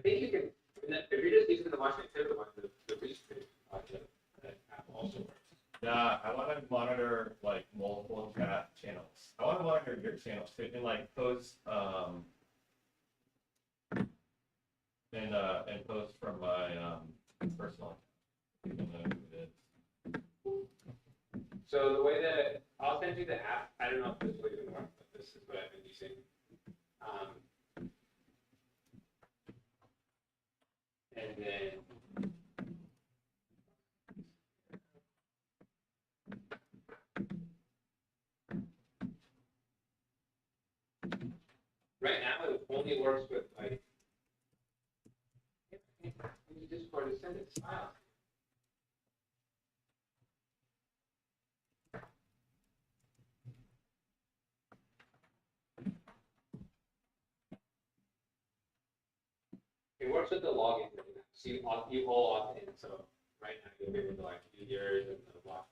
think you can, if you're just using the watch activity one, the restrict app also works. Yeah, I want to monitor like multiple chat channels. I want to monitor your channels too, and like post and post from my personal account. So the way that I'll send you the app. I don't know if this will even work, but this is what I've been using. And then right now it only works with like Discord to send it to files. It works with the login. So you all opt in. So right now you'll be able to like do yours and the block.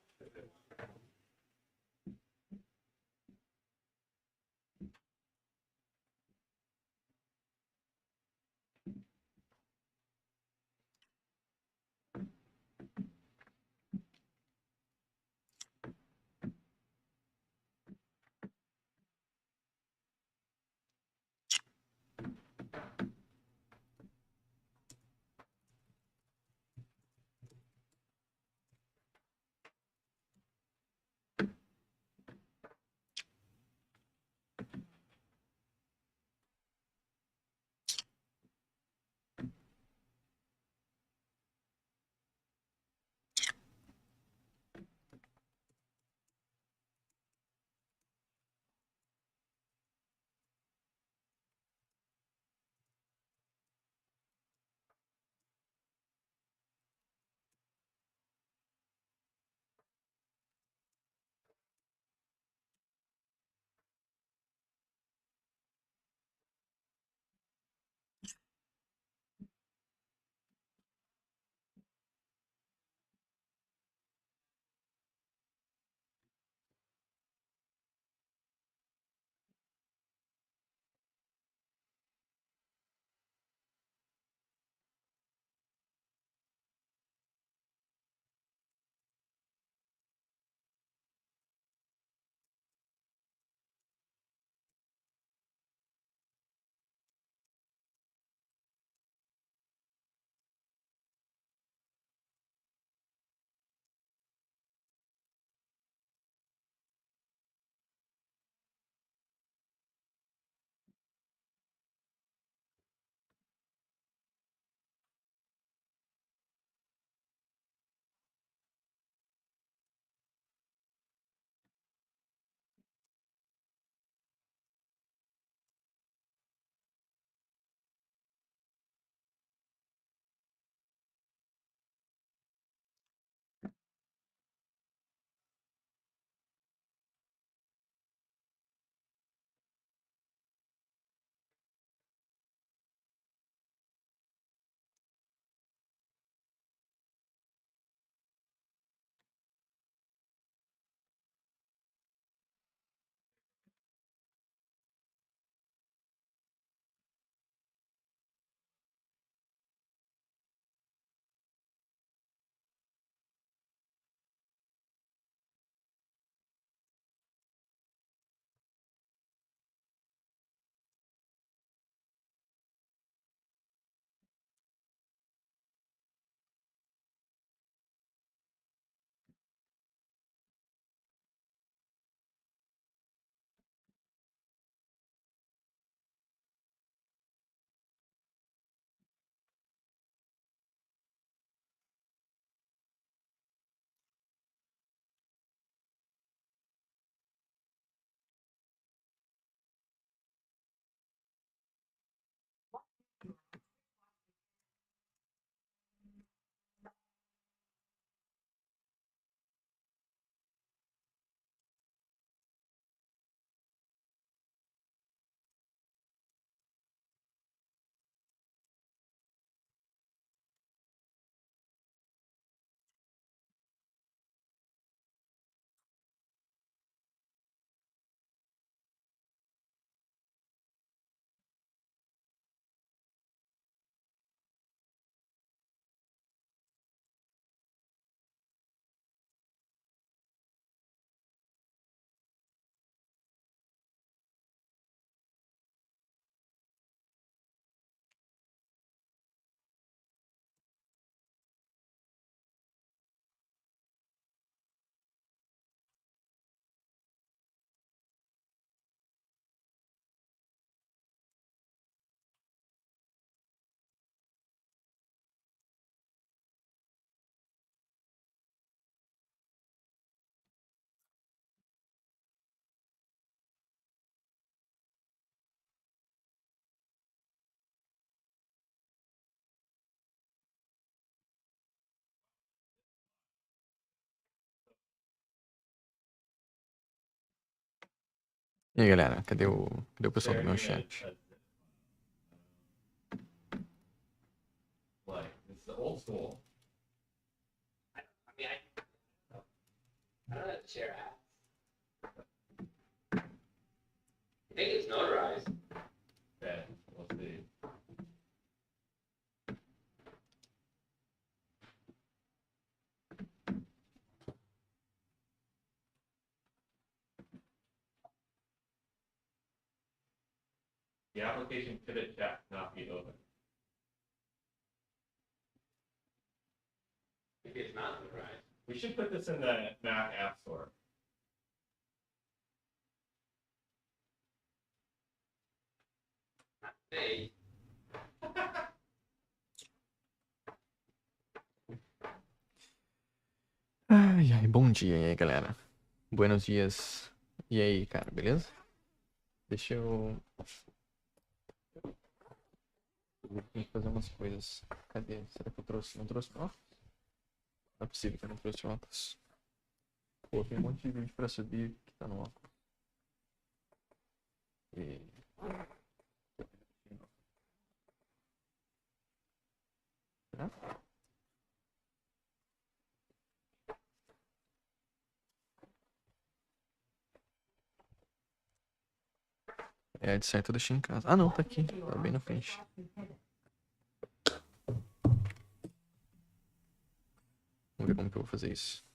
E aí, galera, cadê o pessoal do Sharing meu it chat? Like, it's the old school. I mean, I don't have to share apps. I think it's notarized. Okay, we'll see. The application pivot chat cannot be open. Maybe it's not notarized. We should put this in the Mac App Store. Hey, Ai, ai, bom dia, e aí, galera? Buenos dias. E aí, cara, beleza? Deixa eu... Eu tenho que fazer umas coisas. Cadê? Será que eu trouxe? Não trouxe óculos? Não é possível que eu não trouxe óculos. Pô, tem um monte de vídeo pra subir que tá no óculos. E... Será? É, de certo eu deixei em casa. Ah, não, tá aqui. Tá bem na frente. Vamos ver como que eu vou fazer isso.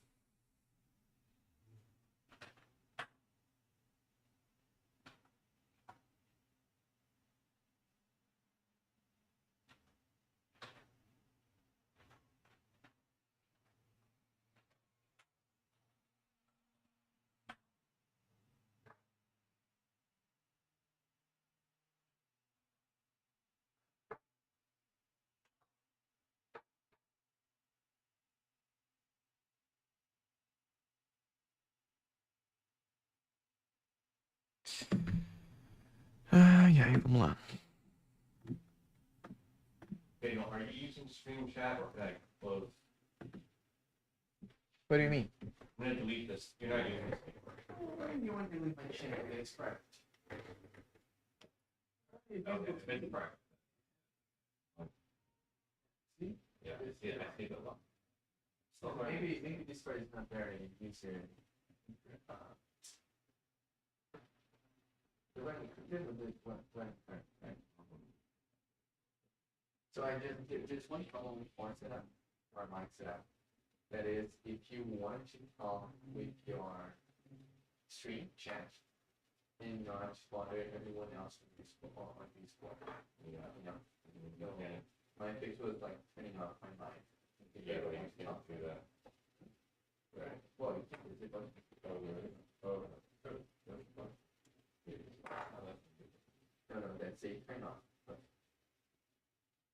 Ai, ai, vamos lá. Daniel, are you using Stream Chat or can I close? What do you mean? I'm gonna delete this. You're not using this anymore. You want to delete my channel? It's private. Okay, it's been private. See? Yeah, I see the one. So maybe this part is not very user. So I just one problem with phone setup or mic setup. That is, if you want to talk with your stream chat and not bother everyone else on Discord, okay. My fix was like turning off my mic. Yeah, but you can't do that. Right. Well, you can use it, but Oh, really? Oh, no, that's a turn off. But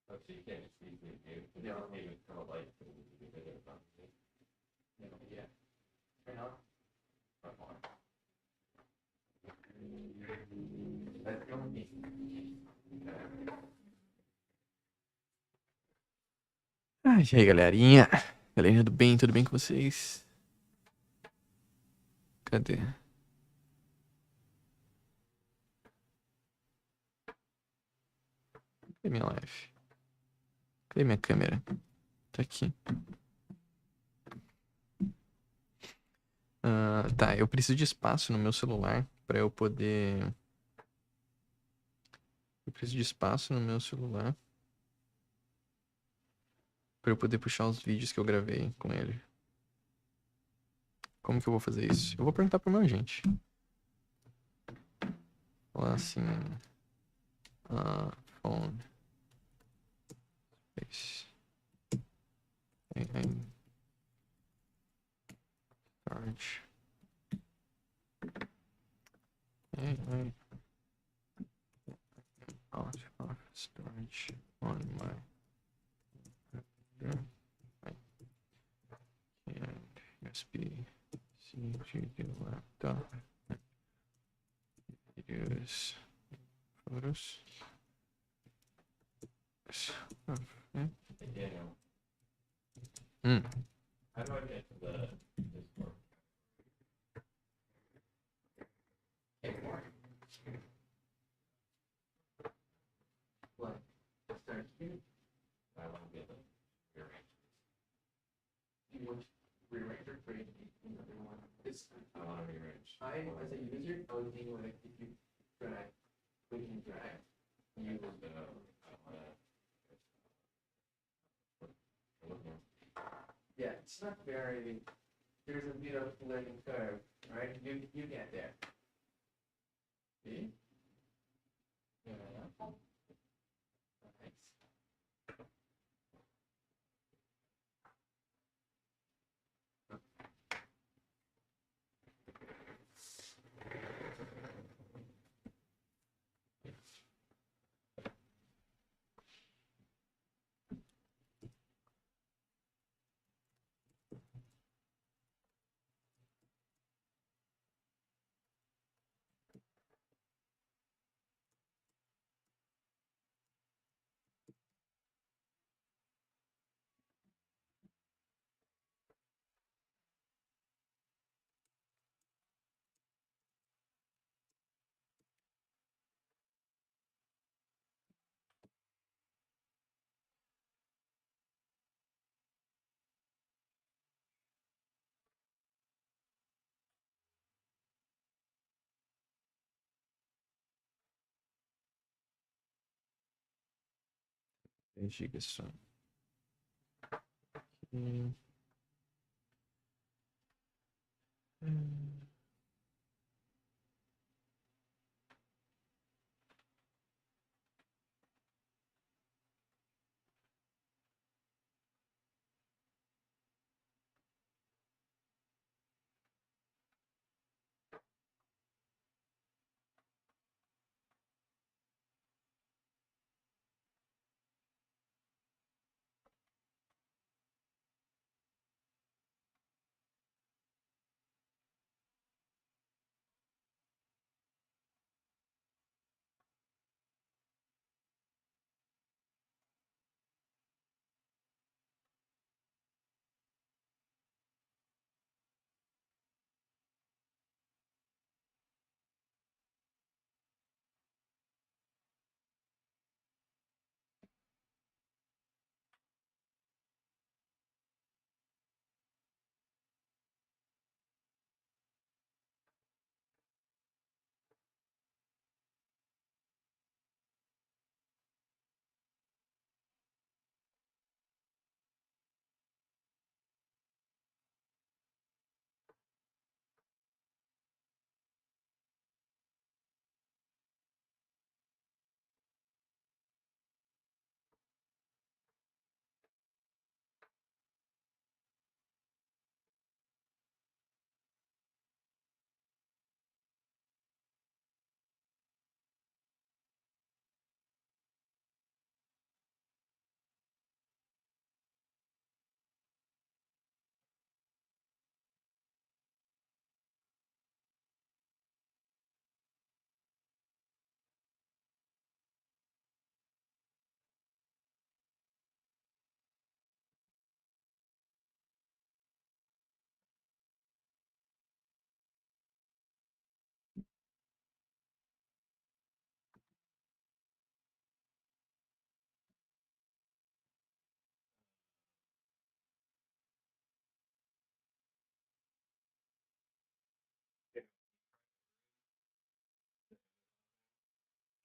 so you can't just easily mute. No. You can't even turn a light to do video conferencing. yeah, turn off. Turn on. That's the only thing. Ai, e aí, galerinha? Galerinha do bem, tudo bem com vocês? Cadê? Cadê minha live? Cadê minha câmera? Tá aqui. Tá, eu preciso de espaço no meu celular pra eu poder... Eu preciso de espaço no meu celular pra eu poder puxar os vídeos que eu gravei com ele. Como que eu vou fazer isso? Eu vou perguntar pro meu agente. Falar assim... phone... Space... Storage... out of storage on my computer. And USB-C to the laptop. Use photos. Hey, Daniel, Hmm. how do I get to the Discord? I know as a user, I would think like if you drag, click and drag, you will yeah, it's not very, there's a bit of learning curve, right? You get there. See? Yeah. Nice. Investigação.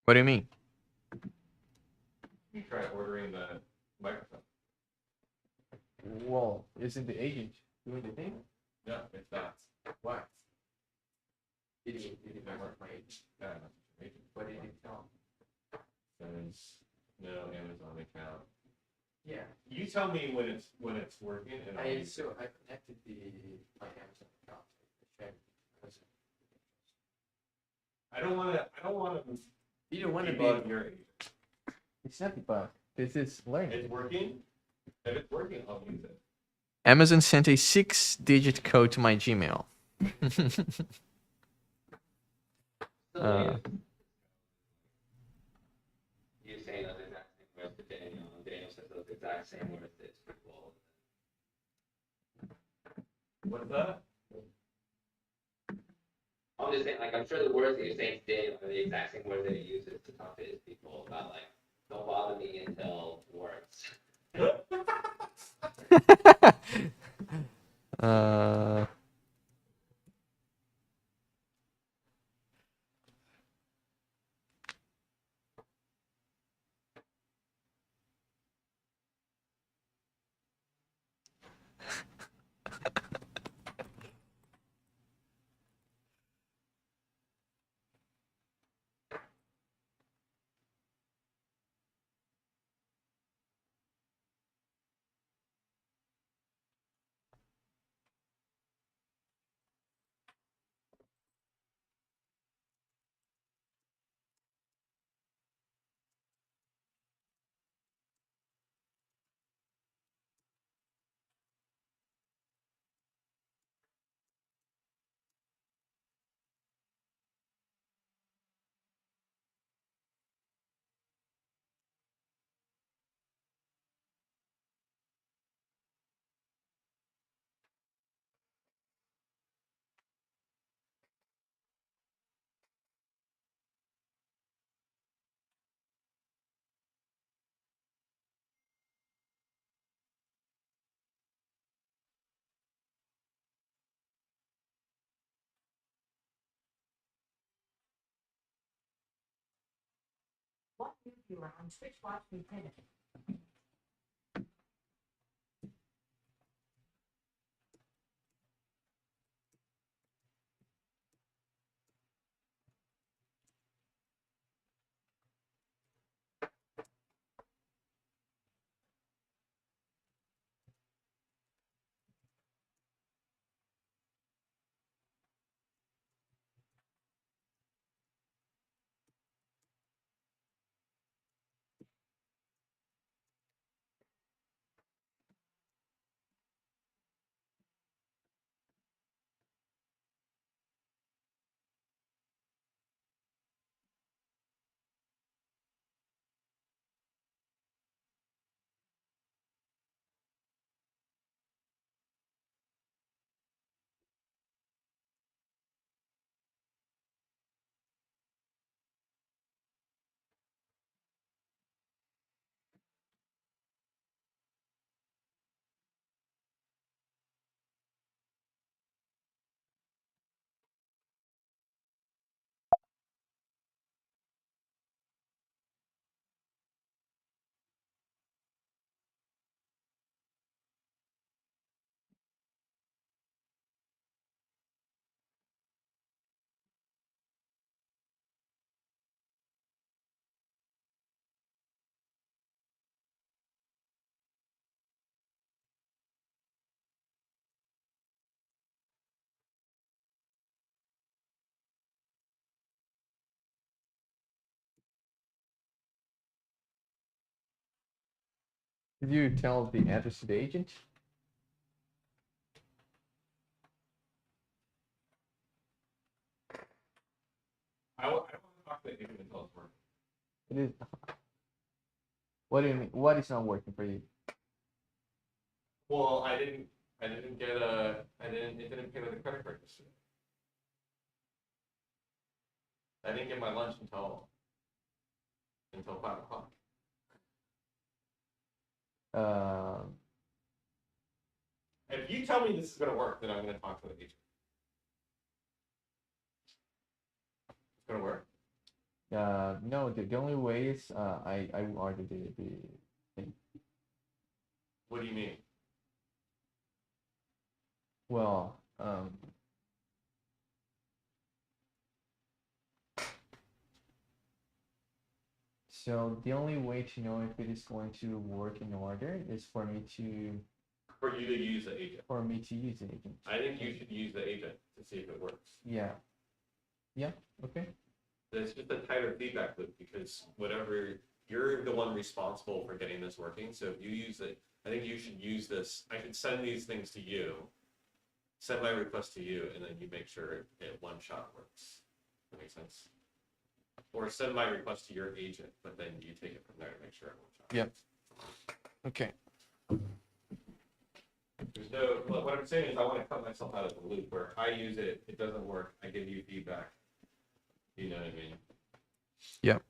What do you mean? You try ordering the microphone. Well, isn't the agent doing the thing? No, it's not. What? It didn't work my agent. What did it tell? Says no Amazon account. Yeah. You tell me when it's working, and I'll use it. I connected my Amazon account. I don't want to. You don't want to debug be. your agent. It's not debug. This is learning. It's working. If it's working, I'll use it. Amazon sent a 6-digit code to my Gmail. You say those exact same words to Daniel, and Daniel says those exact same words to his people. What's that? I'm just saying, like, I'm sure the words that you're saying to Daniel are the exact same words that he uses to talk to his people about, like, don't bother me until works. What new viewer on Twitch watch me today? Did you tell the address to the agent? I don't want to talk to the agent until it's working. It is. What do you mean? What is not working for you? Well, I didn't get it didn't pay with a credit card yesterday. I didn't get my lunch until 5 o'clock. If you tell me this is gonna work, then I'm gonna talk to the agent. It's gonna work? No, the only way is I will order the thing. What do you mean? Well, so the only way to know if it is going to work in order is for me to use the agent. use the agent. I think you should use the agent to see if it works. Yeah. Yeah. Okay. It's just a tighter feedback loop because whatever you're the one responsible for getting this working. So if you use it, I think you should use this. I should send these things to you, send my request to you, and then you make sure it one shot works. That makes sense. Or send my request to your agent, but then you take it from there to make sure it one shot. Yep. Okay. There's no. What I'm saying is, I want to cut myself out of the loop where I use it, it doesn't work. I give you feedback. You know what I mean? Yep.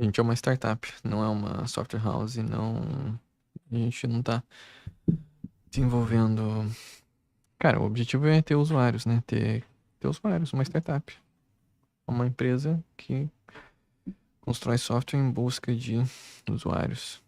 A gente é uma startup, não é uma software house, não. A gente não tá desenvolvendo. Cara, o objetivo é ter usuários, né? Ter usuários, uma startup. Uma empresa que constrói software em busca de usuários.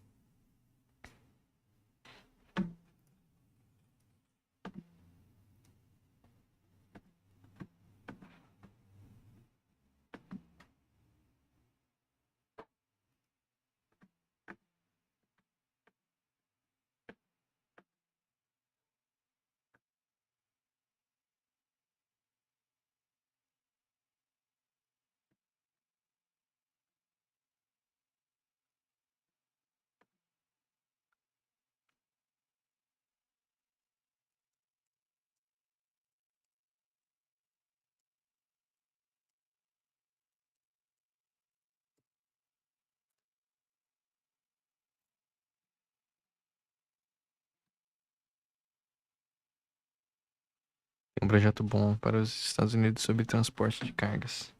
Tem um projeto bom para os Estados Unidos sobre transporte de cargas.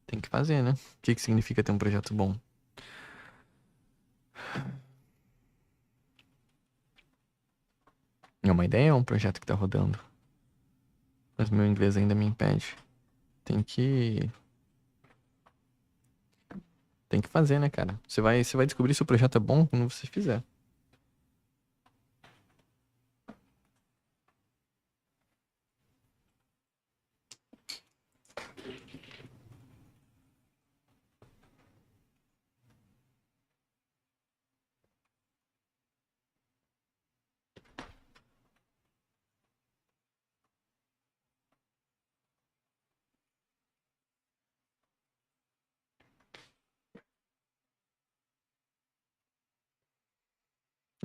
Tem que fazer, né? O que significa ter um projeto bom? É uma ideia ou um projeto que tá rodando? Mas meu inglês ainda me impede. Tem que. Tem que fazer, né, cara? Você vai descobrir se o projeto é bom quando você fizer.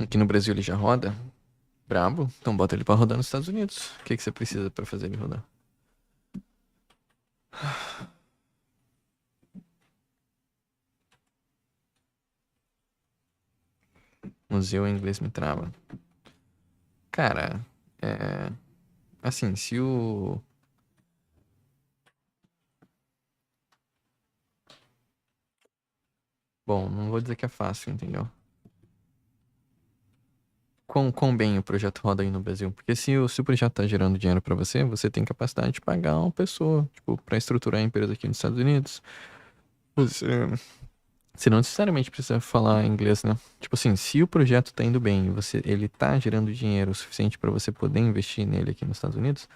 Aqui no Brasil ele já roda. Brabo. Então bota ele pra rodar nos Estados Unidos. O que você precisa pra fazer ele rodar? Museu em inglês me trava. Cara, é. Assim, se o. Bom, não vou dizer que é fácil, entendeu? Quão bem o projeto roda aí no Brasil? Porque se o projeto tá gerando dinheiro pra você, você tem capacidade de pagar uma pessoa, tipo, pra estruturar a empresa aqui nos Estados Unidos. Você, você não necessariamente precisa falar inglês, né? Tipo assim, se o projeto tá indo bem e ele tá gerando dinheiro o suficiente pra você poder investir nele aqui nos Estados Unidos,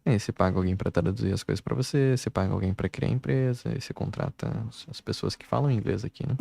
aí você paga alguém pra traduzir as coisas pra você, você paga alguém pra criar a empresa, aí você contrata as pessoas que falam inglês aqui, né?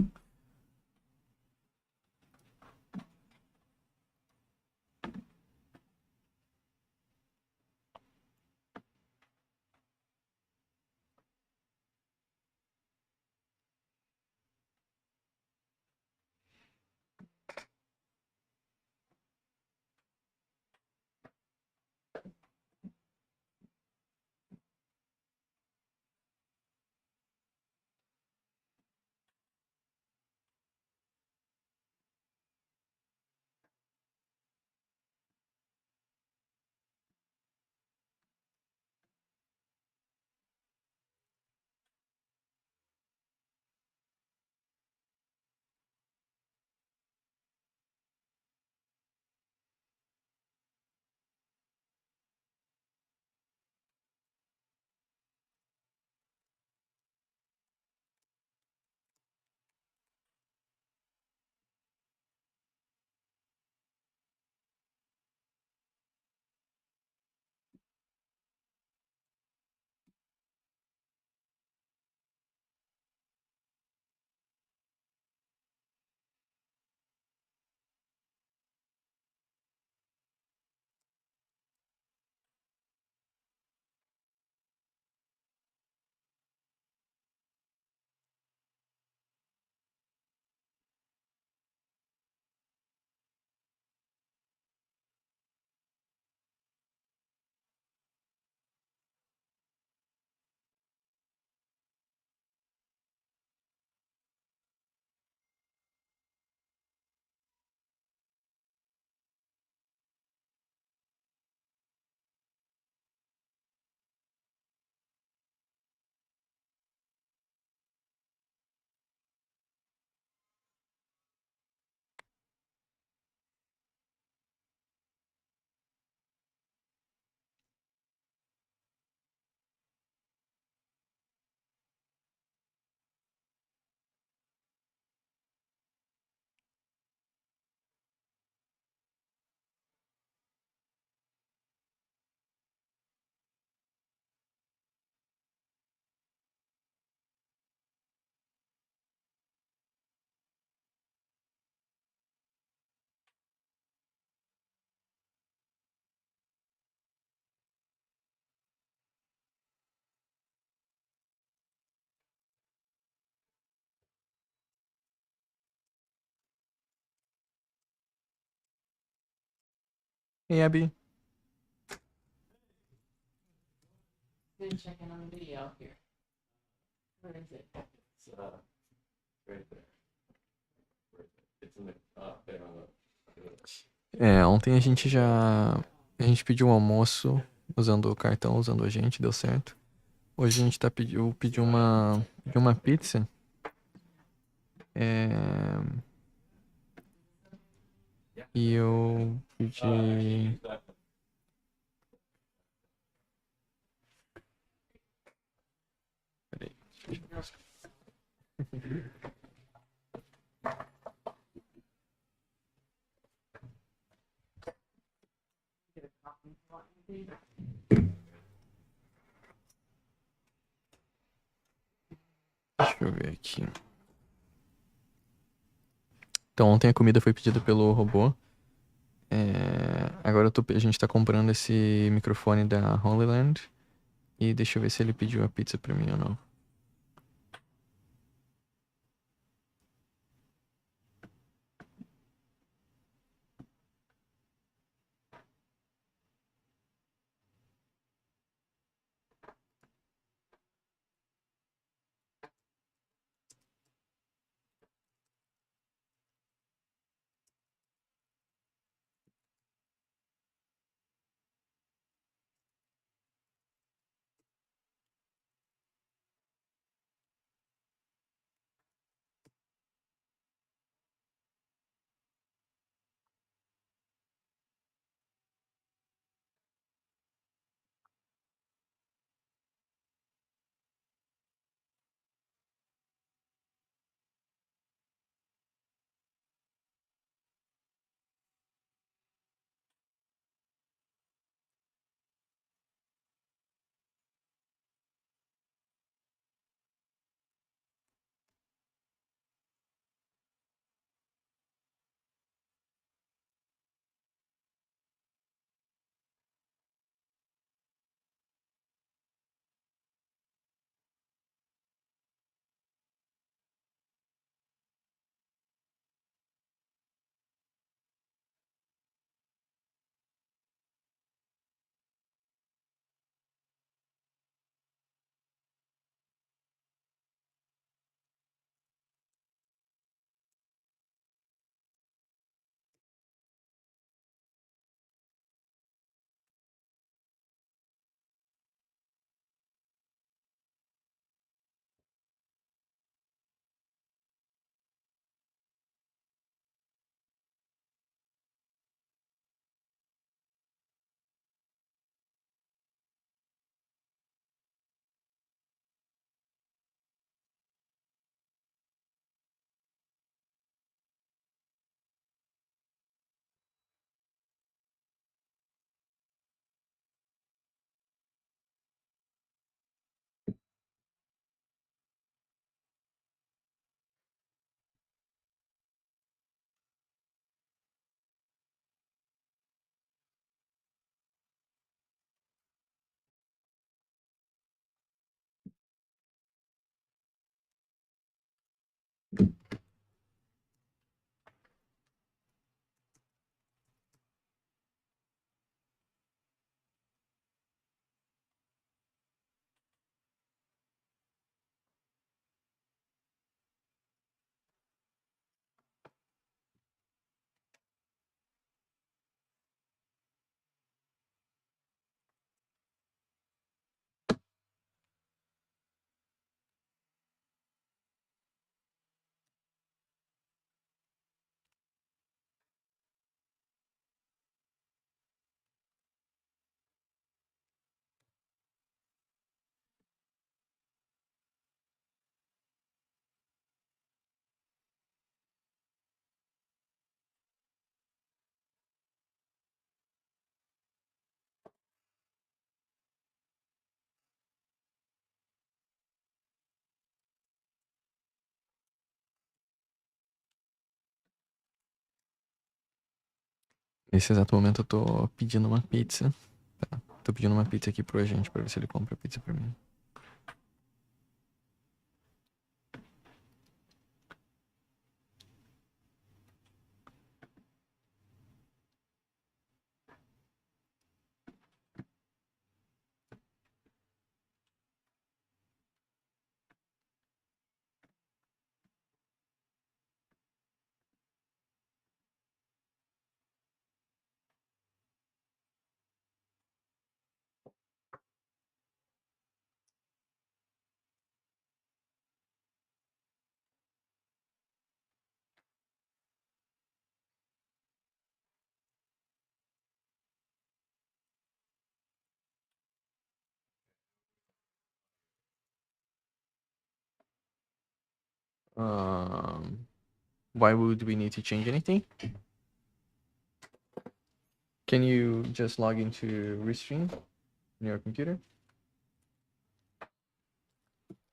Hey, Abby. Then check in on the video here. Where is it? It's right there. Where is it? It's in the there on the. Ontem a gente já. A gente pediu um almoço usando o cartão, usando a gente, deu certo. Hoje a gente pediu uma pizza. E eu pedi. Peraí. Deixa eu ver aqui. Então, ontem a comida foi pedida pelo robô. Agora a gente tá comprando esse microfone da Holy Land. E deixa eu ver se ele pediu a pizza pra mim ou não. Nesse exato momento eu tô pedindo uma pizza. Tá. Tô pedindo uma pizza aqui pro agente pra ver se ele compra a pizza pra mim. Why would we need to change anything? Can you just log into Restream on your computer?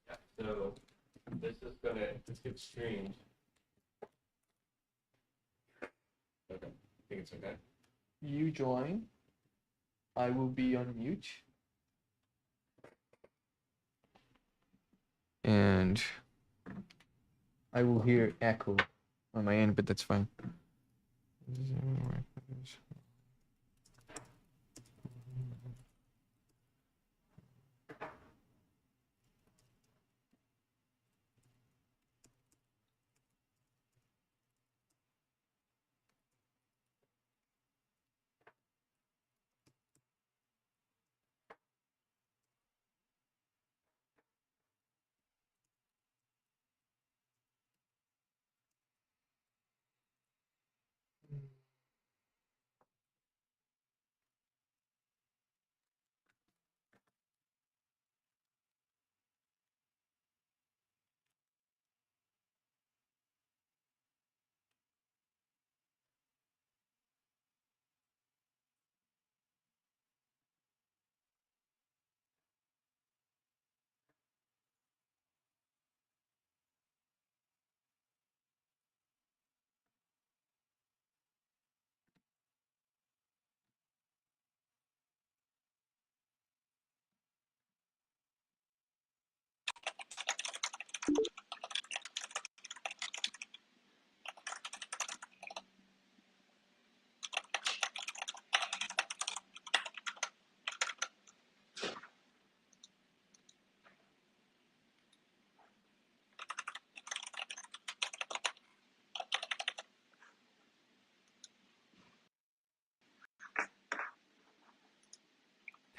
Yeah, so this is gonna get streamed. Okay, I think it's okay. You join. I will be on mute. And I will hear echo on my end, but that's fine.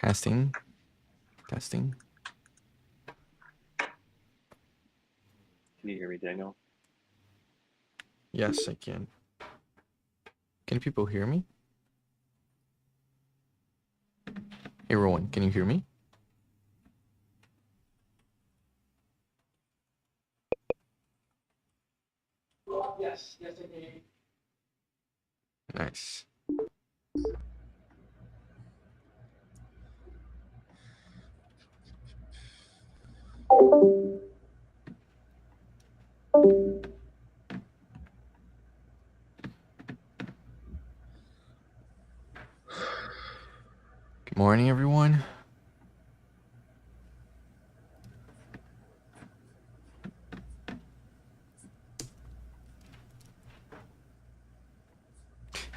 Testing. Testing. Can you hear me, Daniel? Yes, I can. Can people hear me? Hey, Rowan, can you hear me? Yes, yes, I can. Nice. Good morning, everyone.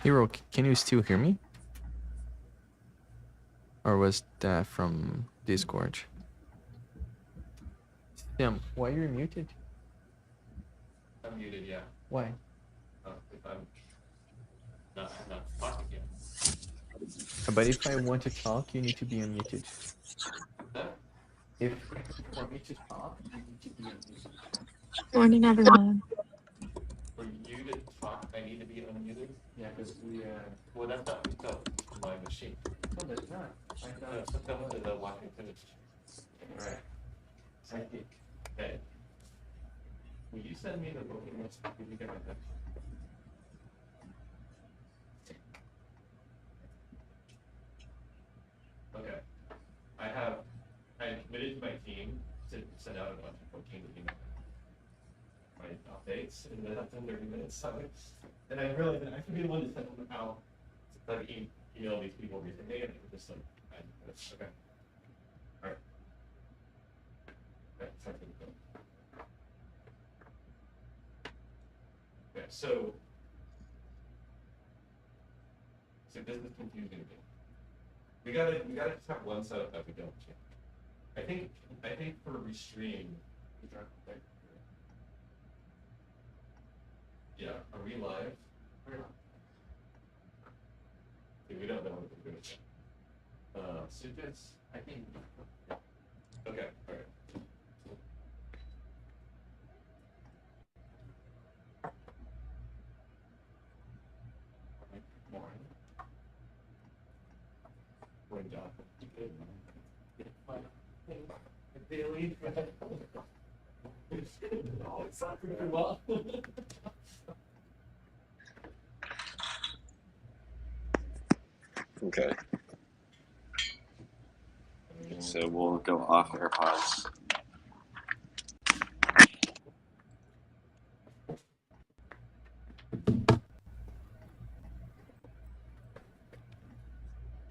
Hero, can you still hear me? Or was that from Discord? Sam, why you're muted? I'm muted, yeah. Why? If I'm not talking yet. But if I want to talk, you need to be unmuted. Huh? If for me to talk, you need to be unmuted. Morning, everyone. For you to talk, I need to be unmuted? Yeah, because we Well, that's not hooked up to my machine. no, that's not. I No, thought it's hooked up to the Washington machine. right. Psychic. Okay. Will you send me the booking list? Did you get my text? Okay. I committed to my team to send out a bunch of bookings, my updates, and then after 30 minutes, so and I realized that I should be the one to send them out. Like email these people recently, and just like, okay. All right. Okay, sounds good. Okay, so this is confusing me. We gotta just have one setup that we don't change. I think for Restream, yeah, are we live? We're not. We don't know what we're doing. So just, I think. Okay, all right. Morning. We're done. Daily. Oh, it's not pretty well. Okay. So we'll go off AirPods.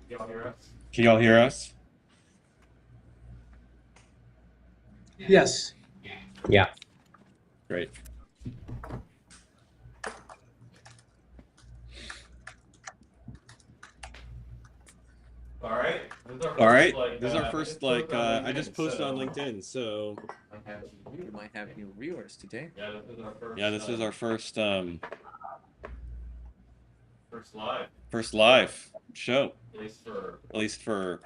Y'all hear us? Can y'all hear us? Yes. Yeah. Great. All right. This is our first, I just posted on LinkedIn, so We might have new viewers today. Yeah, this is our first. yeah, this is our first first live show, at least for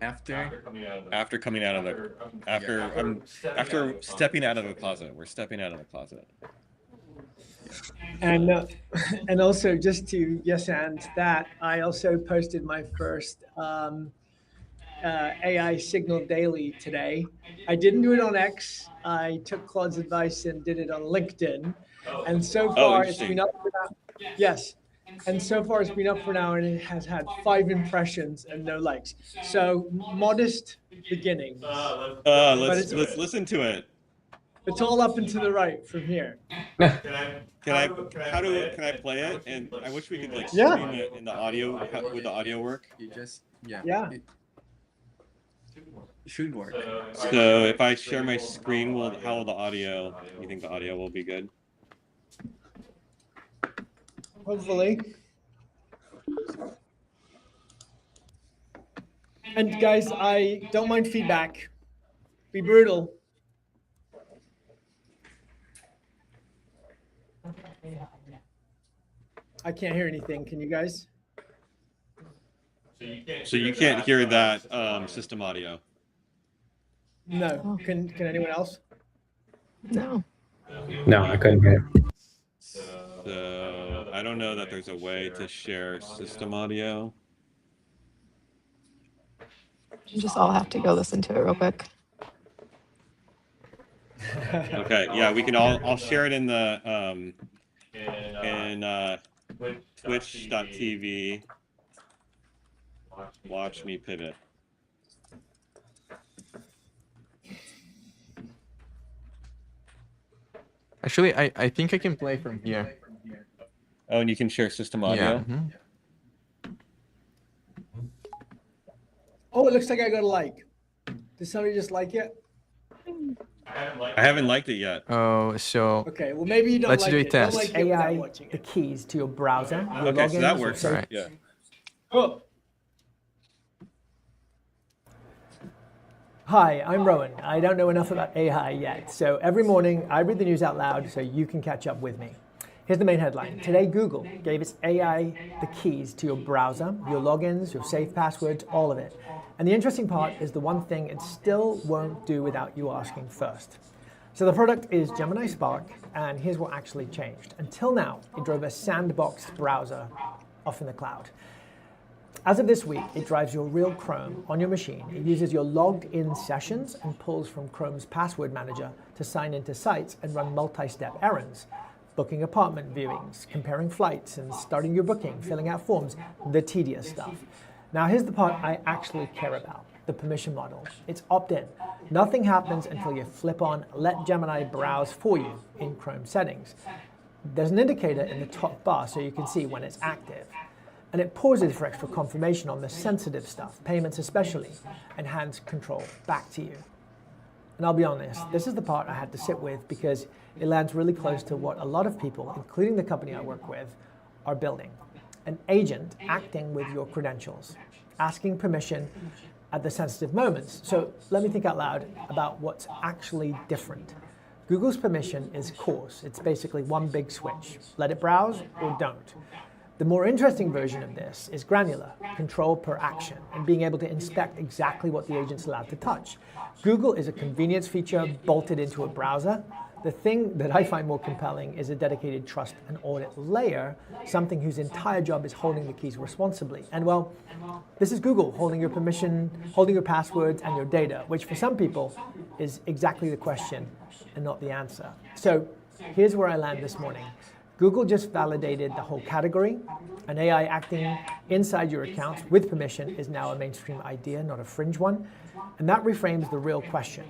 After after coming out of the after stepping out of the closet. We're stepping out of the closet. And also just to and that, I also posted my first AI signal daily today. I didn't do it on X. I took Claude's advice and did it on LinkedIn. And so far it's been up for now. Yes. And so far it's been up for now and it has had 5 impressions and no likes. So modest beginnings. Let's listen to it. It's all up and to the right from here. Can I play it? And I wish we could Yeah. stream it in the audio. Would the audio work? you just Yeah. It should work. So if I share my screen, how will the audio? You think the audio will be good? Hopefully. And guys, I don't mind feedback. Be brutal. I can't hear anything. Can you guys? So you can't hear that system audio. No. Can anyone else? No. No, I couldn't hear. So I don't know that there's a way to share system audio. You just all have to go listen to it real quick. Okay, yeah, we can all. I'll share it in the twitch.tv. Watch me pivot. Actually, I think I can play from here. Oh, and you can share system audio? Yeah. Oh, it looks like I got a like. Did somebody just like it? I haven't liked it yet. Oh, so Okay, well maybe you don't Let's like do a it. test. Don't like it without AI, watching the it. keys to your browser. Your Okay, so logins, that your works. safe- Right. Yeah. Oh, Hi, I'm Rowan. I don't know enough about AI yet, so every morning I read the news out loud so you can catch up with me. Here's the main headline. Today, Google gave its AI the keys to your browser, your logins, your safe passwords, all of it. And the interesting part is the one thing it still won't do without you asking first. So the product is Gemini Spark, and here's what actually changed. Until now, it drove a sandboxed browser off in the cloud. As of this week, it drives your real Chrome on your machine. It uses your logged in sessions and pulls from Chrome's password manager to sign into sites and run multi-step errands, booking apartment viewings, comparing flights, and starting your booking, filling out forms, the tedious stuff. Now here's the part I actually care about, the permission model. It's opt-in. Nothing happens until you flip on Let Gemini Browse for you in Chrome settings. There's an indicator in the top bar so you can see when it's active. And it pauses for extra confirmation on the sensitive stuff, payments especially, and hands control back to you. And I'll be honest, this is the part I had to sit with because it lands really close to what a lot of people, including the company I work with, are building. An agent acting with your credentials, asking permission at the sensitive moments. So let me think out loud about what's actually different. Google's permission is coarse. It's basically one big switch. Let it browse or don't. The more interesting version of this is granular, control per action, and being able to inspect exactly what the agent's allowed to touch. Google is a convenience feature bolted into a browser. The thing that I find more compelling is a dedicated trust and audit layer, something whose entire job is holding the keys responsibly. And well, this is Google holding your permission, holding your passwords and your data, which for some people is exactly the question and not the answer. So here's where I land this morning. Google just validated the whole category. An AI acting inside your accounts with permission is now a mainstream idea, not a fringe one. And that reframes the real question.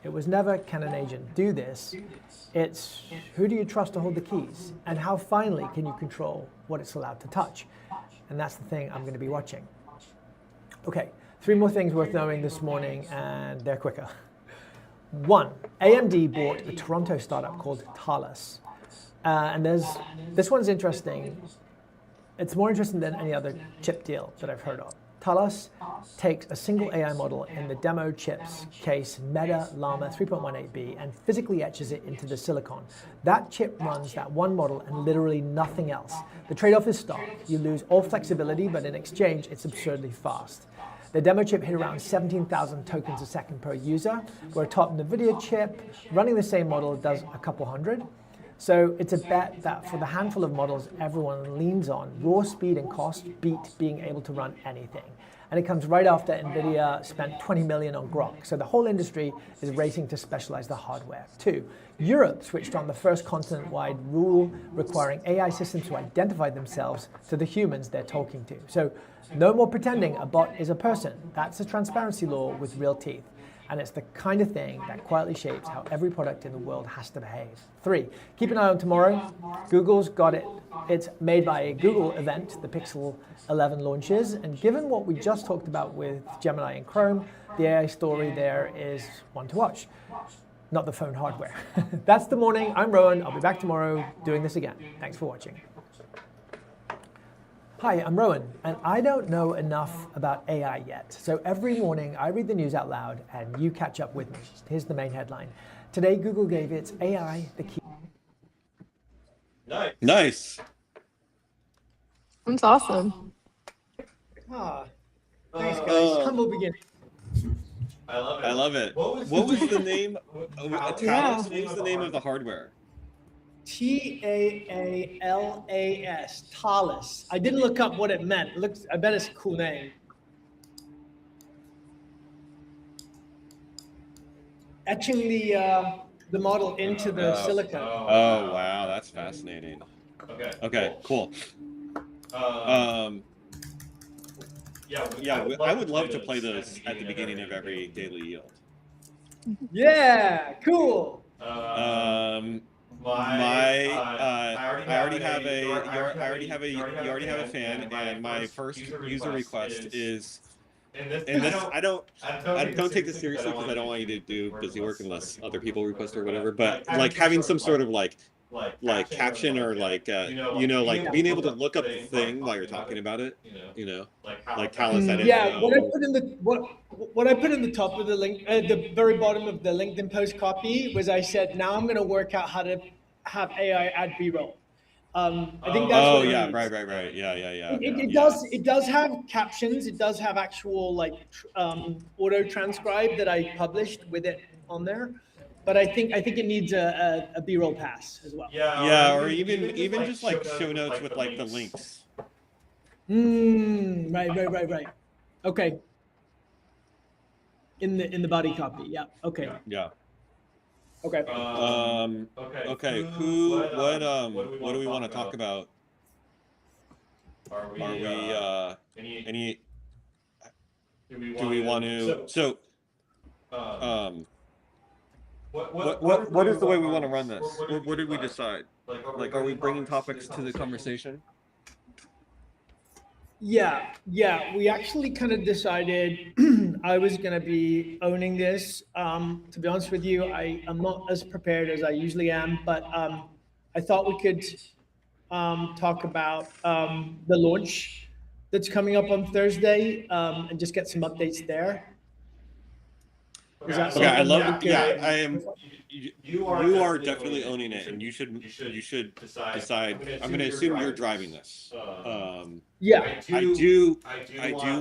It was never, can an agent do this? It's, who do you trust to hold the keys? And how finally can you control what it's allowed to touch? And that's the thing I'm going to be watching. Okay, 3 more things worth knowing this morning, and they're quicker. 1, AMD bought a Toronto startup called Thales. And this one's interesting. It's more interesting than any other chip deal that I've heard of. Thales takes a single AI model in the demo chips case, Meta Llama 3.18b, and physically etches it into the silicon. That chip runs that one model and literally nothing else. The trade-off is stock. You lose all flexibility, but in exchange, it's absurdly fast. The demo chip hit around 17,000 tokens a second per user, where a top NVIDIA chip running the same model does a couple hundred. So it's a bet that for the handful of models everyone leans on, raw speed and cost beat being able to run anything. And it comes right after NVIDIA spent 20 million on Grok. So the whole industry is racing to specialize the hardware. 2, Europe switched on the first continent-wide rule requiring AI systems to identify themselves to the humans they're talking to. So no more pretending a bot is a person. That's a transparency law with real teeth. And it's the kind of thing that quietly shapes how every product in the world has to behave. 3, keep an eye on tomorrow. Google's got it. It's made by a Google event, the Pixel 11 launches. And given what we just talked about with Gemini and Chrome, the AI story there is one to watch, not the phone hardware. That's the morning. I'm Rowan. I'll be back tomorrow doing this again. Thanks for watching. Hi, I'm Rowan, and I don't know enough about AI yet. So every morning I read the news out loud and you catch up with me. Here's the main headline. Today, Google gave its AI the key. Nice. That's awesome. Thanks, guys. Humble beginning. I love it. I love it. What was the name? What was the name of the hardware? Taalas, Thales. I didn't look up what it meant. I bet it's a cool name. Etching the model into the silicon. Oh wow, that's fascinating. Okay, cool. Yeah, I would love to play those at the beginning of every daily yield. Yeah, cool. I already have a fan, and my first user request is. And this, I don't take this seriously because I don't want you to do busy work unless other people request or whatever. But like having some sort of like caption or like being able to look up the thing while you're talking about it, like Thales. Yeah, what I put in the top of the link, at the very bottom of the LinkedIn post copy was I said, now I'm going to work out how to have AI add B-roll. I think that's what it means. Right. Yeah. It does have captions. It does have actual like auto transcribe that I published with it on there. But I think it needs a B-roll pass as well. Yeah, or even just like show notes with like the links. Right. Okay. In the body copy. Yeah. Okay. Yeah. Okay. Okay. What do we want to talk about? Are we any? Do we want to? So. What is the way we want to run this? What did we decide? Like, are we bringing topics to the conversation? Yeah. We actually kind of decided I was going to be owning this. To be honest with you, I'm not as prepared as I usually am, but I thought we could talk about the launch that's coming up on Thursday and just get some updates there. Okay, I love it. Yeah, I am. you are definitely owning it, and you should decide. I'm going to assume you're driving this. Yeah. I do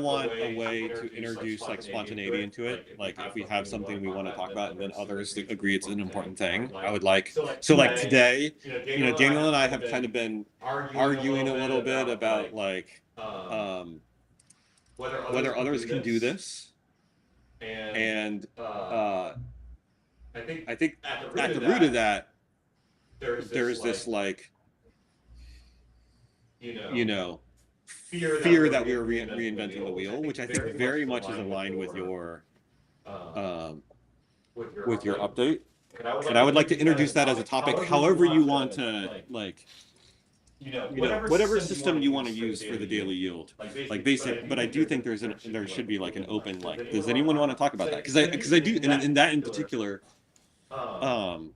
want a way to introduce like spontaneity into it. Like if we have something we want to talk about and then others agree it's an important thing, I would like, so like today, Daniel and I have kind of been arguing a little bit about like whether others can do this. And I think at the root of that, there's this like, fear that we are reinventing the wheel, which I think very much is aligned with your update. And I would like to introduce that as a topic, however you want to, like, whatever system you want to use for the daily yield, like basic. But I do think there should be like an open, like, does anyone want to talk about that? Because I do, and in that in particular, like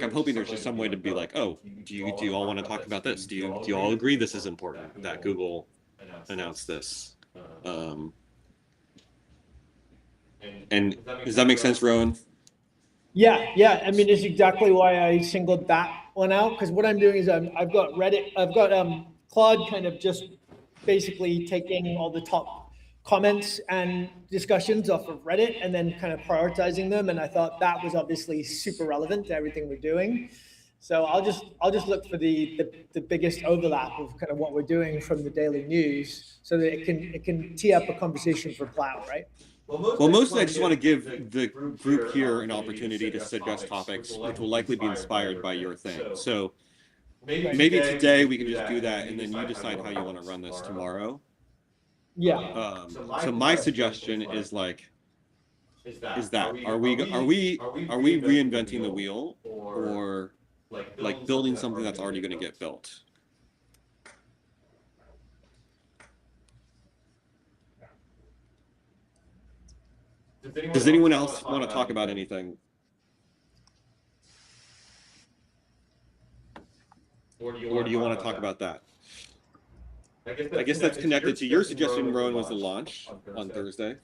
I'm hoping there's just some way to be like, oh, do you all want to talk about this? Do you all agree this is important that Google announced this? And does that make sense, Rowan? Yeah. I mean, it's exactly why I singled that one out, because what I'm doing is I've got Claude kind of just basically taking all the top comments and discussions off of Reddit and then kind of prioritizing them. And I thought that was obviously super relevant to everything we're doing. So I'll just look for the biggest overlap of kind of what we're doing from the daily news, so that it can tee up a conversation for Plow, right? Well, mostly I just want to give the group here an opportunity to suggest topics, which will likely be inspired by your thing. So maybe today we can just do that, and then you decide how you want to run this tomorrow. Yeah. So my suggestion is like, are we reinventing the wheel, or like building something that's already going to get built? Does anyone else want to talk about anything? Or do you want to talk about that? I guess that's connected to your suggestion, Rowan, was the launch on Thursday.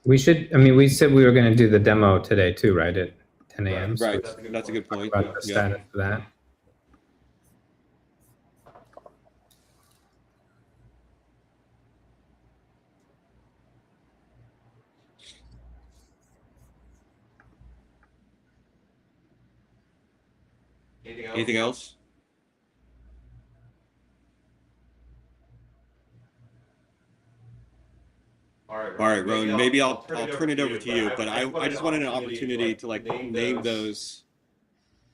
We said we were going to do the demo today too, right? At 10 a.m. Right, so that's a good point. About the status of that. Anything else? All right, Rowan, maybe I'll turn it over to you, but I just wanted an opportunity to like name those.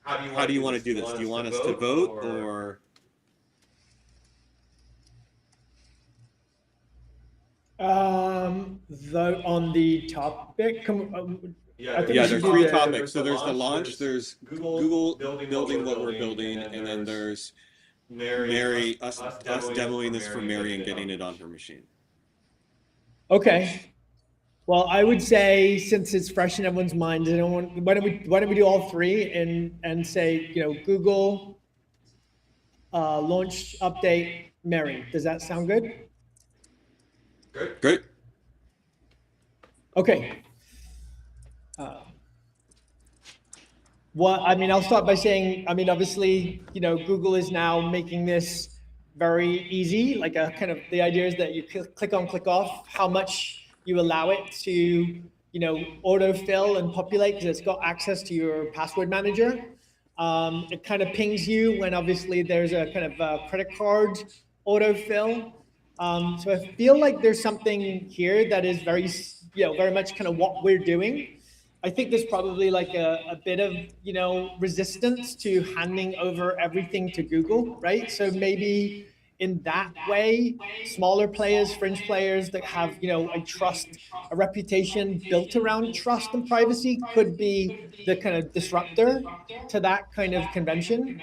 How do you want to do this? Do you want us to vote, or? Vote on the topic. Yeah, there's three topics. So there's the launch, there's Google building what we're building, and then there's Mary, us demoing this for Mary and getting it on her machine. Okay. Well, I would say, since it's fresh in everyone's minds, why don't we do all three and say, Google, launch, update, Mary. Does that sound good? Great. Okay. I'll start by saying, obviously, Google is now making this very easy. Like the idea is that you click on, click off, how much you allow it to, autofill and populate, because it's got access to your password manager. It kind of pings you when obviously there's a kind of a credit card autofill. So I feel like there's something here that is very much kind of what we're doing. I think there's probably like a bit of, resistance to handing over everything to Google, right? So maybe in that way, smaller players, fringe players that have, a reputation built around trust and privacy could be the kind of disruptor to that kind of convention.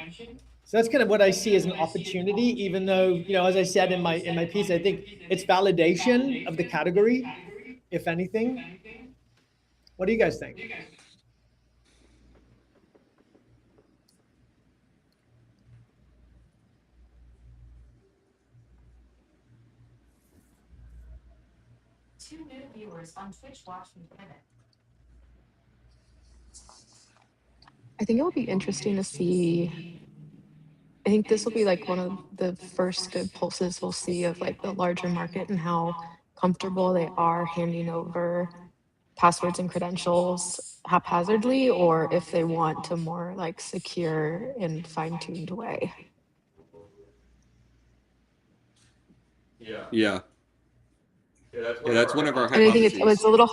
So that's kind of what I see as an opportunity, even though, as I said in my piece, I think it's validation of the category, if anything. What do you guys think? Two new viewers on Twitch watch me pivot. think it will be interesting to see. I think this will be like one of the first good pulses we'll see of like the larger market and how comfortable they are handing over passwords and credentials haphazardly, or if they want to more like secure and fine-tuned way. Yeah. Yeah. Yeah, That's one of our And I think hypotheses. it's a little,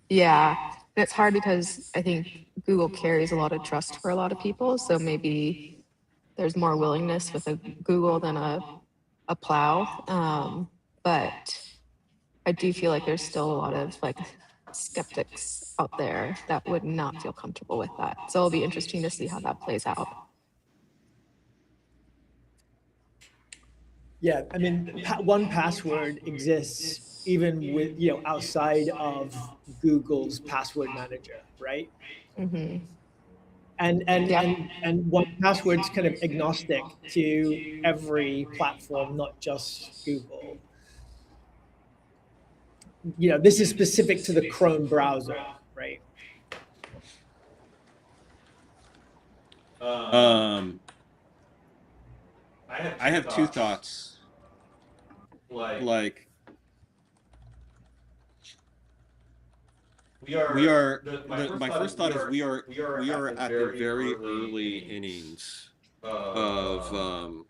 yeah, and it's hard because I think Google carries a lot of trust for a lot of people, so maybe there's more willingness with a Google than a plow. But I do feel like there's still a lot of like skeptics out there that would not feel comfortable with that. So it'll be interesting to see how that plays out. Yeah, I mean, one password exists even with, outside of Google's password manager, right? Mm-hmm. And one password's kind of agnostic to every platform, not just Google. This is specific to the Chrome browser, right? I have two thoughts. Like my first thought is we are at the very early innings of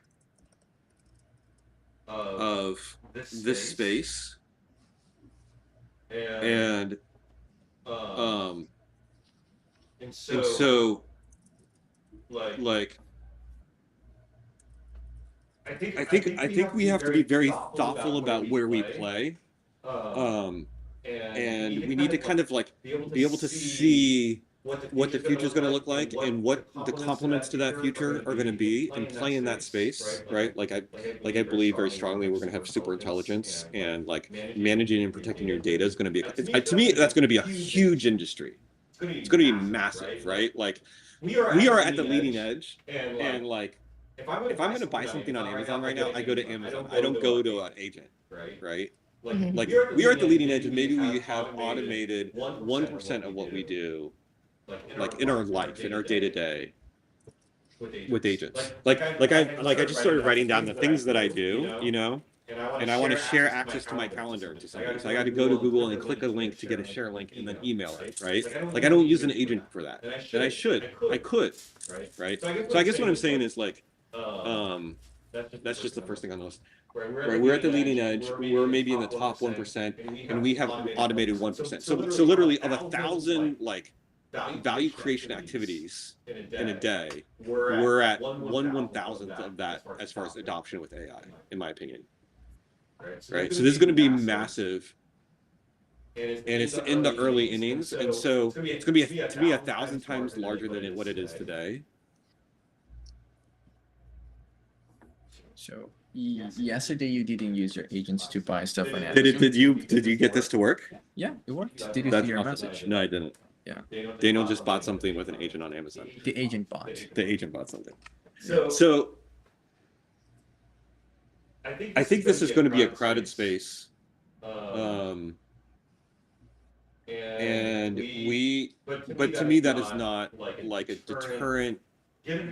this space, and so like I think we have to be very thoughtful about where we play, and we need to kind of like be able to see what the future is going to look like and what the complements to that future are going to be, and play in that space, right? Like I believe very strongly we're going to have super intelligence, and like managing and protecting your data is going to be to me that's going to be a huge industry. It's going to be massive, right? Like we are at the leading edge, and like if I'm going to buy something on Amazon right now, I go to Amazon. I don't go to an agent, right? Like we are at the leading edge, and maybe we have automated 1% of what we do, like in our life, in our day-to-day, with agents. Like I just started writing down the things that I do, and I want to share access to my calendar to somebody. So I got to go to Google and click a link to get a share link and then email it, right? Like I don't use an agent for that, and I could, right? So I guess what I'm saying is like, that's just the first thing on the list. Right, we're at the leading edge. We're maybe in the top 1%, and we have automated 1%. So literally of 1,000 like value creation activities in a day, we're at 1/1000th of that as far as adoption with AI, in my opinion. Right. So this is going to be massive, and it's in the early innings, and so it's going to be to me 1,000 times larger than what it is today. So yesterday you didn't use your agents to buy stuff on Amazon. Did you get this to work? Yeah, it worked. Did you see your message? No, I didn't. Yeah. Daniel just bought something with an agent on Amazon. The agent bought. The agent bought something. So I think this is going to be a crowded space. And but to me that is not like a deterrent.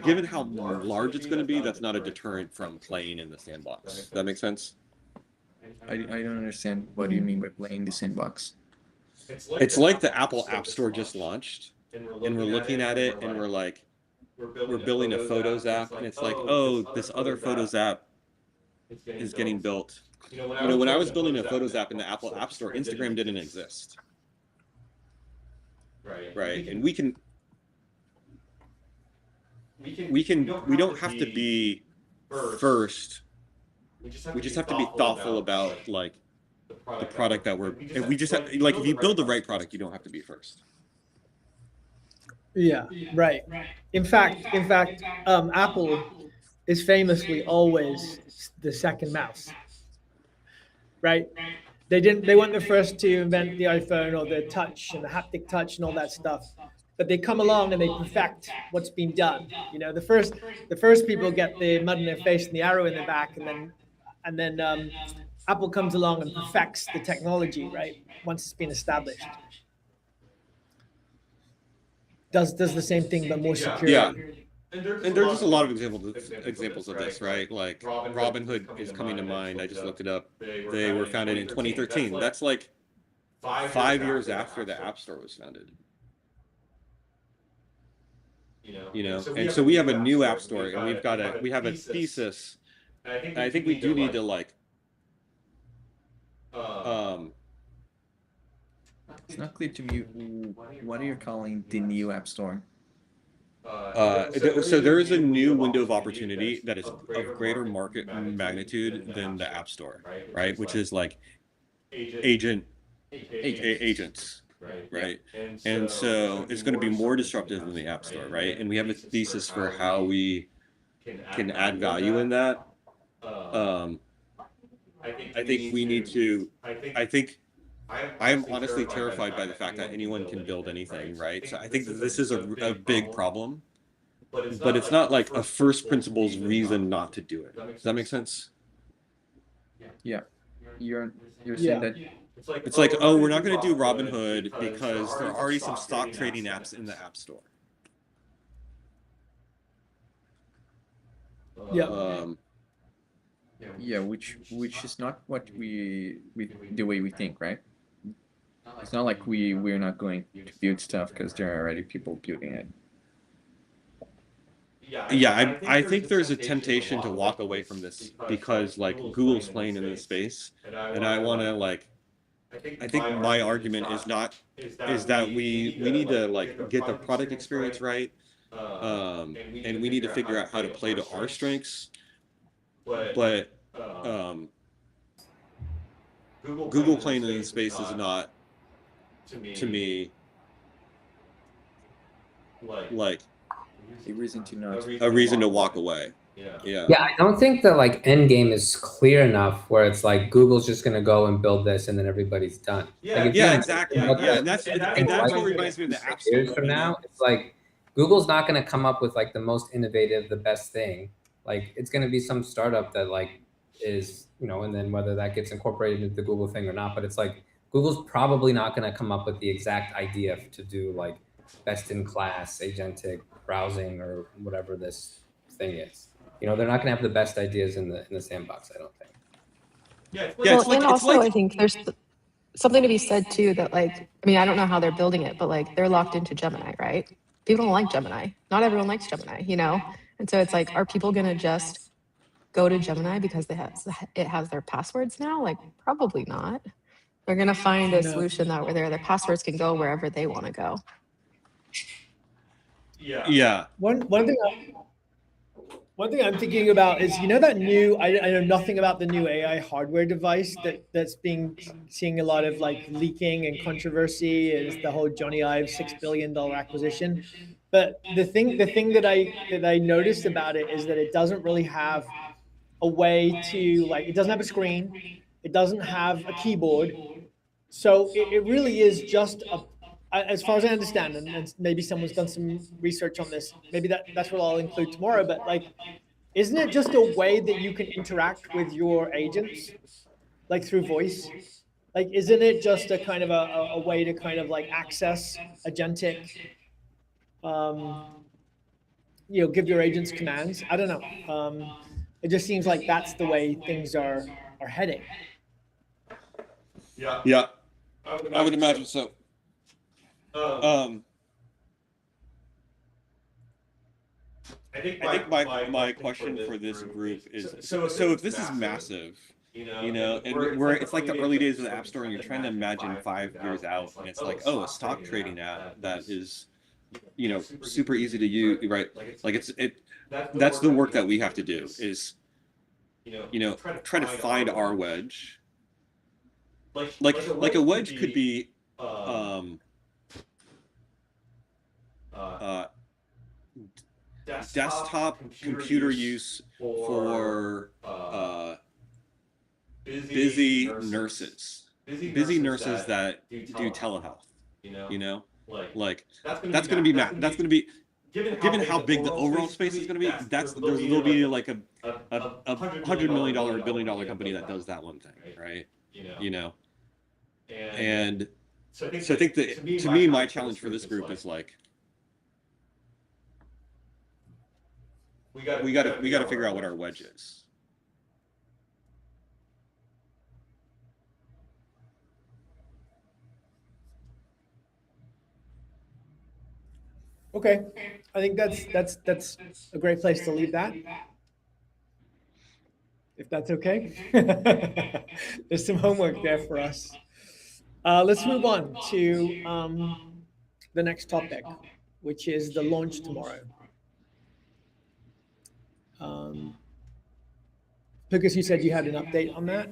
Given how large it's going to be, that's not a deterrent from playing in the sandbox. Does that make sense? I don't understand. What do you mean by playing the sandbox? It's like the Apple App Store just launched, and we're looking at it, and we're like, we're building a Photos app, and it's like, oh, this other Photos app is getting built. When I was building a Photos app in the Apple App Store, Instagram didn't exist. Right, and we don't have to be first. We just have to be thoughtful about like the product that and we just have, like, if you build the right product, you don't have to be first. Yeah, right. In fact, Apple is famously always the second mouse, right? They weren't the first to invent the iPhone or the touch and the haptic touch and all that stuff. But they come along and they perfect what's been done. The first people get the mud in their face and the arrow in their back, and then Apple comes along and perfects the technology, right? Once it's been established. does the same thing but more secure. Yeah. And there's just a lot of examples of this, right? Like Robinhood is coming to mind. I just looked it up. They were founded in 2013. That's like 5 years after the App Store was founded. And so we have a new App Store, and we have a thesis. And I think we do need to like It's not clear to me what are you calling the new App Store? So there is a new window of opportunity that is of greater market magnitude than the App Store, right? Which is like agents, right? And so it's going to be more disruptive than the App Store, right? And we have a thesis for how we can add value in that. I think we need to. I am honestly terrified by the fact that anyone can build anything, right? So I think that this is a big problem, but it's not like a first principles reason not to do it. Does that make sense? Yeah, you're saying that it's like, oh, we're not going to do Robinhood because there are already some stock trading apps in the App Store. Yeah, which is not what we the way we think, right? It's not like we're not going to build stuff because there are already people building it. Yeah, I think there's a temptation to walk away from this because like Google's playing in this space, and I want to like. I think my argument is that we need to like get the product experience right, and we need to figure out how to play to our strengths. But Google playing in this space is not, to me, like a reason to walk away. Yeah, I don't think the like end game is clear enough where it's like Google's just gonna go and build this and then everybody's done. Like, exactly. And that's what reminds me of the App Store. Years from now, it's like Google's not gonna come up with like the most innovative, the best thing. Like it's gonna be some startup that like is, and then whether that gets incorporated into the Google thing or not, but it's like Google's probably not gonna come up with the exact idea to do like best in class agentic browsing or whatever this thing is. They're not gonna have the best ideas in the sandbox, I don't think. I think there's something to be said too that like, I don't know how they're building it, but like they're locked into Gemini, right? People don't like Gemini. Not everyone likes Gemini, And so it's like, are people gonna just go to Gemini because it has their passwords now? Like, probably not. They're gonna find a solution that where their passwords can go wherever they want to go. Yeah. One thing I'm thinking about is, that new, I know nothing about the new AI hardware device that's seeing a lot of like leaking and controversy is the whole Johnny Ive $6 billion acquisition. But the thing that I noticed about it is that it doesn't really have a way to like, it doesn't have a screen, it doesn't have a keyboard. So it really is just as far as I understand, and maybe someone's done some research on this, maybe that's what I'll include tomorrow, but like, isn't it just a way that you can interact with your agents, like through voice? Like, isn't it just a kind of a way to kind of like access agentic, give your agents commands? I don't know. It just seems like that's the way things are heading. Yeah, I would imagine so. I think my question for this group is, so if this is massive, and where it's like the early days of the App Store and you're trying to imagine 5 years out, and it's like, oh, a stock trading app that is, super easy to use, right? Like that's the work that we have to do is, try to find our wedge. Like a wedge could be, desktop computer use for busy nurses that do telehealth. Like that's going to be given how big the overall space is going to be. There'll be like a $100 million, $1 billion company that does that one thing, right? And so I think that to me, my challenge for this group is like, we got to figure out what our wedge is. Okay, I think that's a great place to leave that. If that's okay. There's some homework there for us. Let's move on to the next topic, which is the launch tomorrow. Lucas, you said you had an update on that?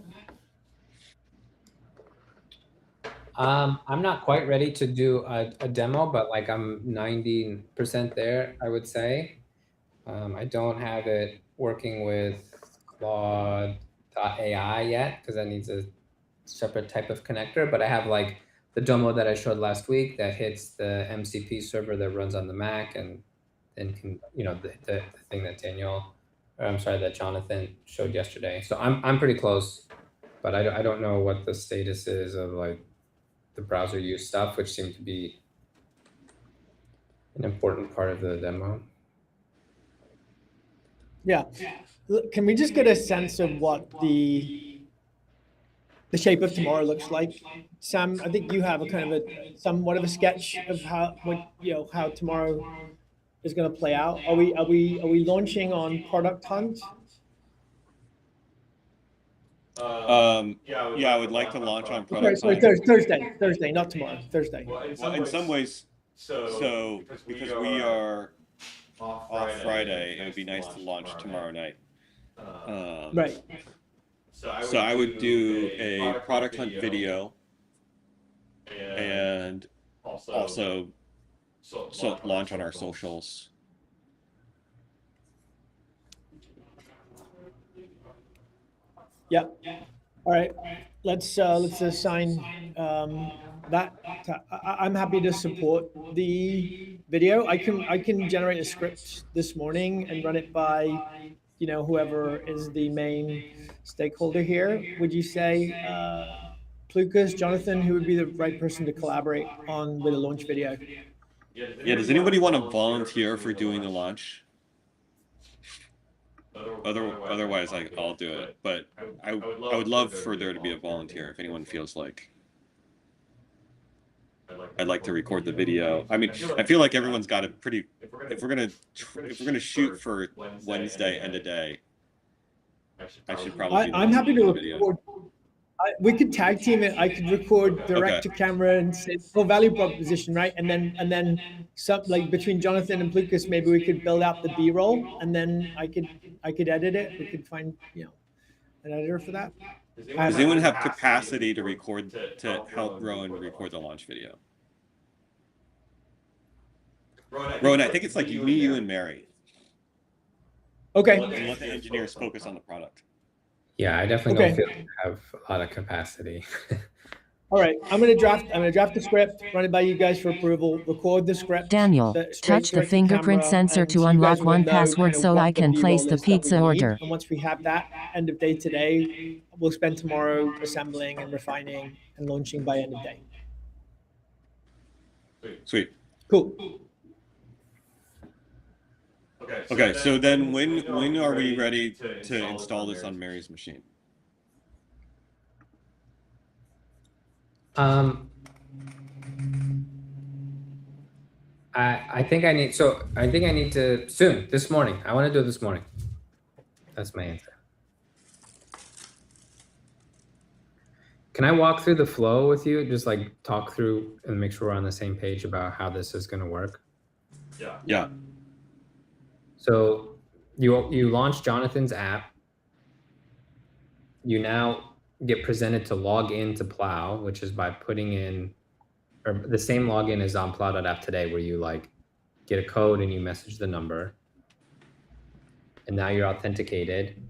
I'm not quite ready to do a demo, but like I'm 90% there, I would say. I don't have it working with Claude.ai yet because that needs a separate type of connector, but I have like the demo that I showed last week that hits the MCP server that runs on the Mac and then can, you know, the thing that that Jonathan showed yesterday. So I'm pretty close, but I don't know what the status is of like the browser use stuff, which seemed to be an important part of the demo. Yeah. Can we just get a sense of what the shape of tomorrow looks like? Sam, I think you have a kind of somewhat of a sketch of how tomorrow is going to play out. Are we launching on Product Hunt? Yeah, I would like to launch on Product Hunt. Thursday, not tomorrow. Thursday. Well, in some ways, so because we are off Friday, it would be nice to launch tomorrow night. Right. So I would do a Product Hunt video and also launch on our socials. Yeah. All right. Let's assign that. I'm happy to support the video. I can generate a script this morning and run it by, whoever is the main stakeholder here. Would you say, Lucas, Jonathan, who would be the right person to collaborate with a launch video? Yeah. Does anybody want to volunteer for doing the launch? Otherwise, I'll do it. But I would love for there to be a volunteer if anyone feels like. I'd like to record the video. I mean, I feel like everyone's got it pretty. If we're gonna shoot for Wednesday end of day, I should probably. I'm happy to record. We could tag team it. I could record direct to camera and say full value proposition, right? And then some like between Jonathan and Lucas, maybe we could build out the B-roll, and then I could edit it. We could find an editor for that. Does anyone have capacity to record to help Rowan record the launch video? Rowan, I think it's like me, you, and Mary. Okay. And let the engineers focus on the product. Yeah, I definitely don't feel like I have a lot of capacity. All right, I'm gonna draft the script, run it by you guys for approval, record the script. Daniel, touch the fingerprint sensor to unlock one password so I can place the pizza order. And once we have that end of day today, we'll spend tomorrow assembling and refining and launching by end of day. Sweet. Cool. Okay, so then when are we ready to install this on Mary's machine? I think I need to soon, this morning. I want to do it this morning. That's my answer. Can I walk through the flow with you? Just like talk through and make sure we're on the same page about how this is going to work. Yeah. So you launch Jonathan's app. You now get presented to log in to Plow, which is by putting in, or the same login as on plow.app today, where you like get a code and you message the number. And now you're authenticated.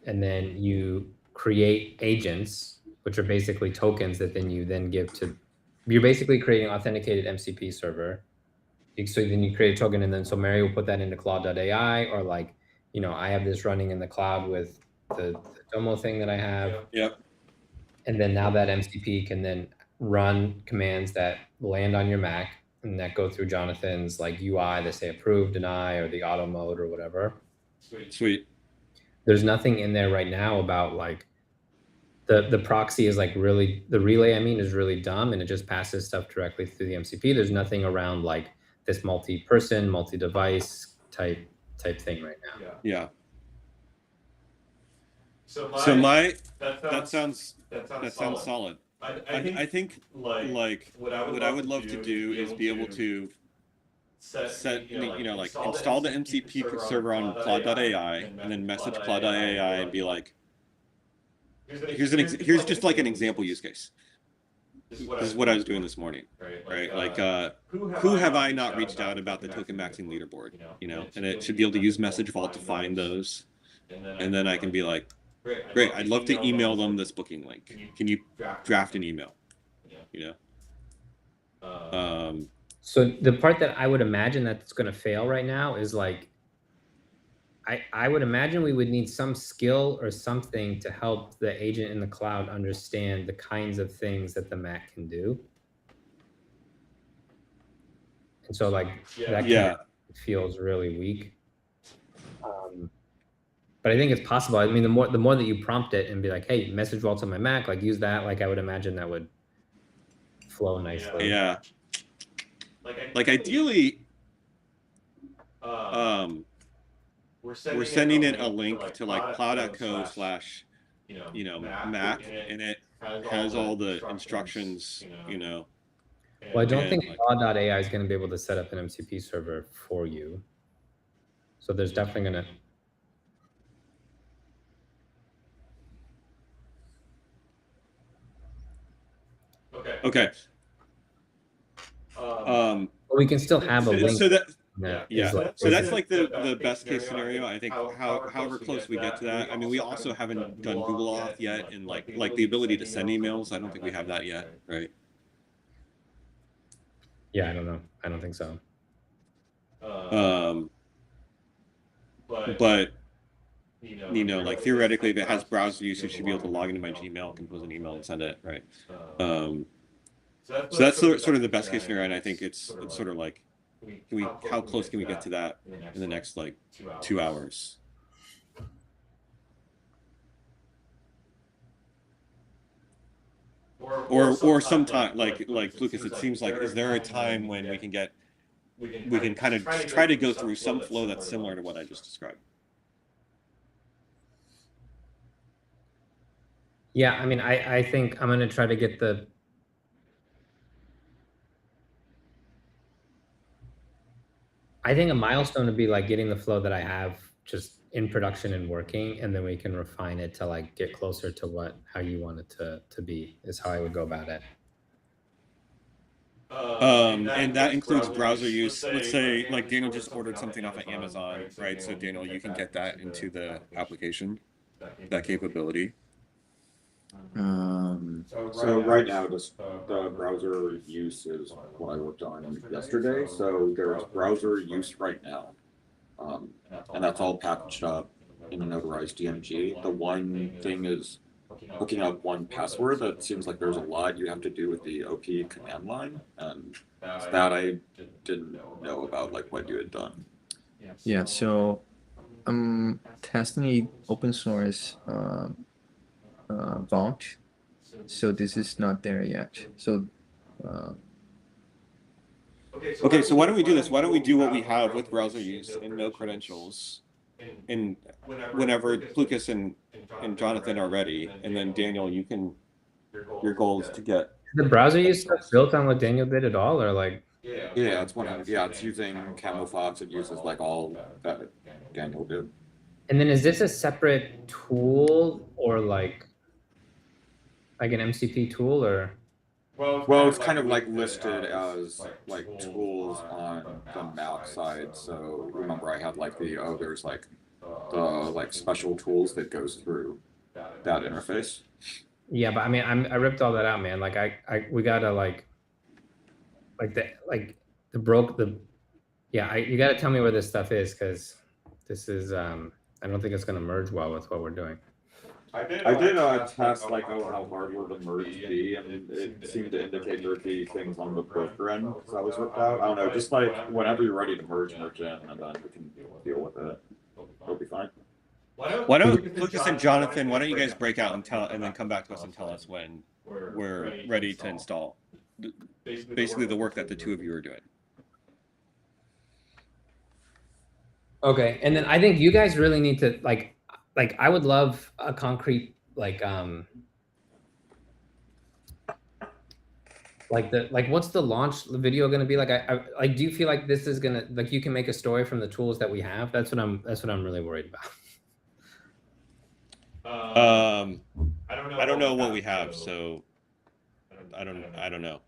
And then you create agents, which are basically tokens that then you give to, you're basically creating an authenticated MCP server. So then you create a token, and then so Mary will put that into Claude.ai, or like, I have this running in the cloud with the Domo thing that I have. Yep. And then now that MCP can then run commands that land on your Mac and that go through Jonathan's like UI that say approve, deny, or the auto mode or whatever. Sweet. There's nothing in there right now about like the proxy is like really, the relay I mean is really dumb and it just passes stuff directly through the MCP. There's nothing around like this multi-person, multi-device type thing right now. Yeah. So that sounds solid. I think like what I would love to do is be able to set, like install the MCP server on Claude.ai and then message Claude.ai and be like, here's just like an example use case. This is what I was doing this morning, right? Like, who have I not reached out about the token maxing leaderboard, and it should be able to use Message Vault to find those. And then I can be like, great, I'd love to email them this booking link. Can you draft an email? So the part that I would imagine that's going to fail right now is like, I would imagine we would need some skill or something to help the agent in the cloud understand the kinds of things that the Mac can do. And so like that feels really weak. But I think it's possible. I mean, the more that you prompt it and be like, hey, Message Vault's on my Mac, like use that. Like I would imagine that would flow nicely. Yeah. Like ideally, we're sending it a link to like cloud.co/Mac, and it has all the instructions, Well, I don't think Claude.ai is going to be able to set up an MCP server for you. So there's definitely going to. Okay. We can still have a link. So that, so that's like the best case scenario. I think however close we get to that. I mean, we also haven't done Google Auth yet, and like the ability to send emails. I don't think we have that yet, right? Yeah, I don't know. I don't think so. But like theoretically, if it has browser use, you should be able to log into my Gmail, compose an email, and send it, right? So that's sort of the best case scenario, and I think it's sort of like, how close can we get to that in the next like 2 hours? Or sometime like Lucas, it seems like, is there a time when we can kind of try to go through some flow that's similar to what I just described? Yeah, I mean, I think I'm going to try to get I think a milestone would be like getting the flow that I have just in production and working, and then we can refine it to like get closer to how you want it to be, is how I would go about it. And that includes browser use. Let's say like Daniel just ordered something off of Amazon, right? So Daniel, you can get that into the application, that capability. So right now, the browser use is what I worked on yesterday. So there's browser use right now, and that's all packaged up in a notarized DMG. The one thing is hooking up one password. That seems like there's a lot you have to do with the OP command line, and that I didn't know about, like what you had done. Yeah, so I'm testing the open source Vault, so this is not there yet. So okay, so why don't we do this? Why don't we do what we have with browser use and no credentials, and whenever Lucas and Jonathan are ready, and then Daniel, your goal is to get the browser use stuff built on what Daniel did at all, or like it's it's using Camouflage. It uses like all that Daniel did. And then is this a separate tool or like an MCP tool, or? Well, it's kind of like listed as like tools on the Mac side. So remember, I had like there's like the like special tools that goes through that interface. Yeah, but I mean, I ripped all that out, man. Like we gotta you gotta tell me where this stuff is, because this is I don't think it's gonna merge well with what we're doing. I did test like how hard would the merge be, and it seemed to indicate there'd be things on the broker end because that was ripped out. I don't know, just like whenever you're ready to merge in, and then we can deal with it. it'll be fine. Why don't Lucas and Jonathan, why don't you guys break out and then come back to us and tell us when we're ready to install basically the work that the two of you are doing. Okay, and then I think you guys really need to like I would love a concrete like what's the launch video going to be like? I like, do you feel like this is gonna like you can make a story from the tools that we have? That's what I'm really worried about. I don't know what we have, so I don't know.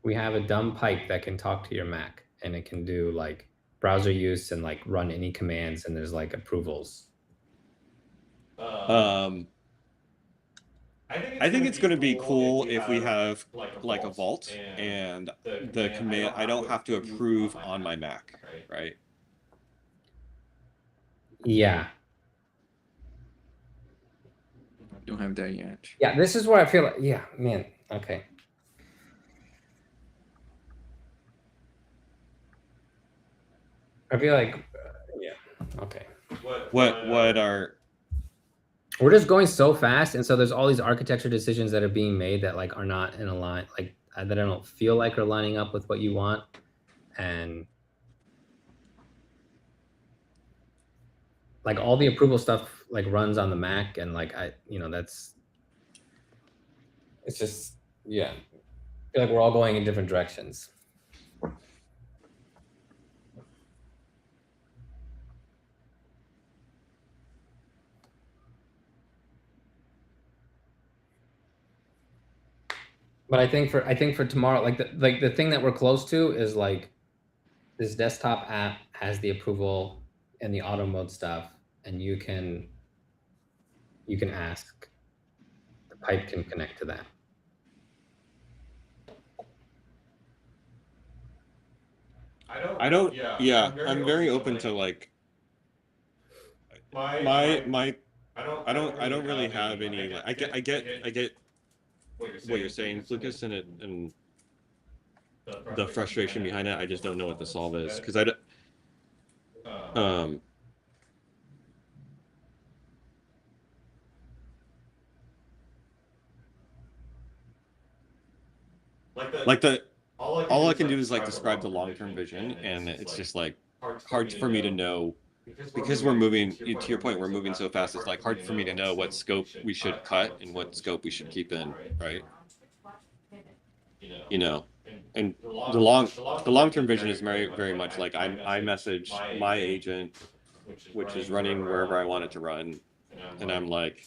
We have a dumb pipe that can talk to your Mac, and it can do like browser use and like run any commands, and there's like approvals. I think it's going to be cool if we have like a vault and the command, I don't have to approve on my Mac, right? Yeah. Don't have that yet. Yeah, this is where I feel like, yeah, man, okay. I feel like, yeah, okay. What are... We're just going so fast, and so there's all these architecture decisions that are being made that like are not in a line, like that I don't feel like are lining up with what you want, and like all the approval stuff like runs on the Mac, and like it's just, yeah, I feel like we're all going in different directions. But I think for tomorrow, like the thing that we're close to is like this desktop app has the approval and the auto mode stuff, and you can ask, the pipe can connect to that. I don't. Yeah, I'm very open to like I don't really have any. I get what you're saying, Lucas, and the frustration behind it. I just don't know what the solve is, because I don't. All I can do is like describe the long-term vision, and it's just like hard for me to know, because we're moving, to your point, we're moving so fast, it's like hard for me to know what scope we should cut and what scope we should keep in, right? You know, and the long-term vision is very much like I message my agent, which is running wherever I want it to run, and I'm like,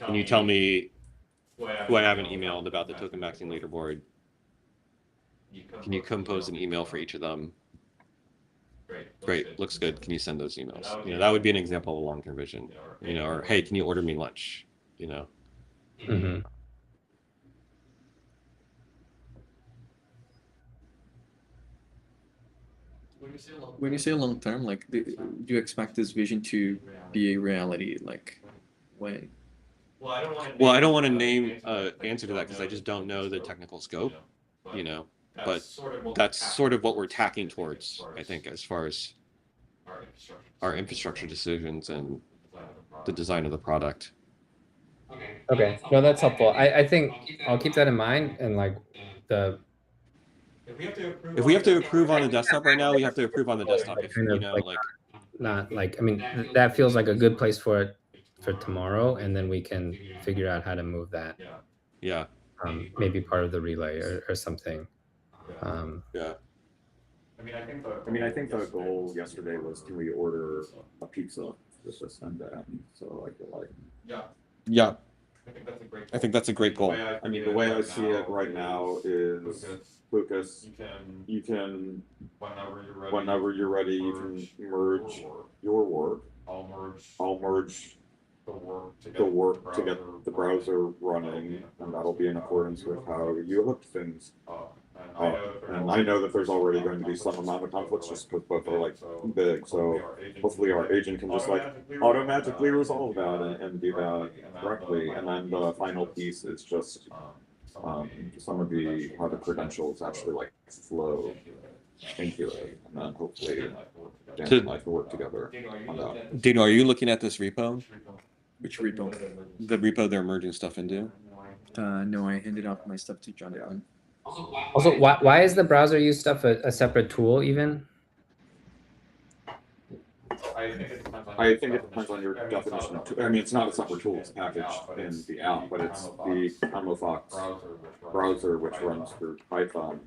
can you tell me who I haven't emailed about the token maxing leaderboard? Can you compose an email for each of them? Great, looks good. Can you send those emails? You know, that would be an example of a long-term vision. You know, or hey, can you order me lunch? You know. Mm-hmm. When you say long-term, like, do you expect this vision to be a reality? Like, when? Well, I don't want to name answer to that because I just don't know the technical scope. You know. But that's sort of what we're tacking towards, I think, as far as our infrastructure decisions and the design of the product. Okay, no, that's helpful. I think I'll keep that in mind, and like if we have to approve on the desktop right now, we have to approve on the desktop. If, you know, like not like, I mean, that feels like a good place for it for tomorrow, and then we can figure out how to move that. Yeah. Maybe part of the relay or something. Yeah. I mean, I think the goal yesterday was, can we order a pizza with this and that? So I feel like. Yeah. I think that's a great goal. I mean, the way I see it right now is, Lucas, you can, whenever you're ready, you can merge your work. I'll merge the work to get the browser running, and that'll be in accordance with how you hooked things. And I know that there's already going to be some amount of conflicts just because both are like big, so hopefully our agent can just like automatically resolve that and do that correctly. And then the final piece is just some of how the credentials actually like flow into it, and then hopefully Dan and I can work together on that. Dino, are you looking at this repo? Which repo? The repo they're merging stuff into? No, I handed off my stuff to John Allen. Also, why is the browser use stuff a separate tool even? I think it depends on your definition of tool. I mean, it's not a separate tool, it's a package in the app, but it's the Camofox browser which runs through Python.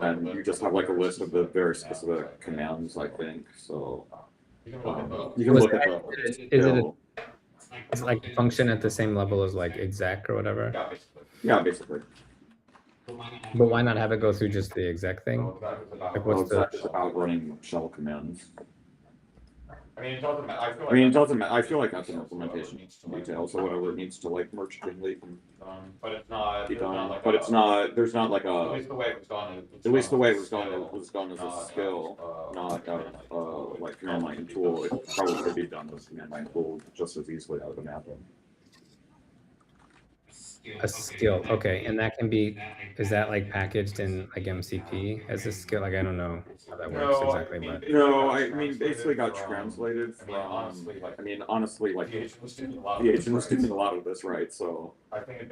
And you just have like a list of the very specific commands, I think. So you can look at the. Is it like function at the same level as like exec or whatever? Yeah, basically. But why not have it go through just the exec thing? Like what's Exec is about running shell commands. I mean, it doesn't matter. I feel like that's an implementation detail. So whatever it needs to like merge link and but it's not. be done. But it's not. There's not like a. At least the way it was done. At least the way it was done as a skill, not like command line tool. It probably could be done with command line tool just as easily out of an app. a skill? Okay, and that can be, is that like packaged in like MCP as a skill? Like I don't know how that works exactly, but no, I mean basically got translated from. I mean honestly, like the agent was doing a lot of this, right? So I think it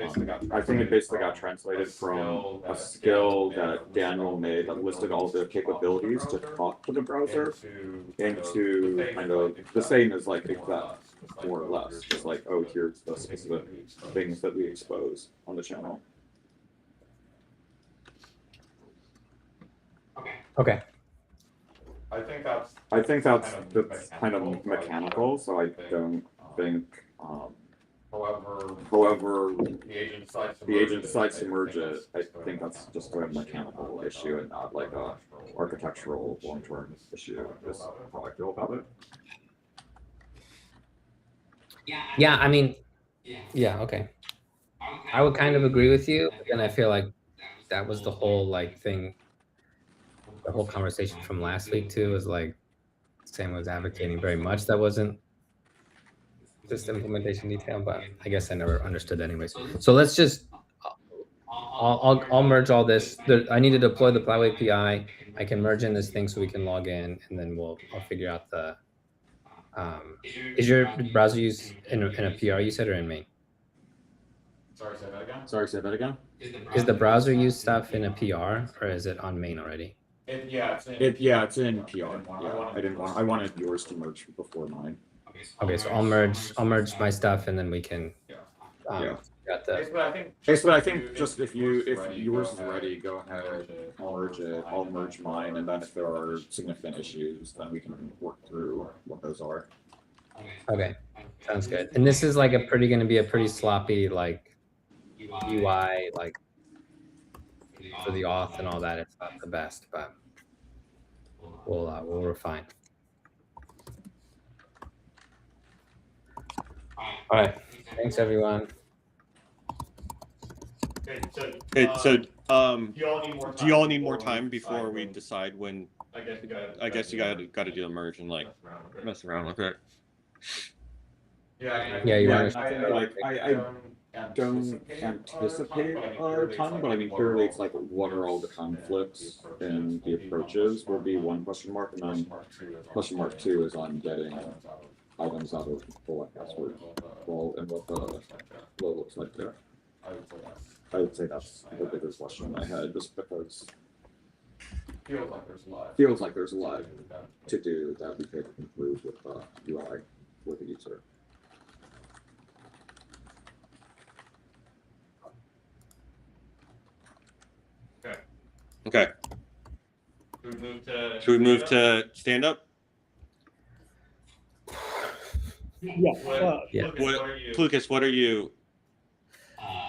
basically got translated from a skill that Daniel made that listed all the capabilities to talk to the browser into kind of the same as like exec, more or less, just like, oh, here's the specific things that we expose on the channel. okay. I think that's kind of mechanical, so I don't think. However, the agent decides to merge it. I think that's just a mechanical issue and not like a architectural long-term issue. Is how I feel about it. Yeah, I mean, yeah, okay. I would kind of agree with you, but then I feel like that was the whole like thing, the whole conversation from last week too, was like Sam was advocating very much. That wasn't just implementation detail, but I guess I never understood anyways. So let's just, I'll merge all this. I need to deploy the Plow API. I can merge in this thing so we can log in, and then I'll figure out the, is your browser use in a PR you said, or in main? Sorry, say that again. Is the browser use stuff in a PR, or is it on main already? It's in PR. Yeah, I wanted yours to merge before mine. Okay, so I'll merge my stuff, and then we can. Got the. Basically, I think just if yours is ready, go ahead, merge it. I'll merge mine, and then if there are significant issues, then we can work through what those are. Okay, sounds good. And this is like going to be a pretty sloppy like UI, like for the auth and all that. It's not the best, but we'll refine. All right, thanks everyone. Okay, so do you all need more time before we decide when? I guess you got to do a merge and like mess around with it. Yeah, you want to. I don't anticipate a ton, but I mean clearly it's like what are all the conflicts in the approaches will be one question mark, and then question mark 2 is on getting items out of full password well and what the flow looks like there. I would say that's the biggest question I had, just because feels like there's a lot to do that we could improve with UI with the user. Okay. Should we move to stand up? Yeah. Lucas, what are you?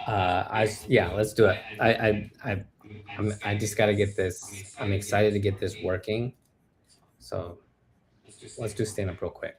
Let's do it. I just got to get this. I'm excited to get this working. So let's do stand up real quick.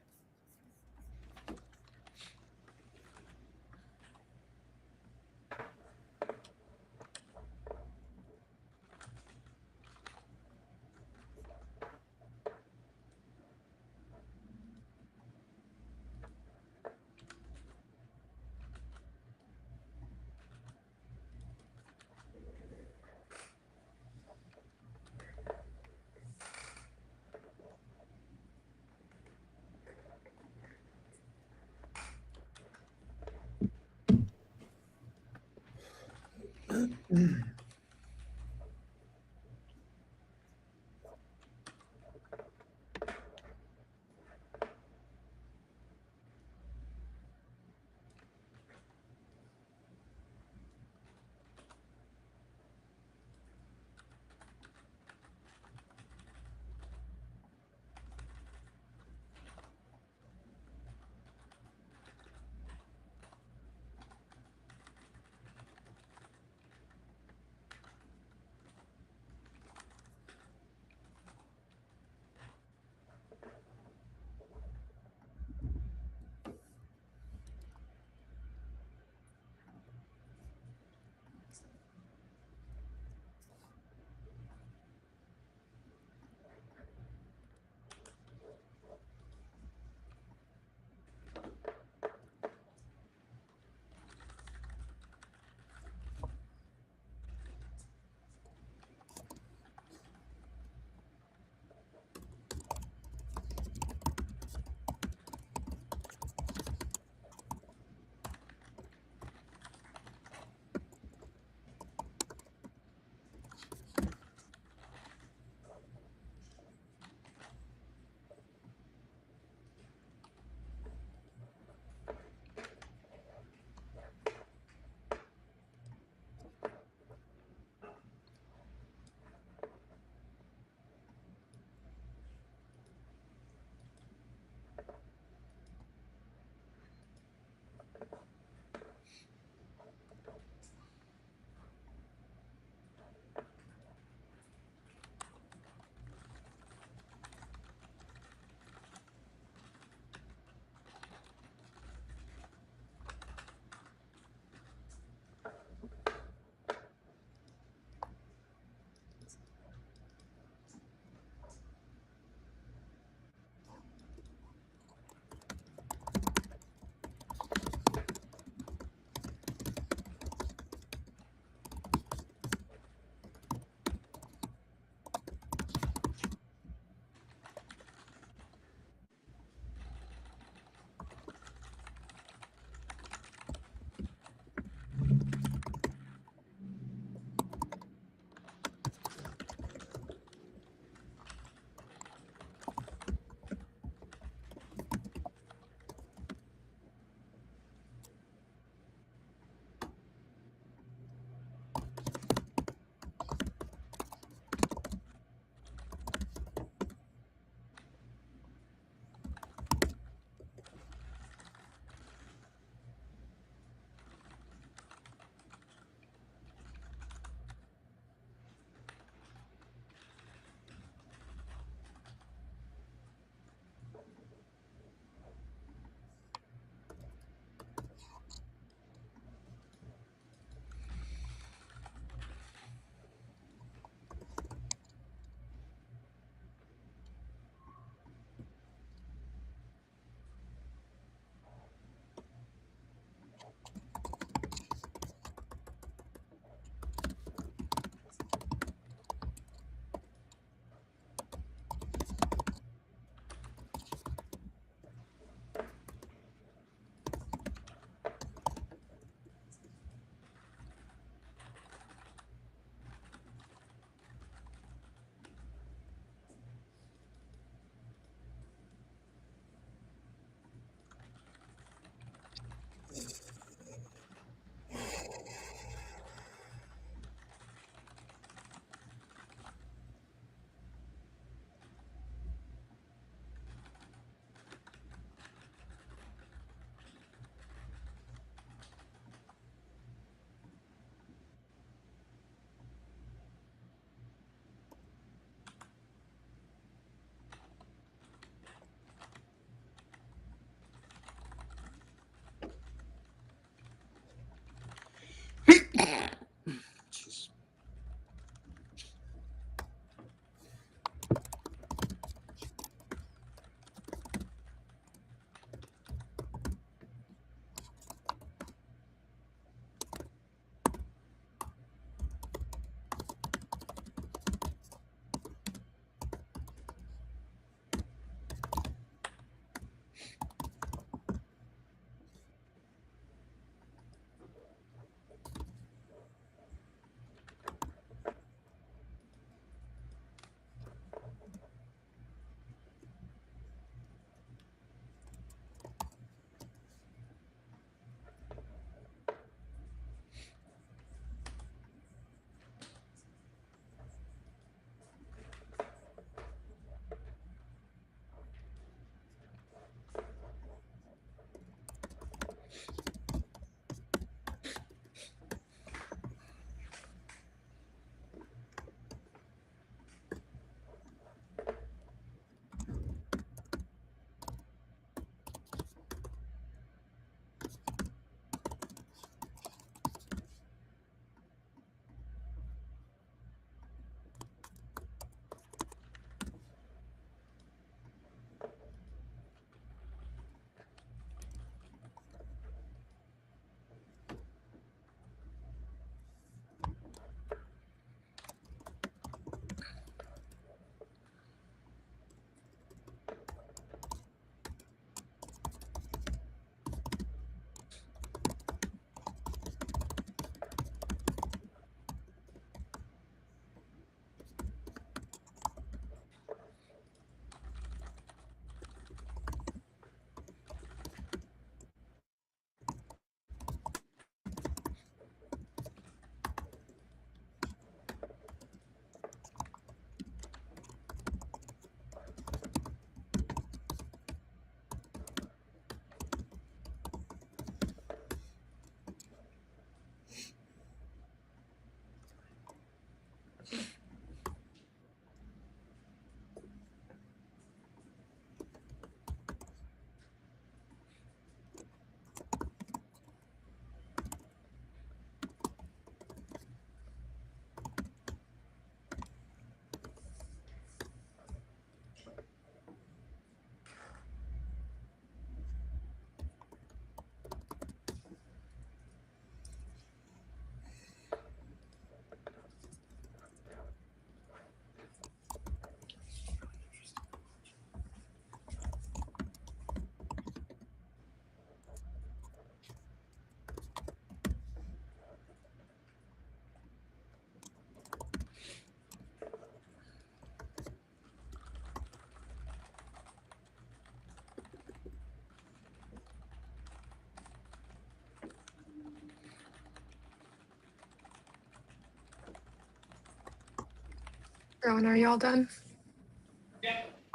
Rowan, are you all done?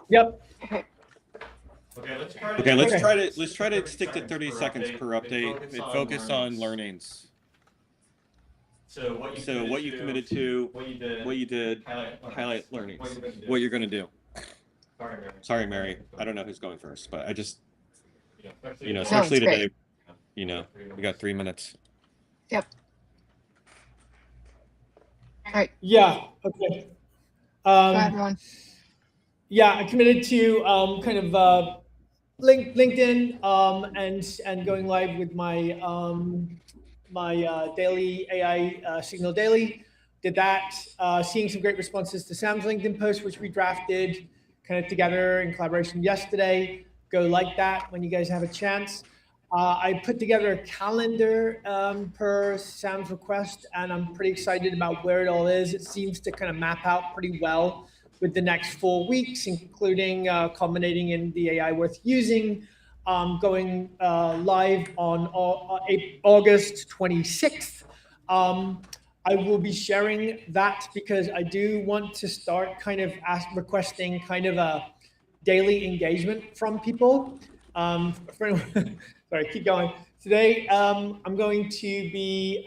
Yep. Okay. Okay, let's try to stick to 30 seconds per update and focus on learnings. So what you committed to, what you did, highlight learnings, what you're going to do. Sorry, Mary. I don't know who's going first, but I just, especially today, we got 3 minutes. Yep. All right. Yeah. Okay. Go ahead, Ron. Yeah, I committed to kind of LinkedIn and going live with my my daily AI signal daily. Did that. Seeing some great responses to Sam's LinkedIn post, which we drafted kind of together in collaboration yesterday. Go like that when you guys have a chance. I put together a calendar per Sam's request, and I'm pretty excited about where it all is. It seems to kind of map out pretty well with the next 4 weeks, including culminating in the AI worth using, going live on August 26th. I will be sharing that because I do want to start kind of requesting kind of a daily engagement from people. Sorry, keep going. Today, I'm going to be,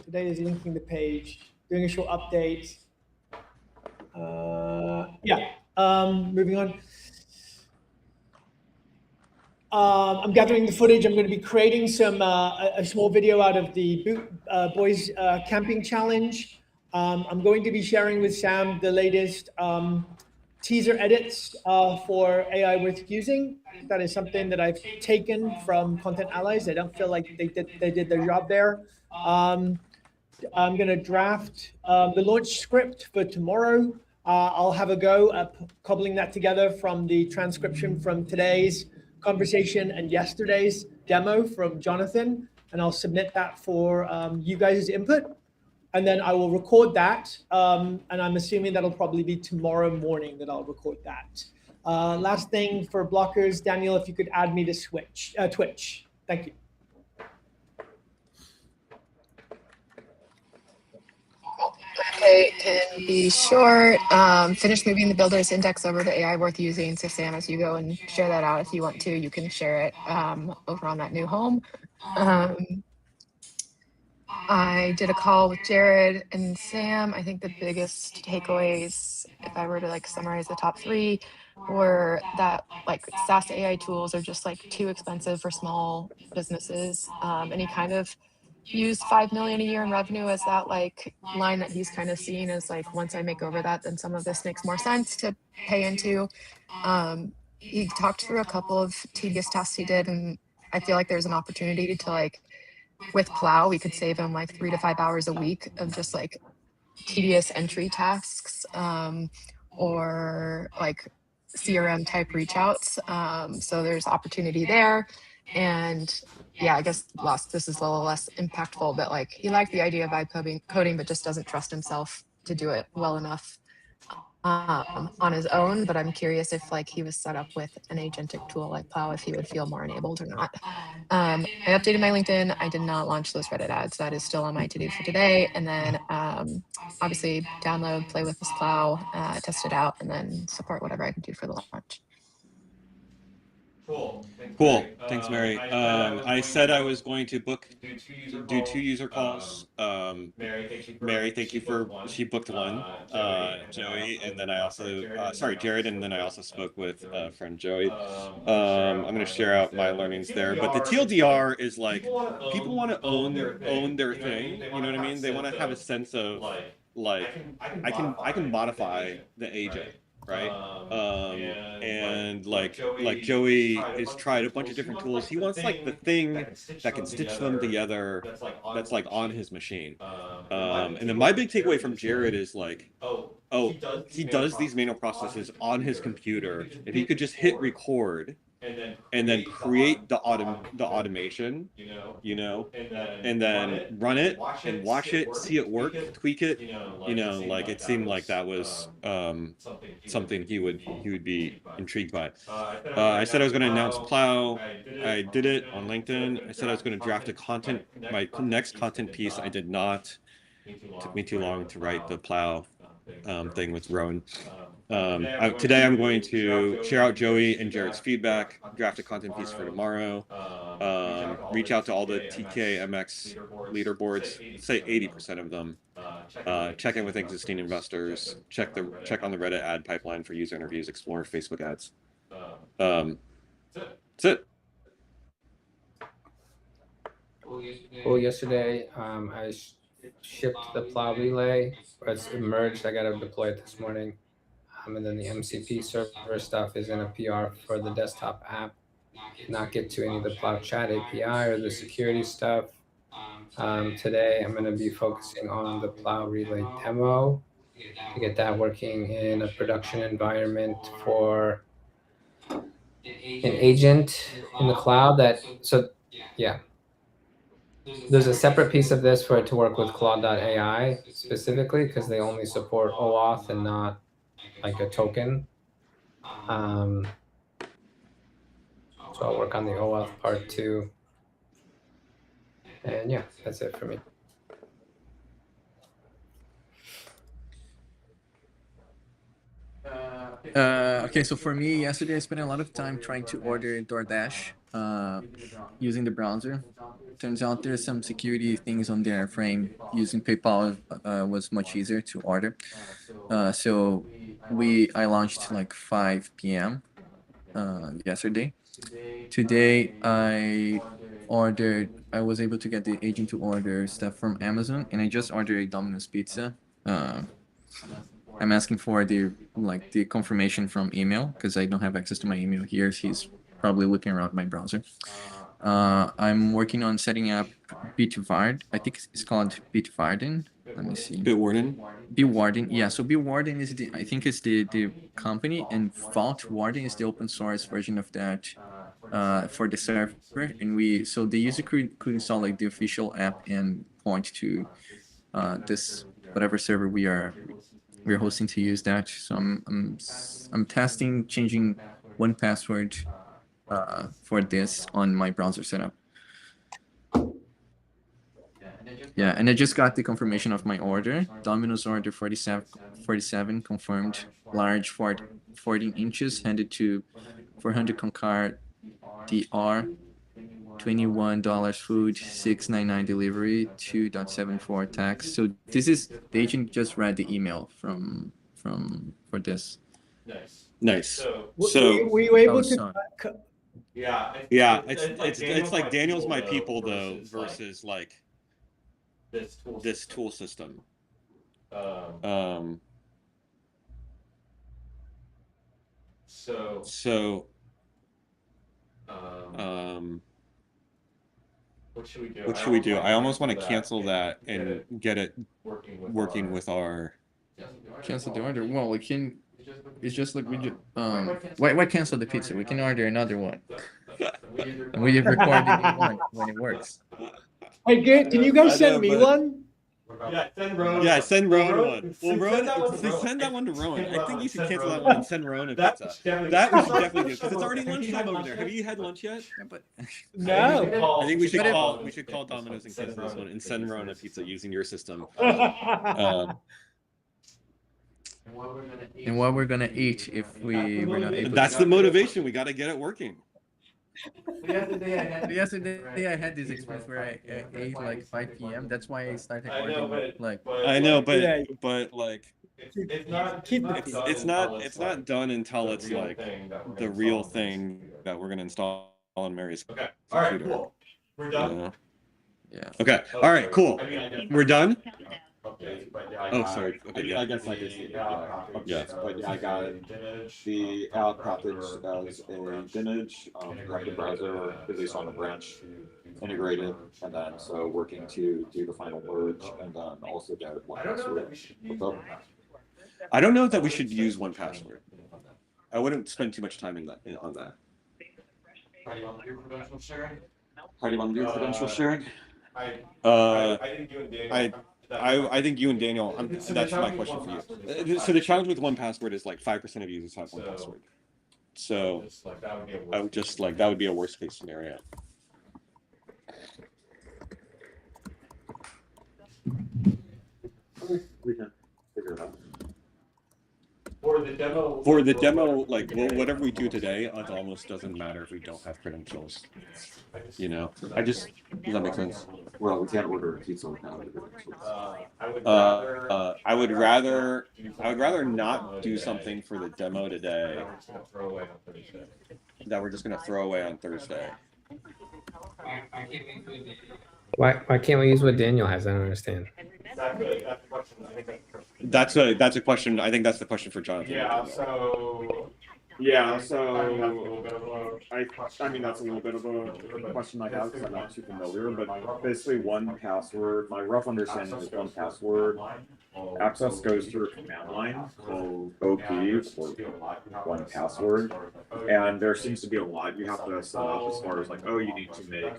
today is linking the page, doing a short update. Moving on. I'm gathering the footage. I'm going to be creating some a small video out of the boys camping challenge. I'm going to be sharing with Sam the latest teaser edits for AI worth using. That is something that I've taken from Content Allies. I don't feel like they did their job there. I'm going to draft the launch script for tomorrow. I'll have a go at cobbling that together from the transcription from today's conversation and yesterday's demo from Jonathan, and I'll submit that for you guys' input. And then I will record that, and I'm assuming that'll probably be tomorrow morning that I'll record that. Last thing for blockers, Daniel, if you could add me to Twitch. Thank you. Okay, can be short. Finish moving the builder's index over to AI worth using. So Sam, as you go and share that out, if you want to, you can share it over on that new home. I did a call with Jared and Sam. I think the biggest takeaways, if I were to like summarize the top 3, were that like SaaS AI tools are just like too expensive for small businesses. And he kind of used 5 million a year in revenue as that like line that he's kind of seen as like, once I make over that, then some of this makes more sense to pay into. He talked through a couple of tedious tasks he did, and I feel like there's an opportunity to like, with Plow, we could save him like 3 to 5 hours a week of just like tedious entry tasks, or like CRM type reach outs. So there's opportunity there. And yeah, I guess this is a little less impactful, but like he liked the idea of vibe coding, but just doesn't trust himself to do it well enough on his own. But I'm curious if like he was set up with an agentic tool like Plow, if he would feel more enabled or not. I updated my LinkedIn. I did not launch those Reddit ads. That is still on my to-do for today. And then obviously download, play with this Plow, test it out, and then support whatever I can do for the launch. Cool. Thanks, Mary. I said I was going to do 2 user calls. Mary, thank you for, she booked one. Joey, and then I also, Jared, and then I also spoke with friend Joey. I'm going to share out my learnings there. But the TLDR is like, people want to own their thing. You know what I mean? They want to have a sense of like, I can modify the agent. Right, and like Joey has tried a bunch of different tools. He wants like the thing that can stitch them together. That's like on his machine. And then my big takeaway from Jared is like, he does these manual processes on his computer. If he could just hit record and then create the automation, and then run it and watch it, see it work, tweak it, like it seemed like that was something he would be intrigued by. I said I was going to announce Plow. I did it on LinkedIn. I said I was going to draft my next content piece. I did not. It took me too long to write the Plow thing with Rowan. Today I'm going to share out Joey and Jared's feedback, draft a content piece for tomorrow, reach out to all the TKMX leaderboards, say 80% of them, check in with existing investors, check on the Reddit ad pipeline for user interviews, explore Facebook ads. That's it. Well, yesterday I shipped the plow relay. It's emerged. I got to deploy it this morning. And then the MCP server stuff is in a PR for the desktop app. Not get to any of the plow chat API or the security stuff. Today I'm going to be focusing on the plow relay demo to get that working in a production environment for an agent in the cloud. There's a separate piece of this for it to work with Claude.ai specifically because they only support OAuth and not like a token. So I'll work on the OAuth part too. And yeah, that's it for me. Okay, so for me, yesterday I spent a lot of time trying to order DoorDash using the browser. Turns out there's some security things on the airframe. Using PayPal was much easier to order. So I launched like 5 p.m. Yesterday. Today I was able to get the agent to order stuff from Amazon, and I just ordered a Domino's pizza. I'm asking for the confirmation from email because I don't have access to my email here. He's probably looking around my browser. I'm working on setting up Bitwarden. I think it's called Bitwarden. Let me see. Bitwarden. Yeah. So Bitwarden is the company, and Vaultwarden is the open source version of that for the server. And the user could install like the official app and point to this whatever server we're hosting to use that. So I'm testing changing one password for this on my browser setup. Yeah, and I just got the confirmation of my order. Domino's order 47 confirmed, large 14 inches, handed to 400 Concar DR, $21 food, $6.99 delivery, 2.74 tax. So this is the agent just read the email for this. Nice. So were you able to? Yeah, it's like Daniel's my people though versus like this tool system. What should we do? I almost want to cancel that and get it working with our. Cancel the order. Well, we can. It's just like we just why cancel the pizza? We can order another one. And we record the new one when it works. Hey, can you guys send me one? Yeah, send Rowan one. Well, Rowan, send that one to Rowan. I think you should cancel that one and send Rowan a pizza. That we should definitely do because it's already lunchtime over there. Have you had lunch yet? Yeah, but No. I think we should call Domino's and cancel this one and send Rowan a pizza using your system. And what we're gonna eat if we were not able. That's the motivation. We got to get it working. Yesterday I had this experience where I ate like 5 p.m. That's why I started ordering like. I know, but like It's not done until it's like the real thing that we're gonna install on Mary's computer. All right, cool. We're done. Yeah. Okay. All right. Cool. We're done. Okay, but yeah, Oh, sorry. Okay, yeah. I guess I just yeah. But yeah, I got the out package as a lineage, the browser, at least on the branch, integrated, and then so working to do the final merge, and then also get one password. I don't know that we should use one password. I wouldn't spend too much time on that. How do you want to do credential sharing? How do you want to do credential sharing? I think you and Daniel, that's my question for you. So the challenge with one password is like 5% of users have one password. So I would just like, that would be a worst case scenario. We can figure it out. the demo, like whatever we do today, it almost doesn't matter if we don't have credentials. You know, does that make sense? Well, we can't order a pizza without it. I would rather not do something for the demo today that we're just gonna throw away on Thursday. Why can't we use what Daniel has? I don't understand. That's a question. I think that's the question for Jonathan. I mean, that's a little bit of a question I have because I'm not too familiar, but basically one password, my rough understanding is one password access goes through a command line called OP, or one password, and there seems to be a lot you have to set up as far as like, oh, you need to make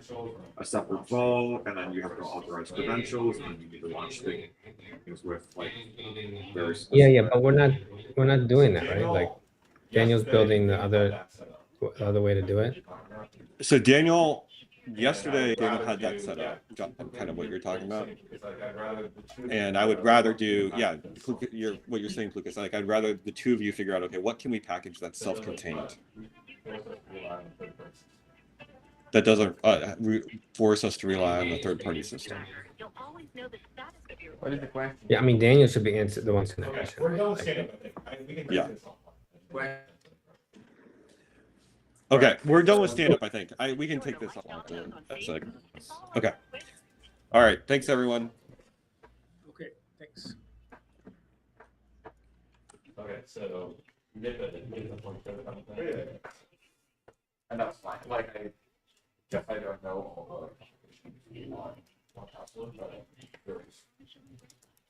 a separate vault, and then you have to authorize credentials, and then you need to launch things with like various. Yeah, but we're not doing that, right? Like Daniel's building the other way to do it. So yesterday Daniel had that set up, kind of what you're talking about. And I would rather do, what you're saying, Lucas, like I'd rather the two of you figure out, okay, what can we package that's self-contained? That doesn't force us to rely on the third-party system. What is the question? Yeah, I mean, Daniel should be the one answering that question. Yeah. Okay, we're done with stand-up, I think. We can take this offline. Okay. All right, thanks, everyone. Okay, thanks. Okay, so nip it and that's fine. Like I guess I don't know all the one password, but there's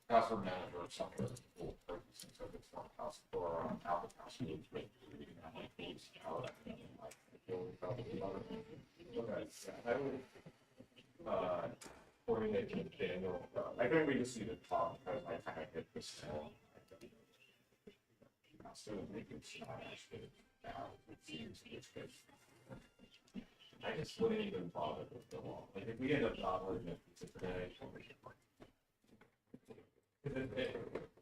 password manager or something for purposes. So if it's not password or Apple password, but you can have like these out and like okay, yeah, I would coordinate with Daniel. I think we just need to talk because I kind of hit this so make it actually now it seems it's good. I just wouldn't even bother with the wall. Like if we end up not ordering a pizza today,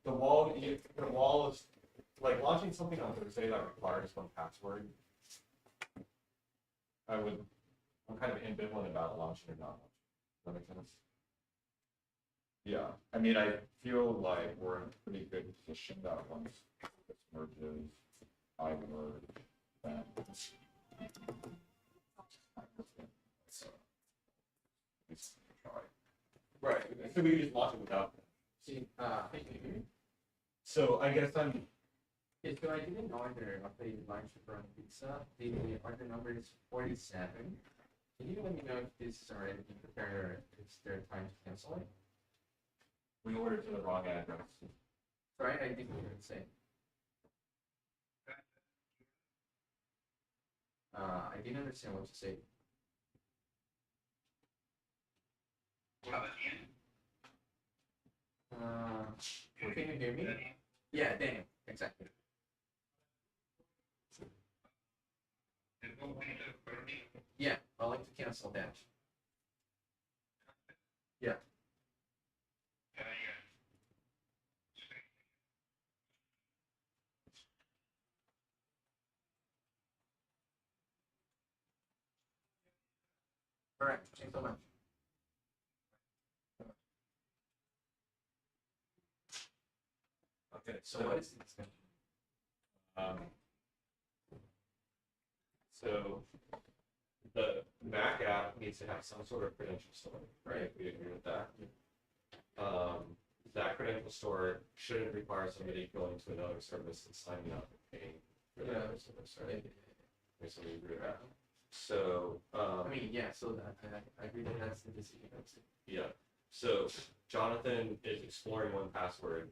the wall is like launching something on Thursday that requires one password. I'm kind of ambivalent about launching or not launching. Does that make sense? Yeah, I mean, I feel like we're in a pretty good position that once this merges, I merge, then so it's right. So we just launch it without. See, so I guess I'm. Yeah, so I didn't order after you launched from pizza. The order number is 47. Can you let me know if this is already been prepared or it's their time to cancel it? We ordered to the wrong address. Sorry, I didn't hear it say. I didn't understand what you said. Can you hear me? Yeah, Daniel, exactly. Yeah, I'd like to cancel that. Yeah. All right, thanks so much. Okay, So what is the discussion? So the Mac app needs to have some sort of credential store, right? We agree with that. That credential store shouldn't require somebody going to another service and signing up and paying for that other service, right? So we agree with that. So I mean, yeah. So that I agree that that's the decision. Yeah. So Jonathan is exploring one password.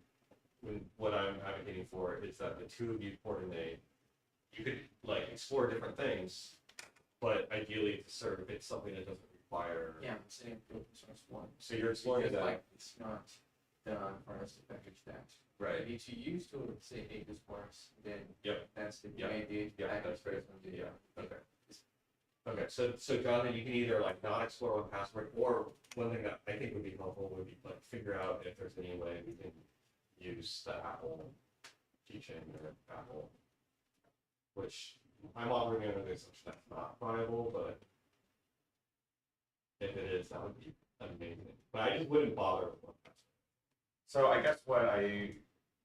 What I'm advocating for is that the two of you coordinate. You could like explore different things, but ideally to serve it's something that doesn't require. Yeah, I'm saying one. So you're exploring that. Like it's not done for us to package that. Right. If you use to say, hey, this works, then that's the idea. Yeah, that's great. Yeah. Okay. Okay. So Jonathan, you can either like not explore one password, or one thing that I think would be helpful would be like figure out if there's any way we can use the Apple keychain or Apple, which I'm operating under the assumption that's not viable, but if it is, that would be amazing. But I just wouldn't bother with one password. So I guess what I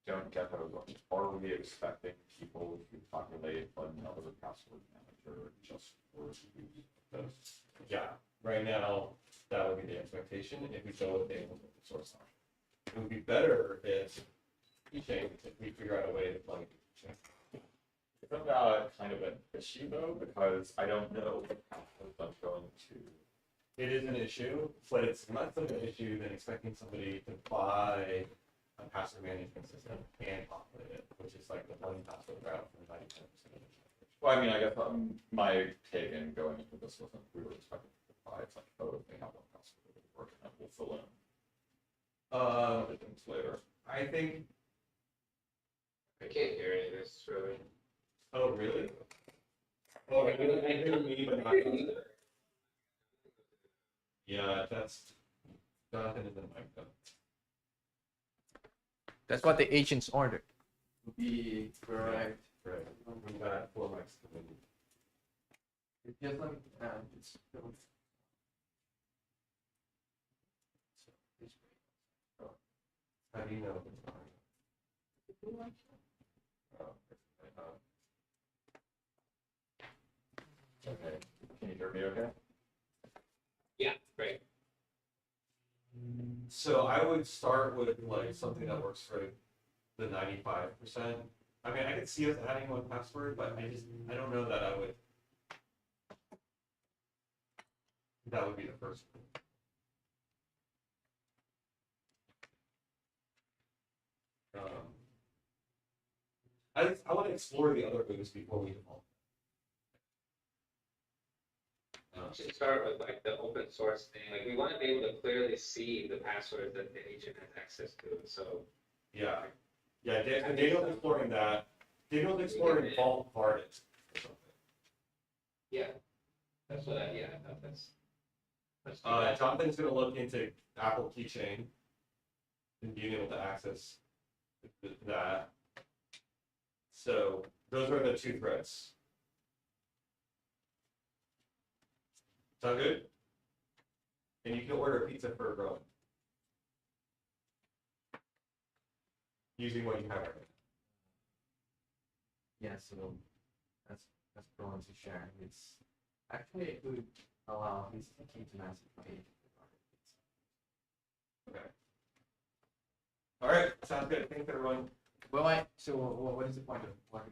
don't get though is, are we expecting people to populate another password manager just for use those? Yeah, right now, that would be the expectation if we go with the open source option. It would be better if we figure out a way to plug it. Isn't kind of an issue though, because I don't know what passwords I'm going to. It is an issue, but it's less of an issue than expecting somebody to buy a password management system and populate it, which is like the one password route for 99% of the traffic. Well, I mean, I guess my take in going into this wasn't we were expecting to buy. It's like, oh, if they have one password, it will work, and we'll fill in other things later. I think. I can't hear any of this really. Oh, really? Oh, I hear me, but not you. Yeah, that's nothing in the mic though. That's what the agents ordered. Be correct. Right. We got 4 mics. It's just like it's How do you know? Okay. Can you hear me okay? Yeah, great. So I would start with like something that works for the 95%. I mean, I could see us adding one password, but I don't know that I would. That would be the first one. I want to explore the other moves before we default. We should start with like the open source thing. Like we want to be able to clearly see the passwords that the agent has access to. So Yeah. Daniel's exploring that. Daniel's exploring vault Vardis or something. yeah, that's what I thought that's. Jonathan's going to look into Apple Keychain and being able to access that. So those are the 2 threads. Sound good? And you can order a pizza for a girl using what you have right now. yeah. So that's prone to share. It's actually it would allow his key to massively. Okay. All right. Sounds good. Thanks, everyone. Well, so what is the point of ordering?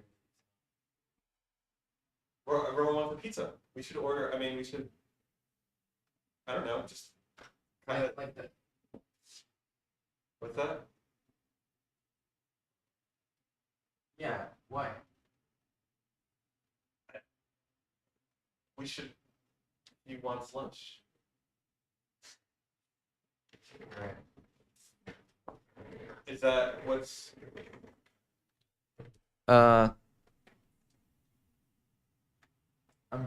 Well, everyone wants a pizza. We should order. I mean, we should. I don't know. Just kind of like that. What's that? Yeah. Why? We should. He wants lunch. Right. Is that what's? I'm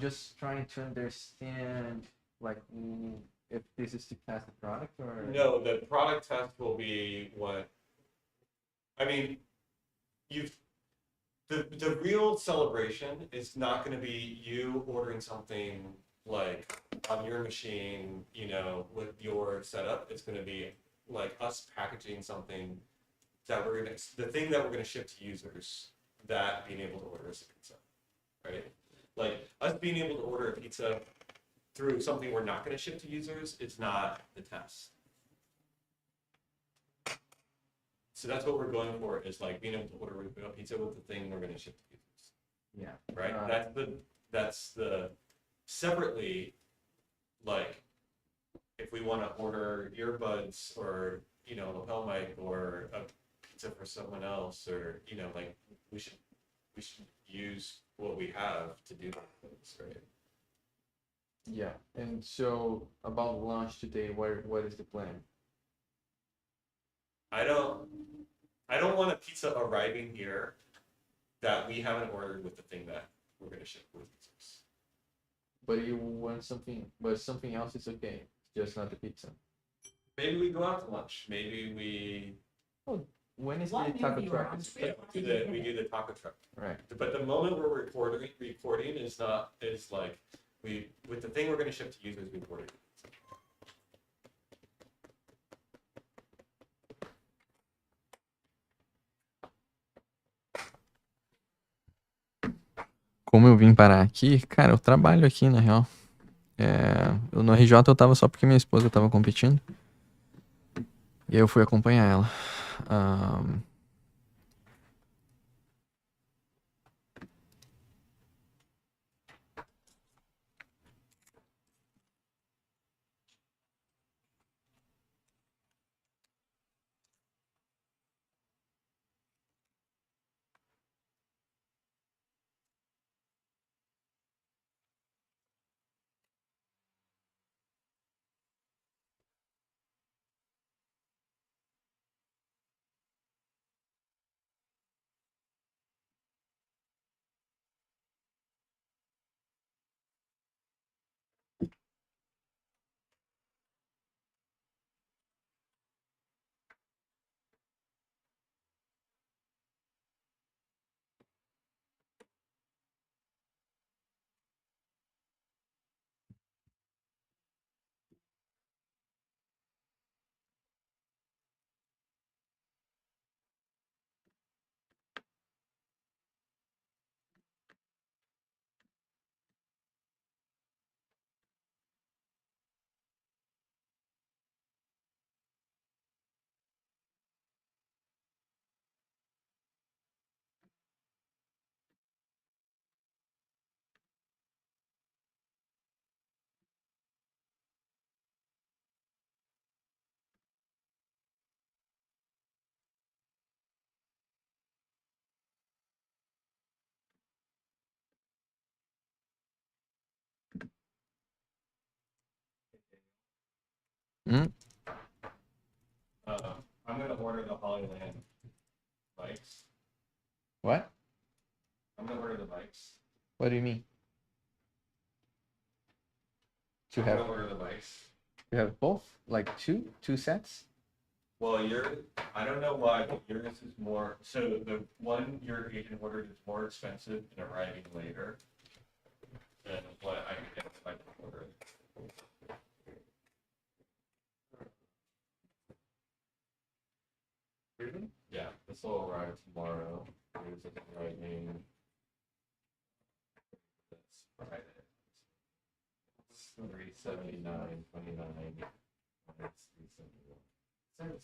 just trying to understand, like, if this is to test the product or. No, the product test will be what. I mean, the real celebration is not going to be you ordering something like on your machine, with your setup. It's going to be like us packaging something that the thing that we're going to ship to users, that being able to order as a pizza, right? Like us being able to order a pizza through something we're not going to ship to users, it's not the test. So that's what we're going for, is like being able to order a pizza with the thing we're going to ship to users. Yeah. Right. That's the separately, like if we want to order earbuds or lapel mic or a pizza for someone else, or like we should use what we have to do things, right? Yeah, and so about lunch today, what is the plan? I don't want a pizza arriving here that we haven't ordered with the thing that we're going to ship with users. But you want something, but something else is okay, just not the pizza. Maybe we go out to lunch. Maybe we. Oh, When is the taco truck? We do the taco truck. Right. But the moment we're recording is like with the thing we're going to ship to users, we recorded. Como eu vim parar aqui, cara, eu trabalho aqui, na real. No RJ eu tava só porque minha esposa tava competindo. E aí eu fui acompanhar ela. I'm going to order the Hollyland bikes. What? I'm going to order the bikes. What do you mean? I'm going to order the bikes. You have both? Like two sets? Well, I don't know why, but yours is more, so the one your agent ordered is more expensive and arriving later than what I can get if I order it. Really? Yeah, this will arrive tomorrow. Yours is arriving this Friday. It's $379.29. It's $371.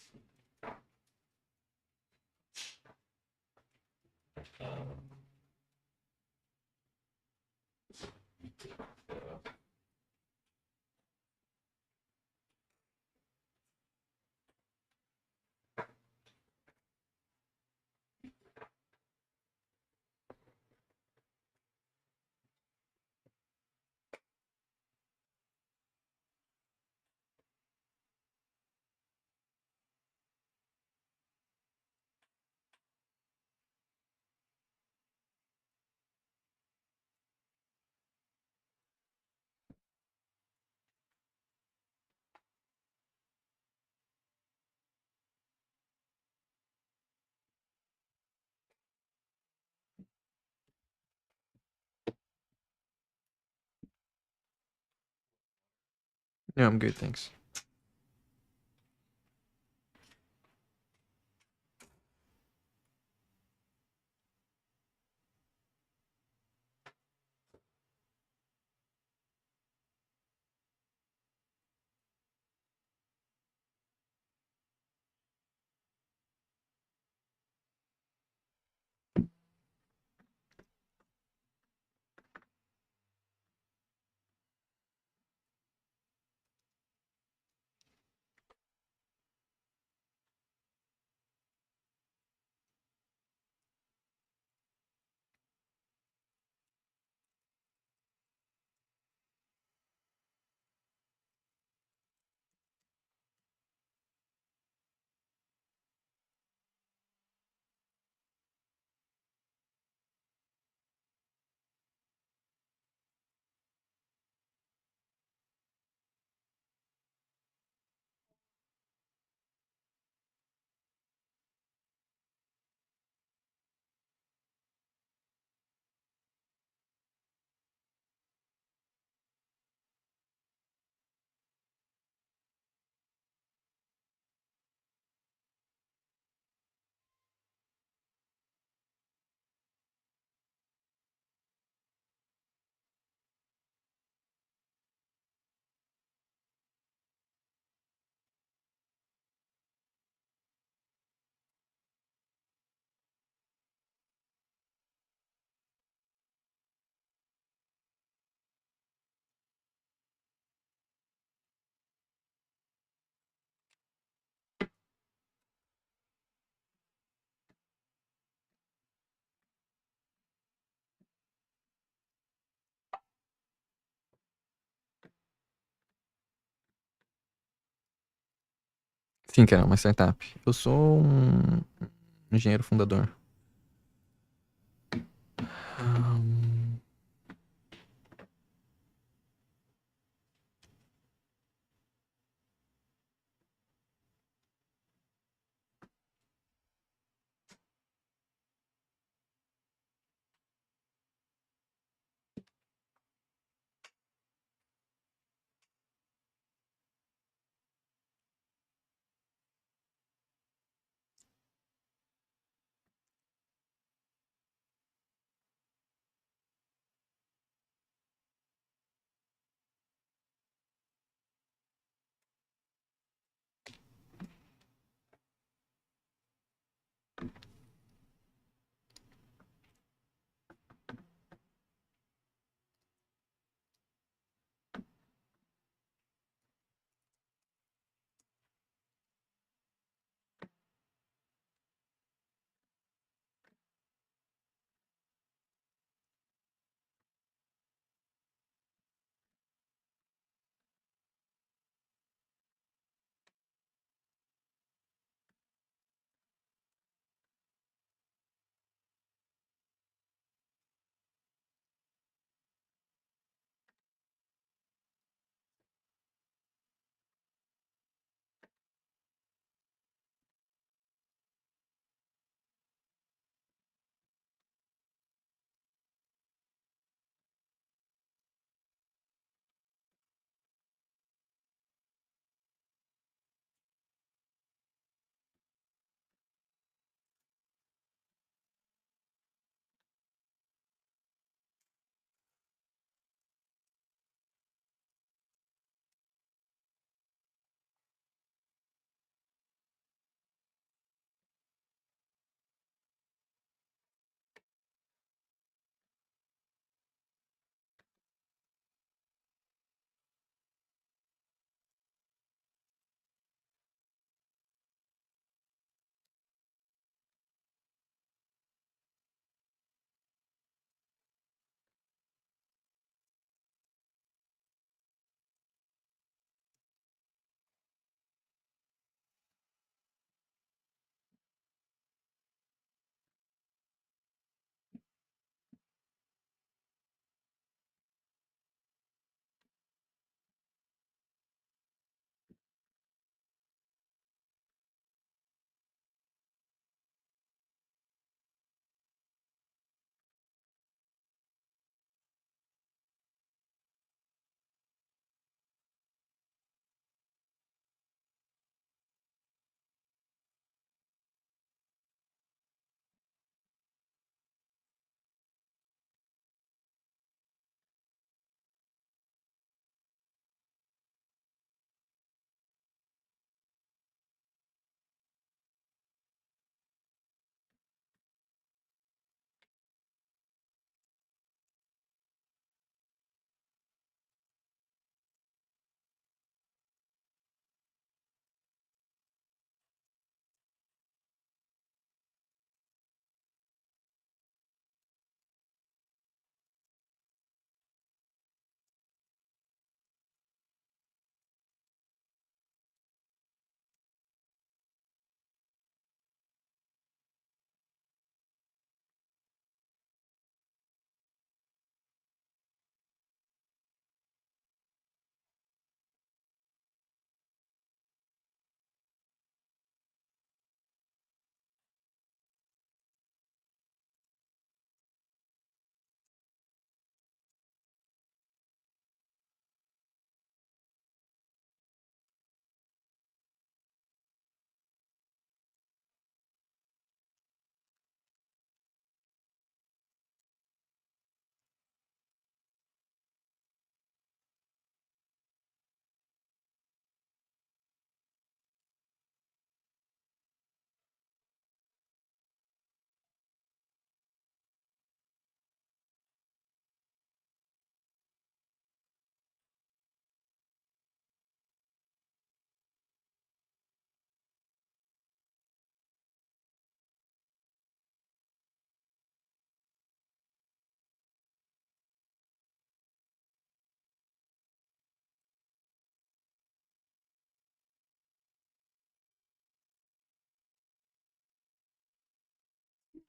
Yeah, I'm good, thanks. Sim, cara, uma startup. Eu sou um engenheiro fundador.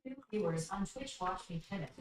New viewers on Twitch watch me pivot.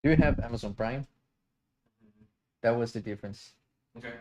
Do you have Amazon Prime? That was the difference. Okay.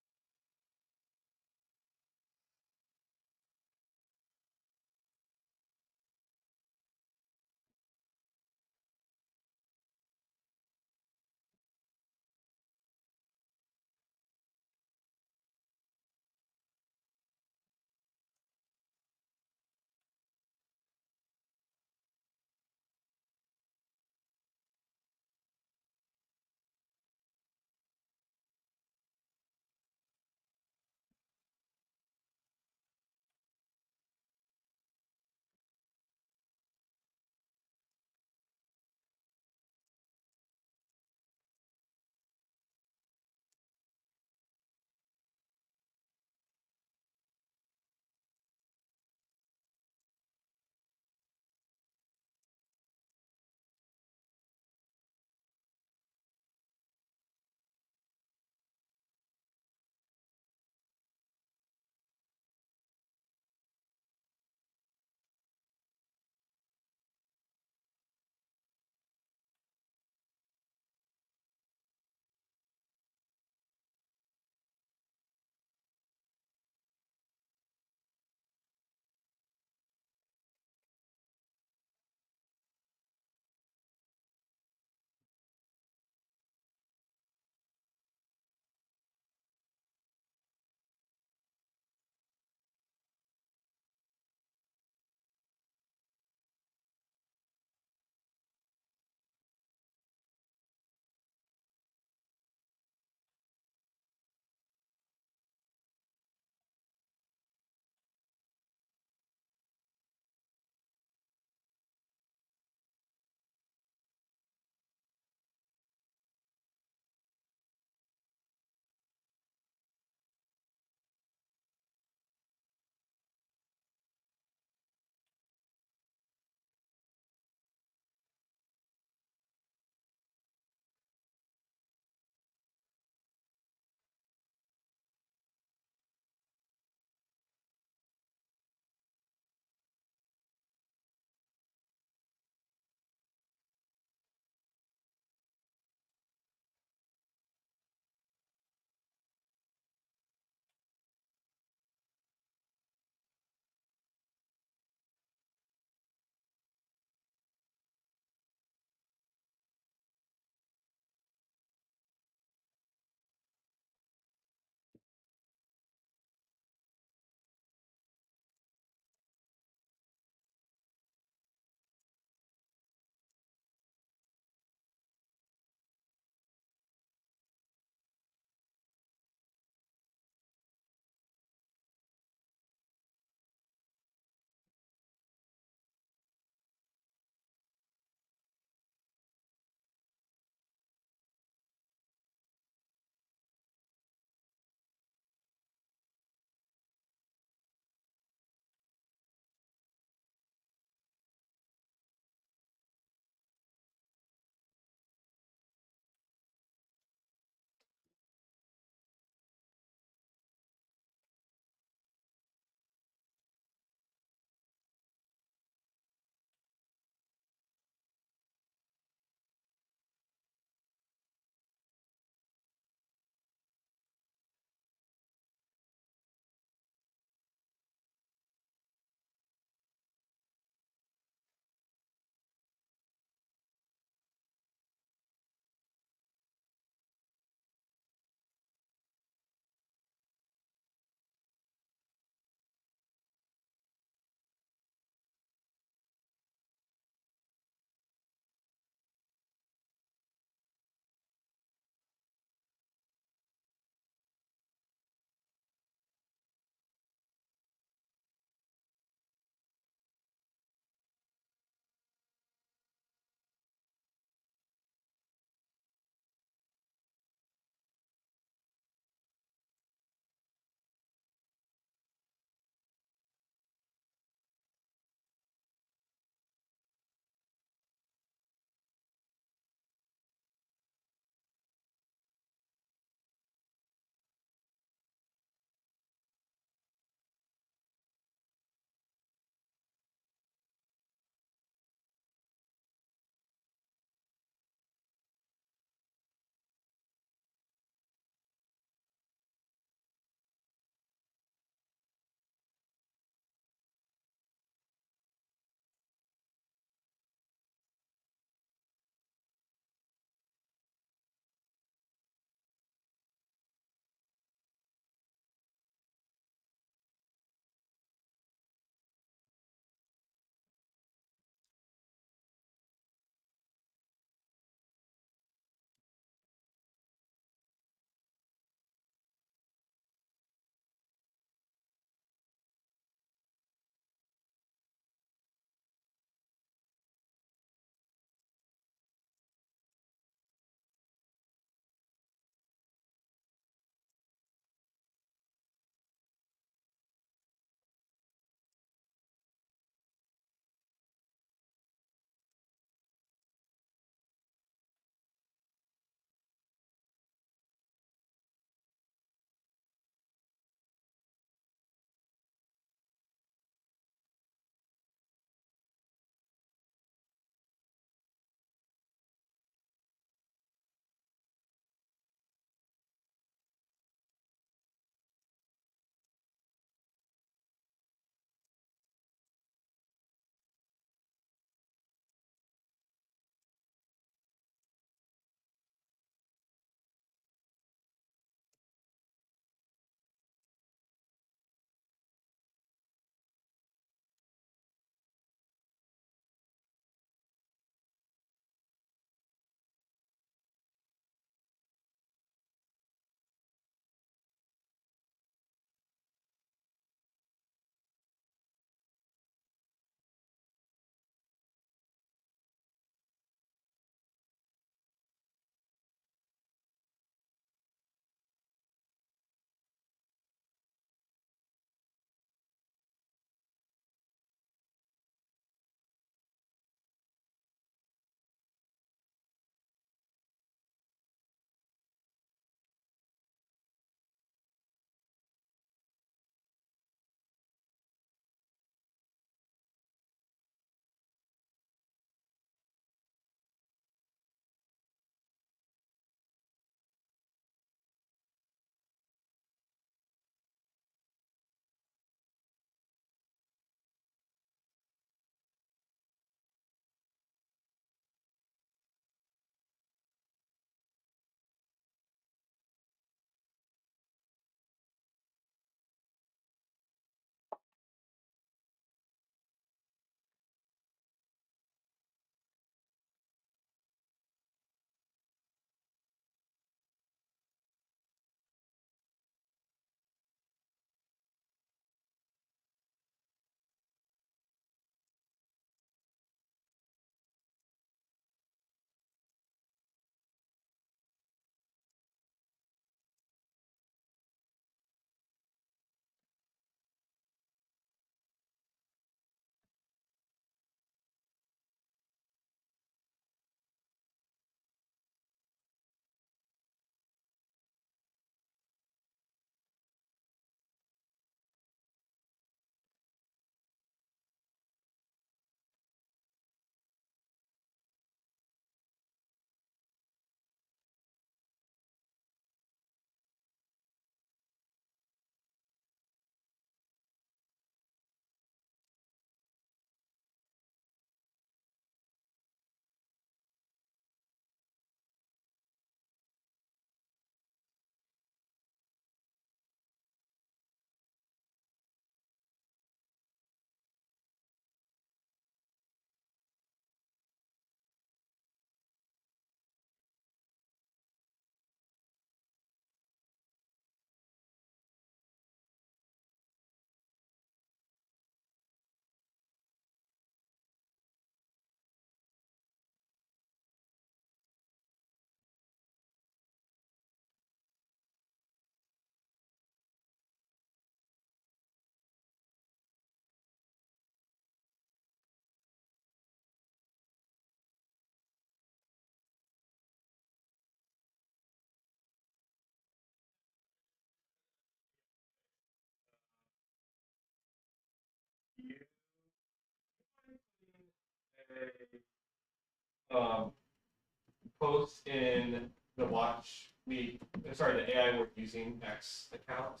post in the the AI we're using X account,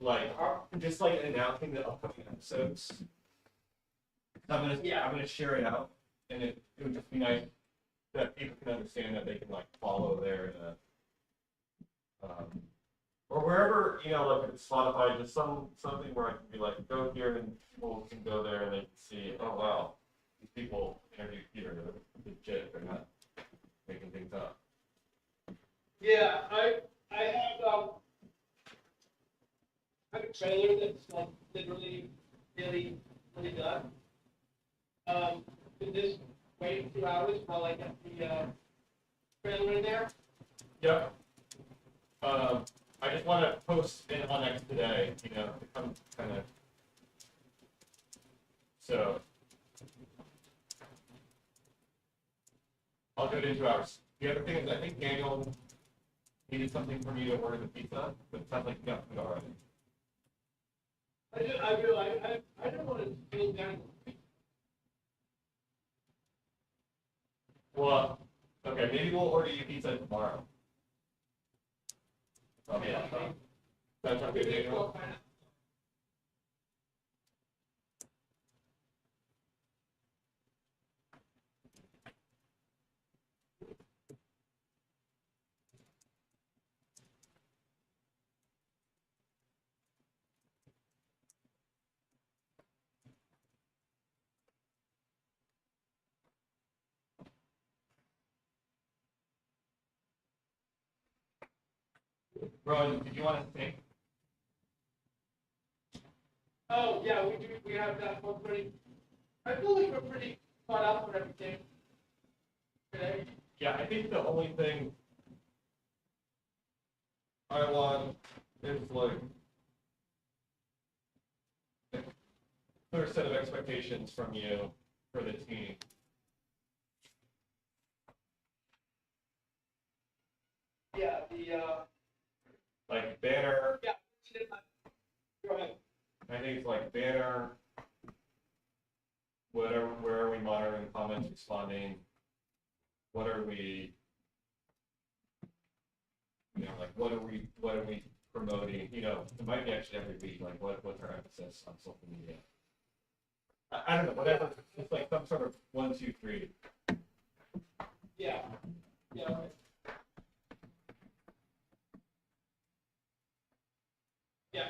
like just like announcing the upcoming episodes. I'm gonna share it out, and it would just be nice that people can understand that they can like follow there, or wherever, like if it's Spotify, just something where I can be like, go here, and people can go there and they can see, oh wow, these people interviewed here, they're legit, they're not making things up. Yeah, I have a trailer that's like literally really good. Could this wait 2 hours while I get the trailer in there? Yep. I just want to post in on X today, to come kind of. So I'll do it in 2 hours. The other thing is, I think Daniel needed something for me to order the pizza, but it sounds like you got food already. I don't want to feel down. Well, okay, maybe we'll order you pizza tomorrow. Okay, that's not good, Daniel. Bro, did you want to think? Oh yeah, we do. We have that one pretty. I feel like we're pretty caught up on everything today. Yeah, I think the only thing I want is like a clear set of expectations from you for the team. Yeah, like banner. Yeah. Go ahead. I think it's like banner. Where are we monitoring comments, responding? What are we? Like what are we promoting? It might be actually every week. Like what's our emphasis on social media? I don't know. Whatever. It's like some sort of 1, 2, 3. Yeah. Yeah. Right. Yeah.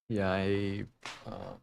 E aí. ah,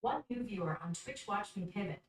One new viewer on Twitch watched me pivot.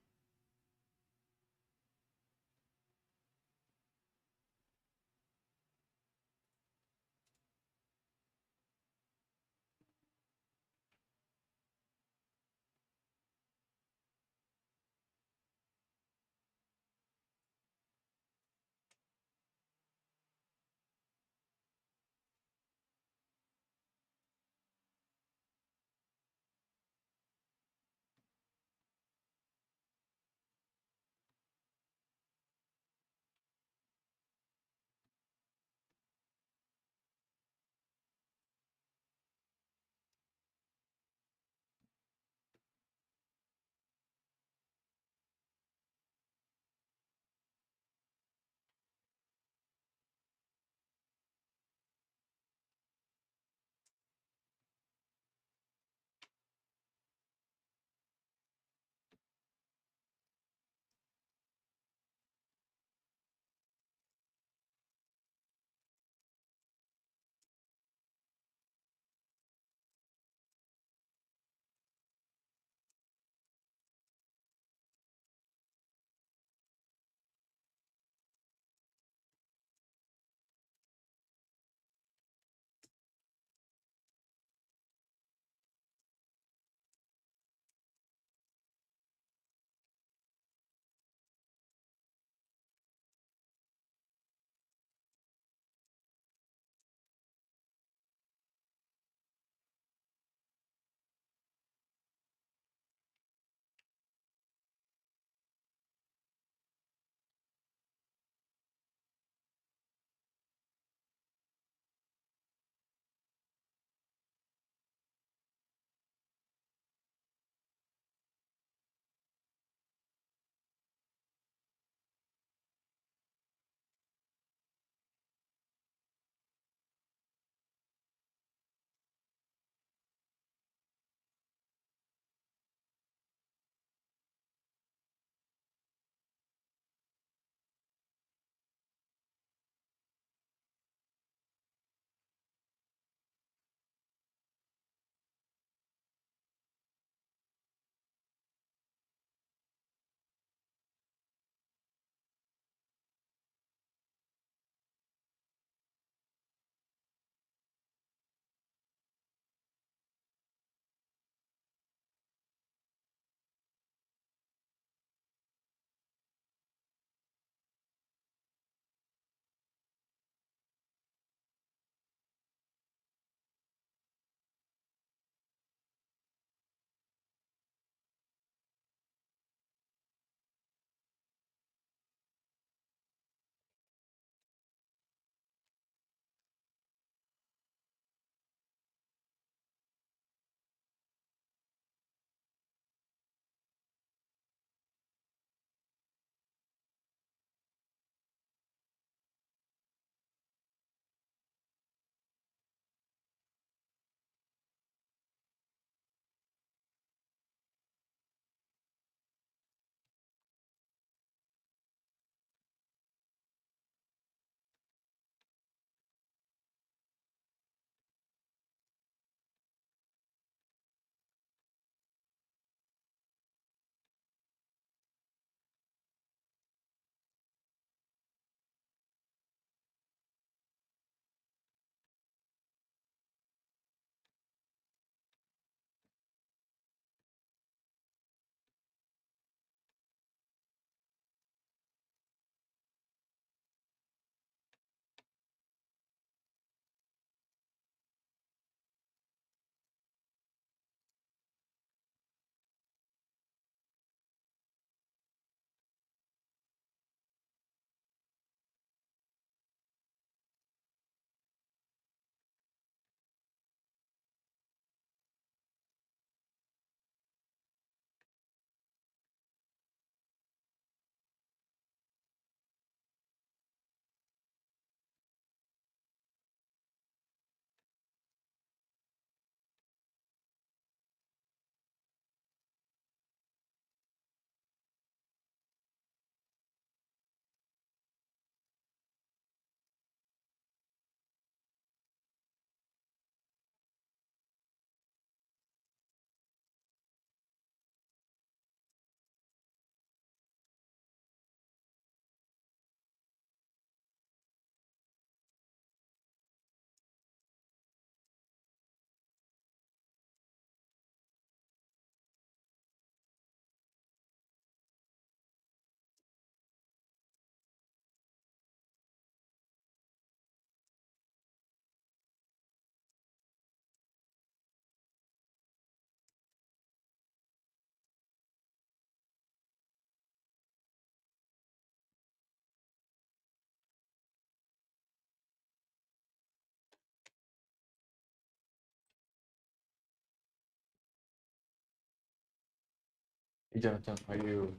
Hey, Jonathan, are you?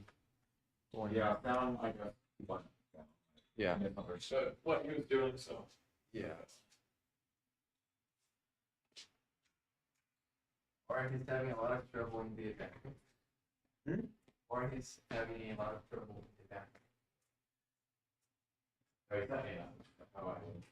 Yeah, I found I got one. Yeah. Understood what he was doing, so. Yeah. Or he's having a lot of trouble in the event. Or he's having a lot of trouble in the event. Right, that, yeah. How I would.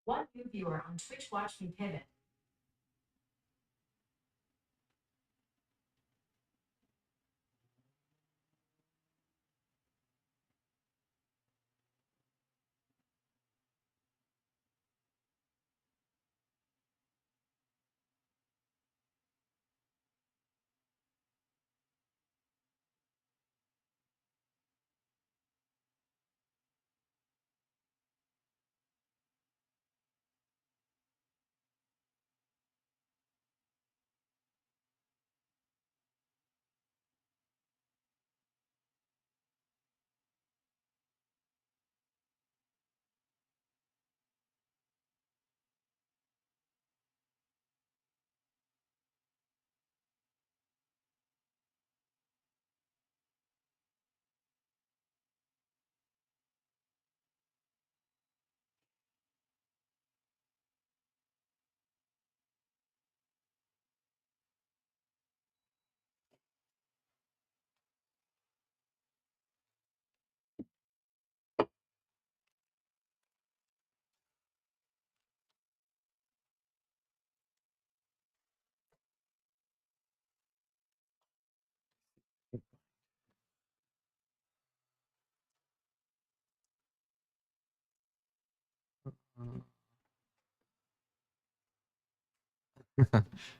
One new viewer on Twitch watched me pivot.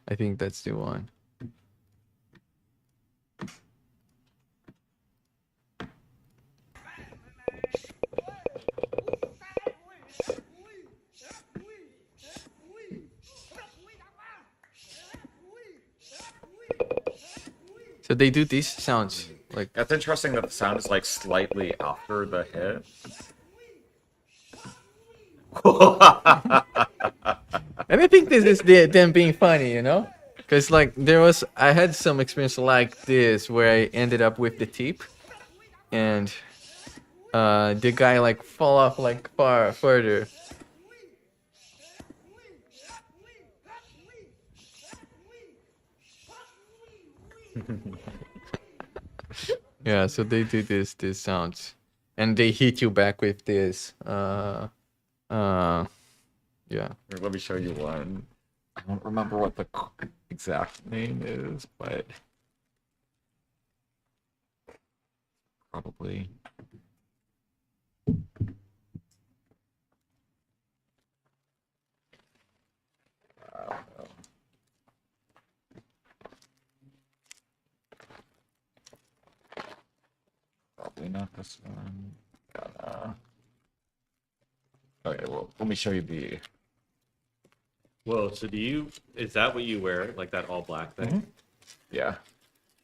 I think that's the one. So they do these sounds like. That's interesting that the sound is like slightly after the hit. And I think this is them being funny, you know? Because like I had some experience like this where I ended up with the tip, and the guy like fall off like further. Yeah, so they do these sounds, and they hit you back with this. Yeah. Here, let me show you one. I don't remember what the exact name is, but probably. Probably not this one. Okay, well, let me show you the. Whoa, so is that what you wear? Like that all black thing? Mm-hmm. Yeah.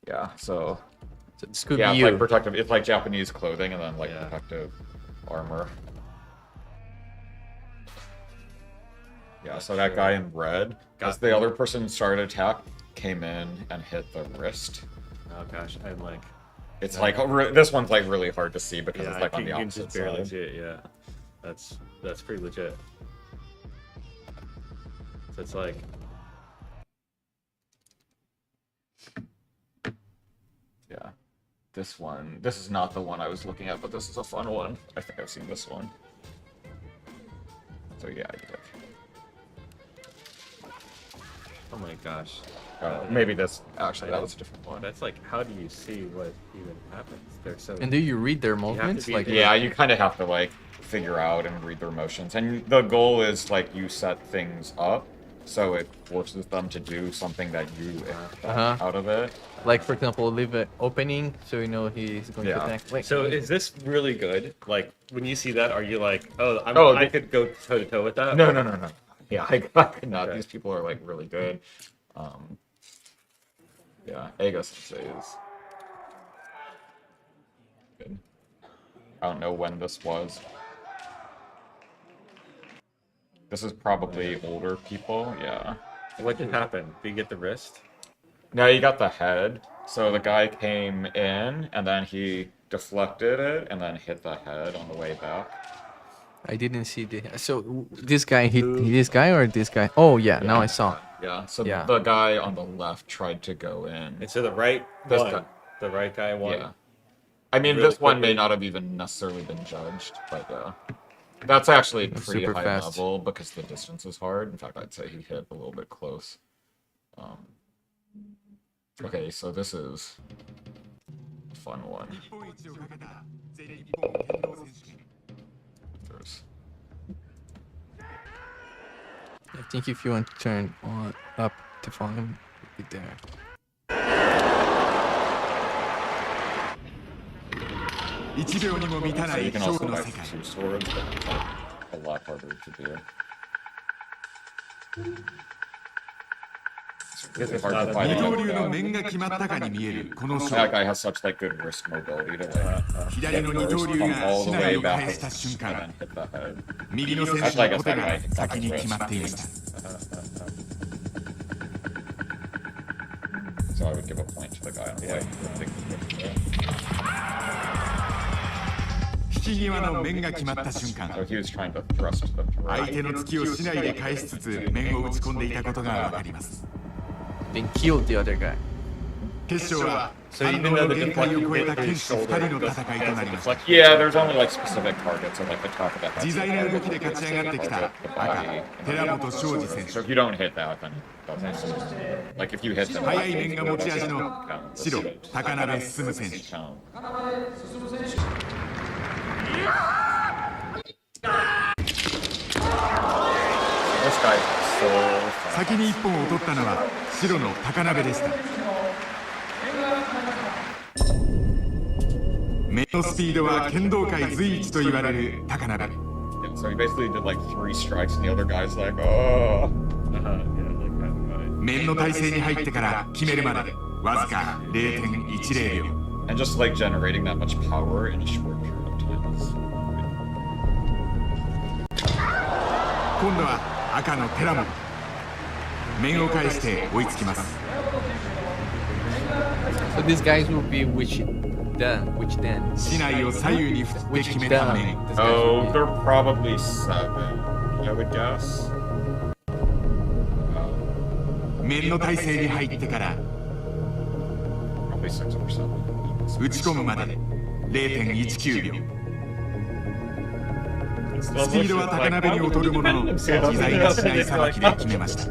Yeah, so. It's could yeah, be it's you. like protective. It's like Japanese clothing and then like protective armor. Yeah, so that guy in red, as the other person started attack, came in and hit the wrist. Oh gosh, I'm like. It's like this one's like really hard to see because it's like on the you can opposite just barely side. see it. Yeah, that's pretty legit. So it's like. Yeah, this one. This is not the one I was looking at, but this is a fun one. I think I've seen this one. So yeah, I did. Oh my gosh. Maybe this. Actually, that was a different one. That's like, how do you see what even happens? They're so. And do you read their movements? Like, yeah, you kind of have to like figure out and read their motions, and the goal is like you set things up so it forces them to do something that you expect out of it. Like for example, leave it opening so you know he's going to attack. Like, so is this really good? Like when you see that, are you like, oh, I could go toe to toe with that? No. Yeah, I could not. Okay. These people are like really good. Yeah, Ego Sensei is good. I don't know when this was. This is probably older people, yeah. What did happen? Did you get the wrist? No, you got the head. So the guy came in, and then he deflected it, and then hit the head on the way back. I didn't see so this guy hit this guy or this guy? Oh yeah, now I saw. Yeah, so the guy on the left tried to go in. And so the right guy won. Yeah. I mean, really this one may not have even necessarily been judged, but That's actually That's pretty super high fast. level because the distance is hard. In fact, I'd say he hit a little bit close. Okay, so this is a fun one. There's I think if you want to turn on up the volume, it'll be there. So you can also buy 2 swords, but it's like a lot harder to do. It's really hard to find that guy has such like good wrist mobility to like get the wrist come all the way back and then hit the head. Actually, I guess that guy hit that guy's wrist. So I would give a point to the guy on the way. So he was trying to thrust the Then killed the other guy. So even though the deflecting hit his shoulder, it doesn't deflect. Yeah, there's only like specific targets, like the top of the head. The body. So if you don't hit that, then it doesn't. Like if you hit them, This guy is so fast. 先に1本を取ったのは白の高鍋でした。目のスピードは剣道界随一と言われる高鍋。Yeah, so he basically did like 3 strikes, and the other guy's like, oh. 面の体勢に入ってから決めるまでわずか 0.10 秒。And just like generating that much power in a short period of time. 今度は赤の寺本。面を返して追いつきます。So these guys will be which then? 市内を左右に振って決めた面。Oh, they're probably 7, I would guess. 面の体勢に入ってからProbably 6 or 7. 打ち込むまで 0.19 秒。スピードは高鍋に劣るものの、自在な試合さばきで決めました。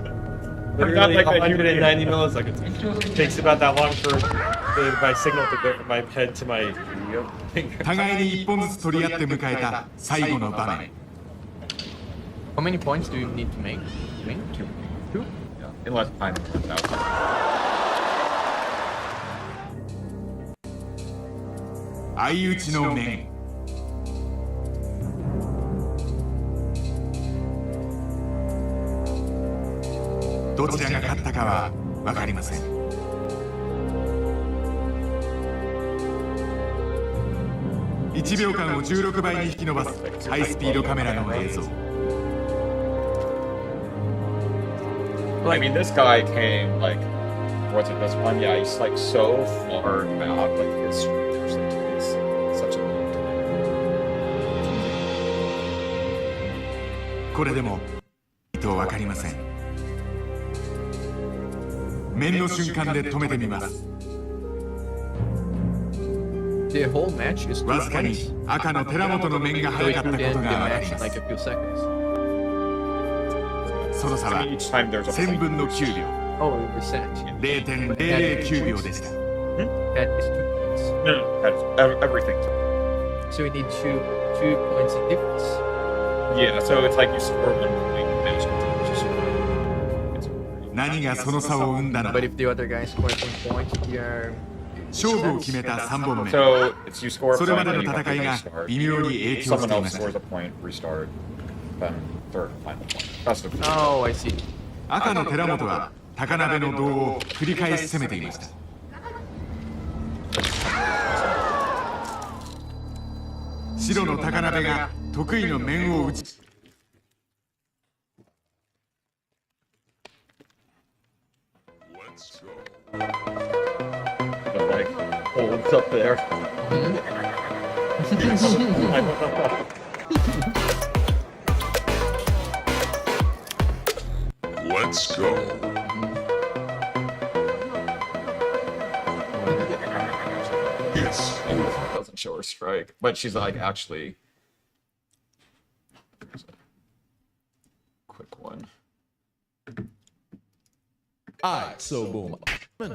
Literally 190 milliseconds. It takes about that long for my signal to go from my head to my finger. 互いに1本ずつ取り合って迎えた最後の場面。How many points do you need to make? 2? Yeah, unless time runs out. 相打ちの面。どちらが勝ったかは分かりません。1秒間を16倍に引き伸ばすハイスピードカメラの映像。I mean, this guy came like, what's it? This one, yeah, he's like so far back, like his shoulders, like he's such a long time. これでもと分かりません。面の瞬間で止めてみます。The whole match is わずかに赤の寺本の面が速かったことが分かります。その差は1000分の9秒。0.009 秒でした。That is 2 points. No, that's everything. So we need two points in difference. Yeah, so it's like you score 1 point, match. 何がその差を生んだのか。But if the other guy scores 1 point, you're 勝負を決めた3本目。 So it's you score a それま point, で and の you have 戦 to いが restart. 微妙に影響し Someone てい else ました。 scores a point, restart, then third final point. That's the Oh, I see. 赤の寺本は高鍋の胴を繰り返し攻めていました。白の高鍋が得意の面を打ち。The leg holds up there. Let's go. Doesn't show her strike, but she's like actually Alright, so boom.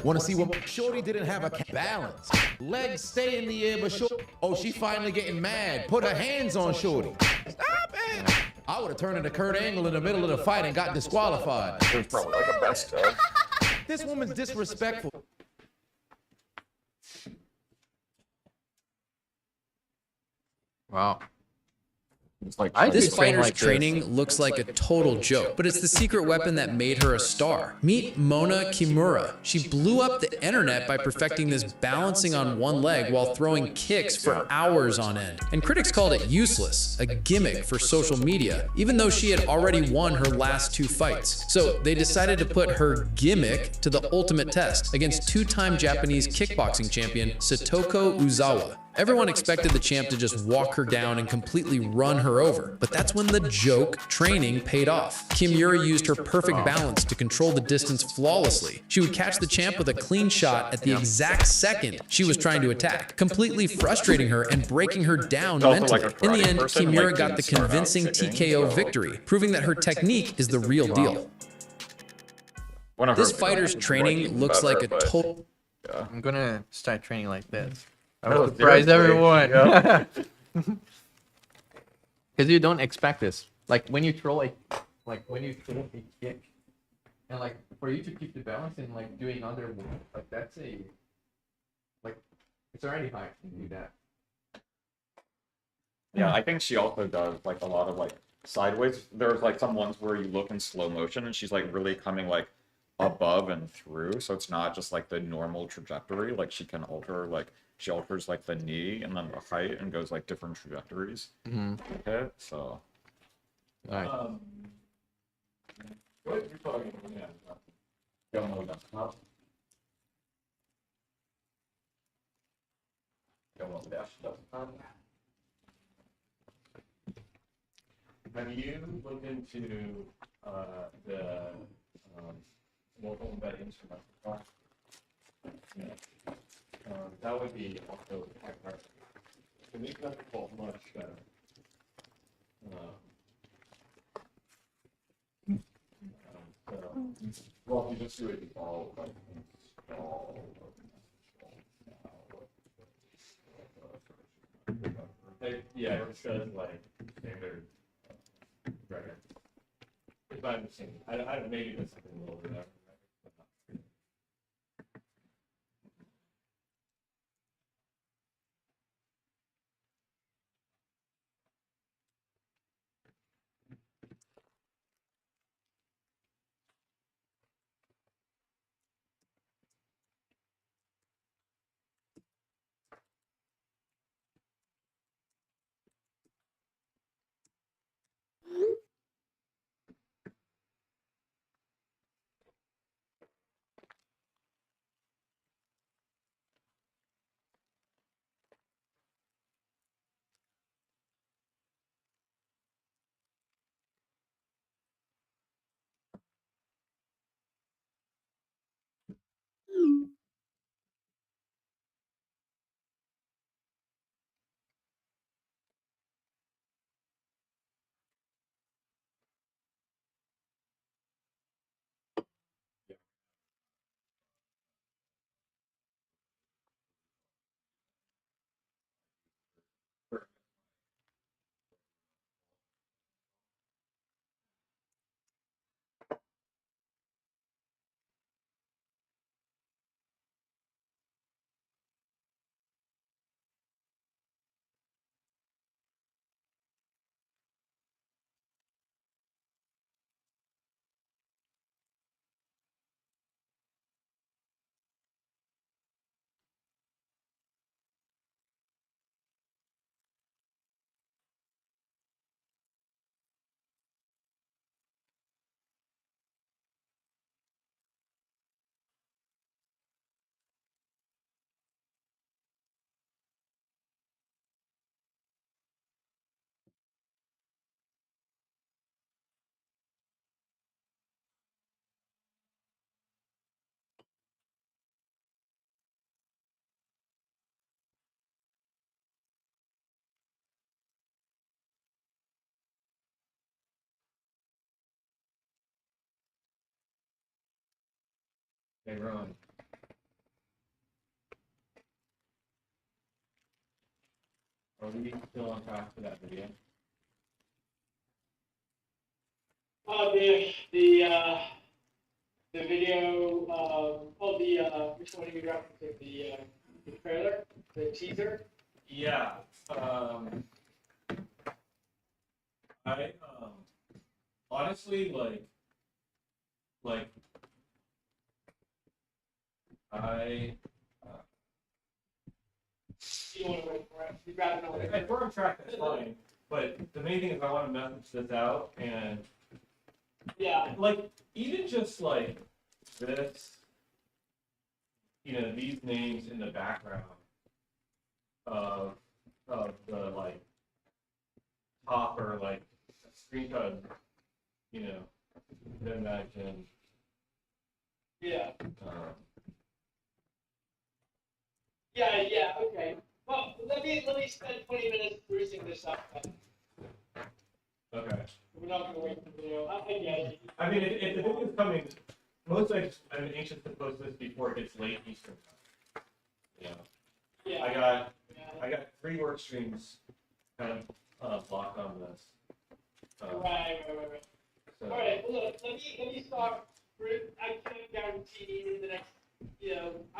Want to see what Shorty didn't have a balance. Legs stay in the air, but oh, she finally getting mad. Put her hands on Shorty. Stop it! I would have turned into Kurt Angle in the middle of the fight and got disqualified. There's probably like a best of. This woman's disrespectful. Wow. This fighter's training looks like a total joke, but it's the secret weapon that made her a star. Meet Mona Kimura. She blew up the internet by perfecting this balancing on one leg while throwing kicks for hours on end. And critics called it useless, a gimmick for social media, even though she had already won her last 2 fights. So they decided to put her gimmick to the ultimate test against 2-time Japanese kickboxing champion Satoko Uzawa. Everyone expected the champ to just walk her down and completely run her over, but that's when the joke training paid off. Kimura used her perfect balance to control the distance flawlessly. She would catch the champ with a clean shot at the exact second she was trying to attack, completely frustrating her and breaking her down mentally. In the end, Kimura got the convincing TKO victory, proving that her technique is the real deal. This fighter's training looks like a total... I'm gonna start training like this. I Oh, will surprise everyone. Yeah. Because you don't expect this. Like when you throw when you throw a kick, and like for you to keep the balance and like doing other moves, like that's it's already hard to do that. Yeah, I think she also does like a lot of like sideways. There's like some ones where you look in slow motion and she's like really coming like above and through, so it's not just like the normal trajectory. Like she can alter like she alters like the knee and then the height and goes like different trajectories. With it, so. Alright. Have you looked into the mobile embedded instrument? Yeah. That would be also quite hard. To make that call much better. Well, you just do it all like install. Yeah, it says like standard record. If I'm seeing, I maybe there's something a little bit there. Hey, Ron. Are we still on track for that video? The video, which one are you referencing? The trailer, the teaser? Yeah. I honestly like I. You want to wait for it? You'd rather not wait. If we're on track, that's fine. But the main thing is I want to message this out and yeah, like even just like this, these names in the background of the like top or like screenshot, imagine. Yeah. Yeah, okay. Well, let me spend 20 minutes bruising this up. Okay. We're not gonna wait for the video. I get it. I mean, if the video is coming, I'm anxious to post this before it gets late Eastern time. Yeah. I got 3 work streams kind of blocked on this. Right. So. All right. Well, look, let me start. I can't guarantee in the next. I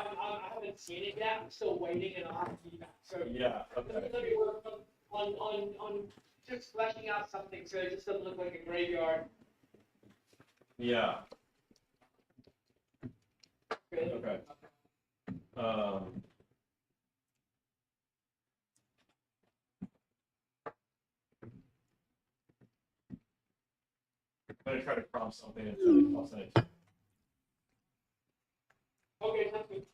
haven't seen it yet. I'm still waiting and I'll have feedback. So yeah. Okay. Let me work on just fleshing out something so it just doesn't look like a graveyard. Yeah. Okay. I'm gonna try to prompt something and I'll send it to you. Okay, sounds good.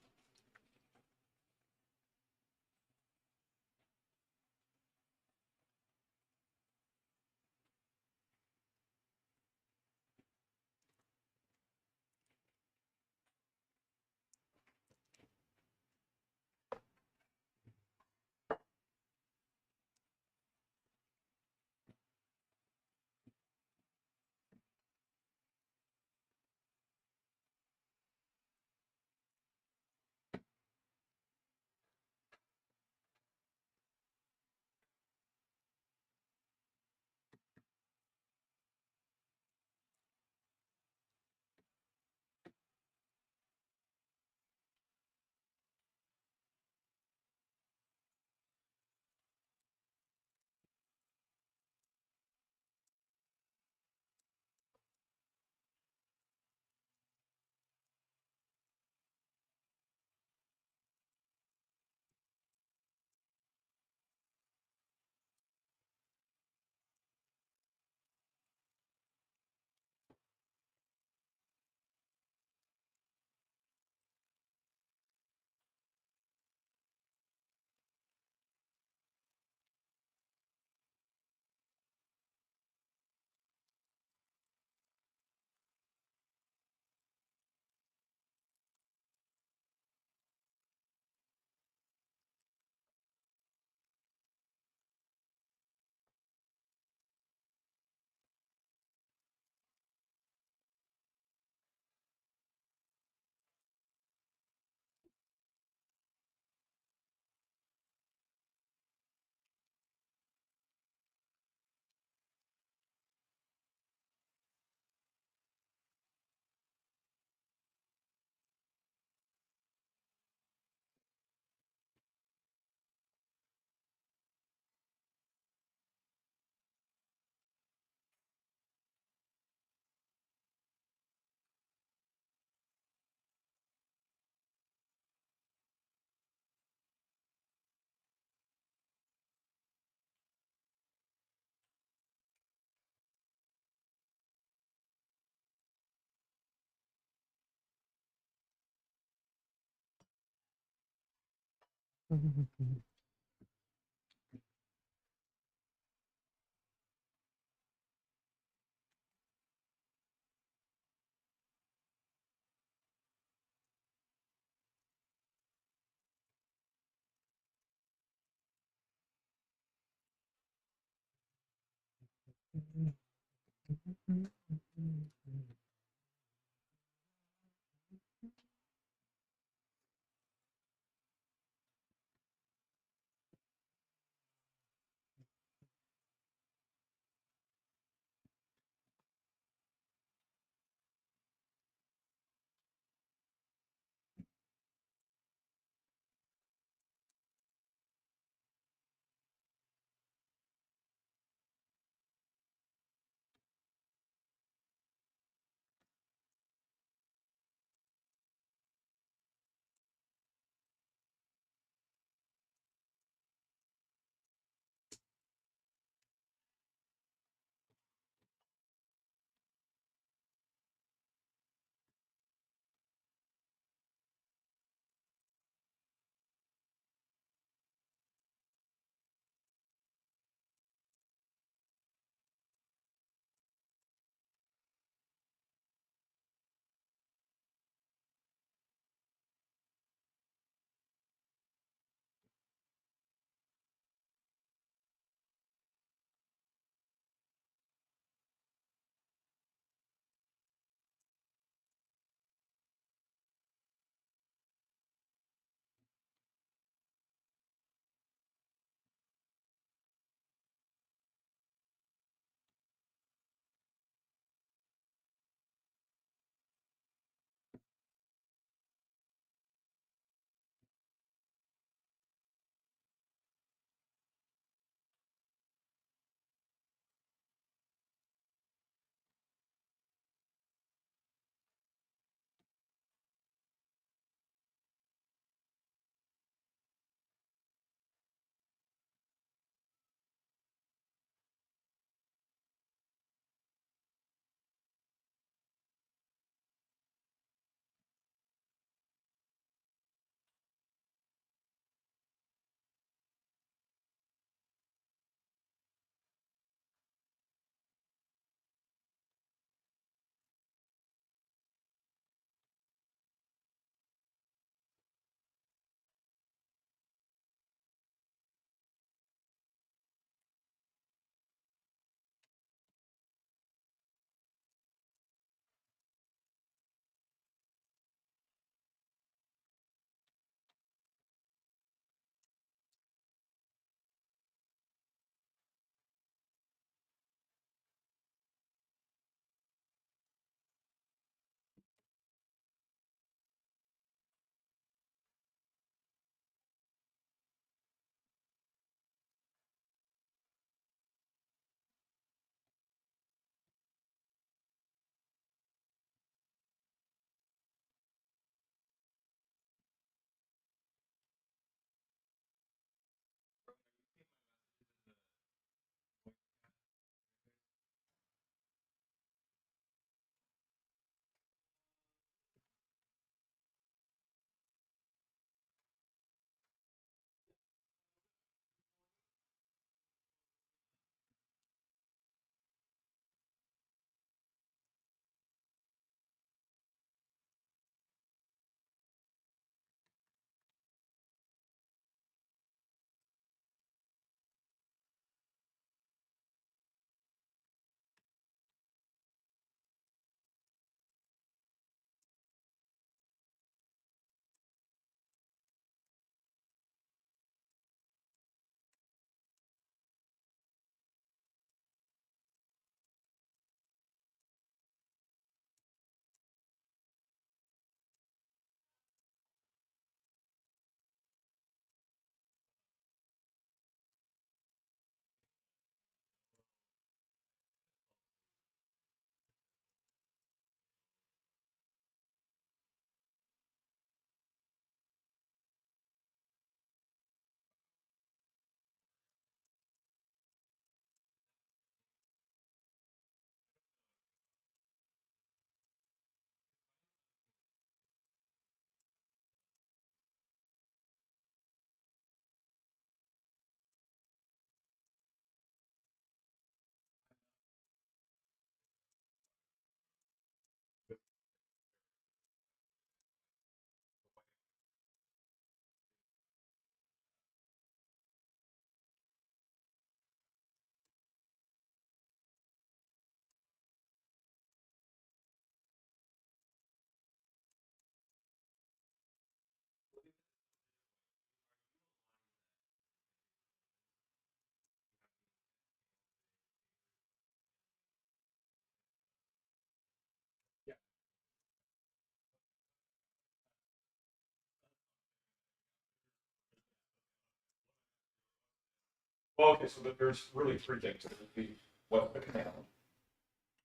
Well, okay, so there's really three things. There's what's the command?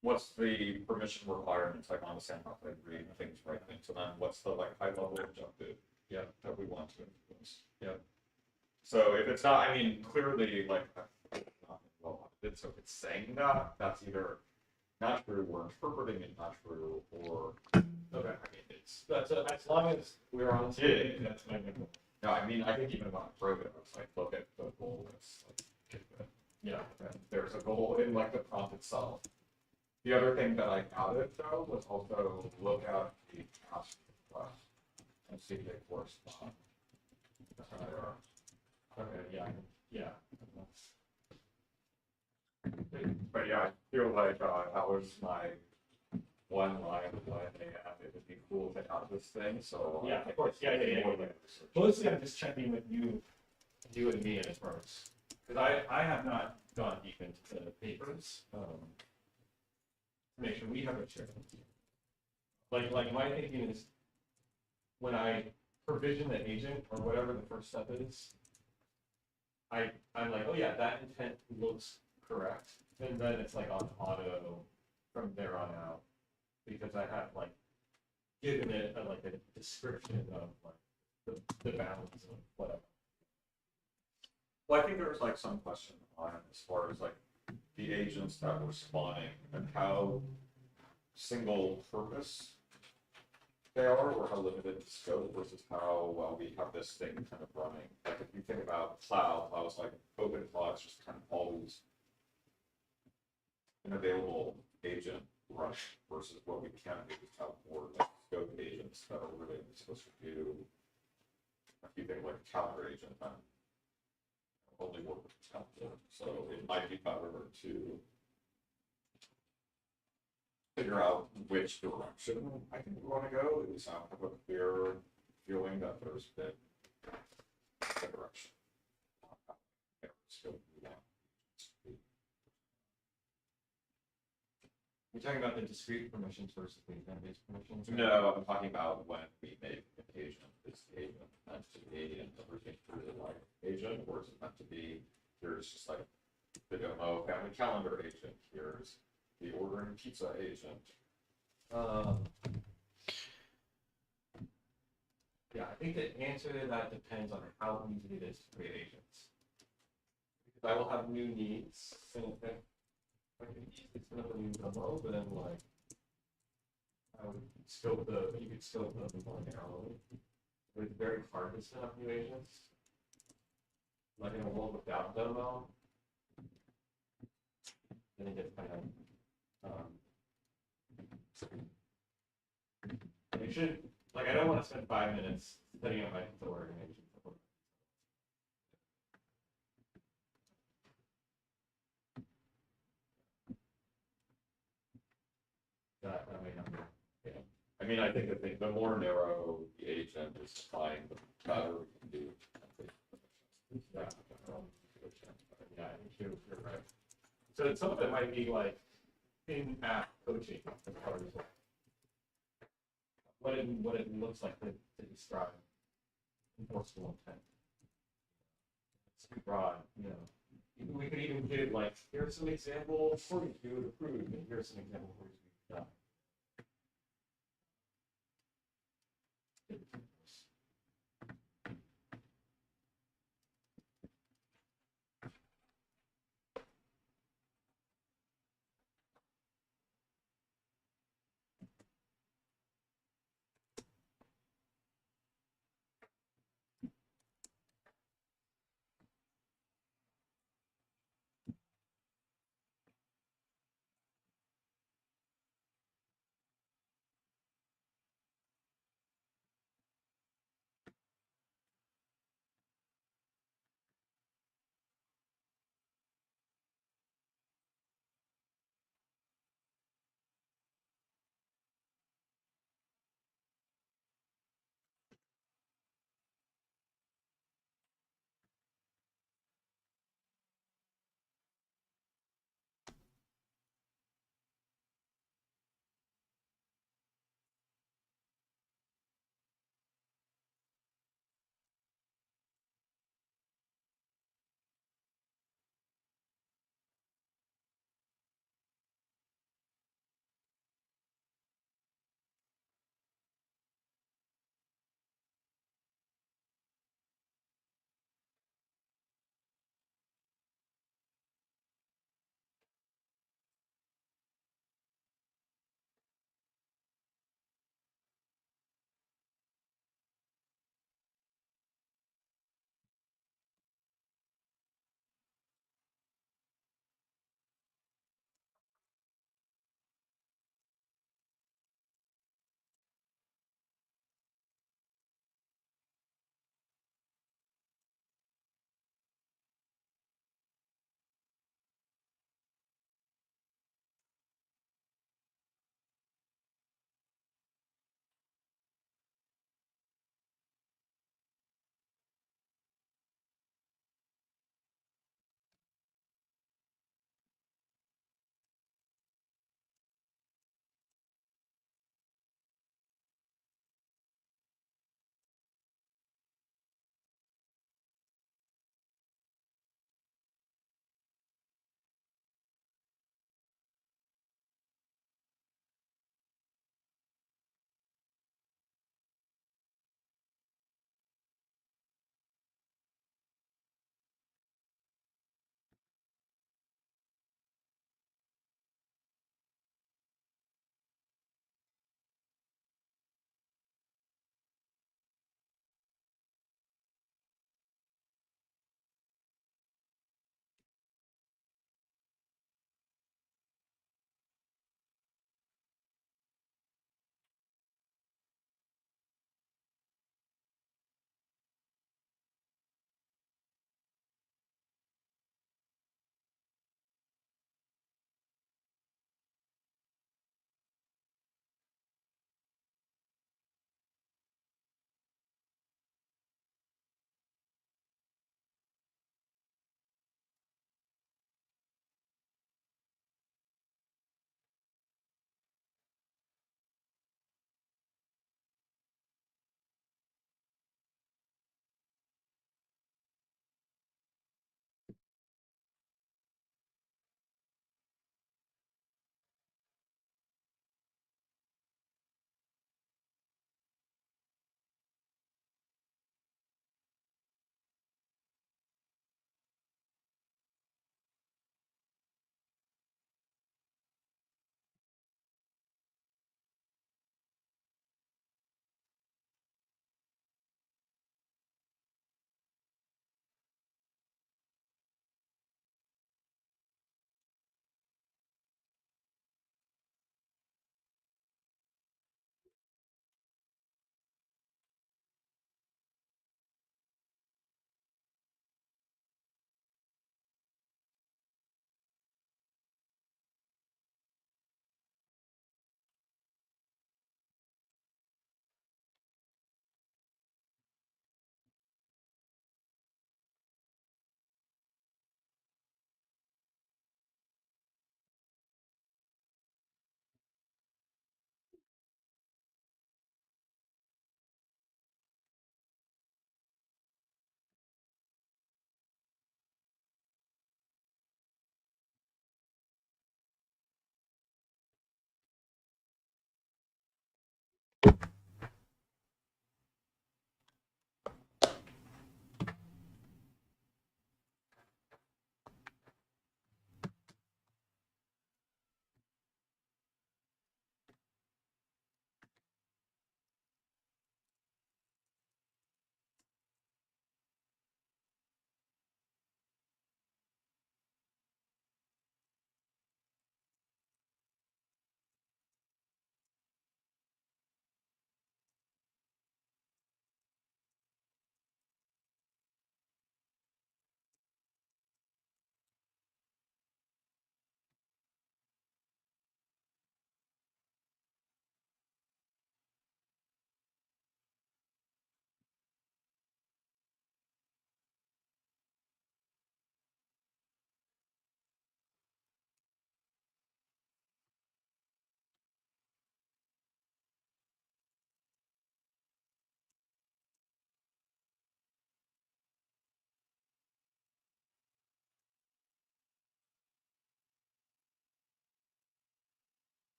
What's the permission requirements, like on the sandbox, like reading things, right things, and then what's the like high level objective, that we want to influence. So if it's not, I mean, clearly, like, not well, so if it's saying that, that's either not true, we're interpreting it not true, or okay, I mean, that's as long as we're on that's my goal. No, I mean, I think even about program, it's like look at the goal list, like, there's a goal in like the prompt itself. The other thing that I added though was also look at the ask request and see if they correspond. Okay, yeah. But yeah, I feel like that was my one line when it would be cool to have this thing. So yeah, of course, yeah. Mostly, I'm just checking with you and me as first, because I have not gone deep into the papers. To make sure we have a shared. Like my thinking is, when I provision the agent or whatever the first step is, I'm like, oh yeah, that intent looks correct, and then it's like on auto from there on out, because I have like given it like a description of like the balance of whatever. Well, I think there was like some question on as far as like the agents that were spawning and how single purpose they are, or how limited the scope versus how well we have this thing kind of running. Like if you think about cloud, I was like open cloud's just kind of always an available agent rush versus what we can do is have more like scope agents that are really supposed to do a few things like a calendar agent and only work with the calendar. So it might be better to figure out which direction I think we want to go. At least I have a clear feeling that there's been a direction. You're talking about the discrete permissions versus the event-based permissions? No, I'm talking about when we make an agent. Is the agent meant to be and everything through the like agent, or is it meant to be here's just like the demo family calendar agent, here's the ordering pizza agent. Yeah, I think the answer to that depends on how easy it is to create agents. Because I will have new needs, and if I can easily spin up a new demo, but then like I would scope you could scope them more narrowly. It's very hard to set up new agents. Like in a world without demo, then it gets kind of you should, like, I don't want to spend 5 minutes setting up my pizza ordering agent. That may not be. Yeah. I mean, I think the more narrow the agent is defined, the better we can do. Yeah, I think you're right. So some of it might be like in-app coaching as far as what it looks like to describe enforceable intent. It's too broad, you know. We could even give like, here's some examples for you to approve, and here's some examples for you to be done.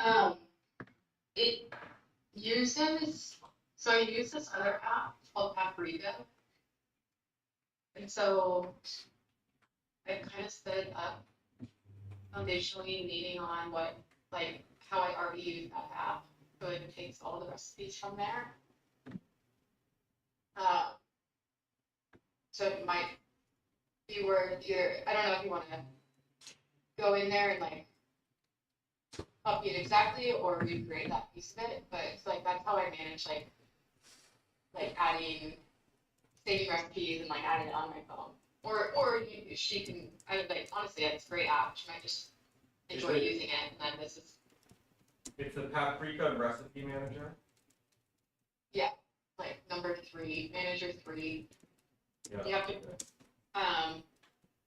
Um, it uses, so I use this other app called Paprika. And so I kind of set it up foundationally leaning on what, like, how I already use that app. So it takes all the recipes from there. So it might be worth either, I don't know if you want to go in there and like copy it exactly or recreate that piece of it, but it's like that's how I manage like adding, saving recipes and like adding it on my phone. Or she can, I would like, honestly, it's a great app. She might just enjoy using it, and then this is. It's a paprika recipe manager. Yeah, like number 3, manager 3. Yeah. You have to.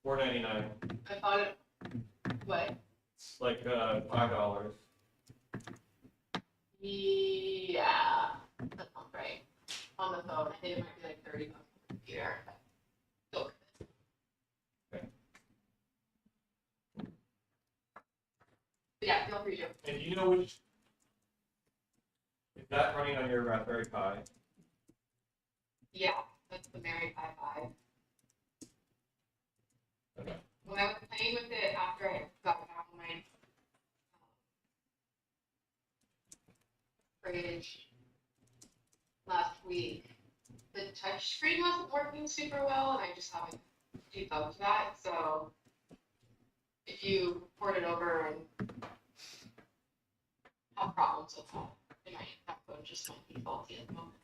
$4.99. I thought it. What? It's like $5. Yeah, that sounds right. On the phone, I think it might be like $30 on the computer. But yeah, feel free to. And do you know which? Is that running on your Raspberry Pi? Yeah, that's the Mary Pi 5. Okay. When I was playing with it after I got back on my fridge last week, the touch screen wasn't working super well, and I just haven't debugged that. So if you port it over and have problems with that, that code just might be faulty at the moment.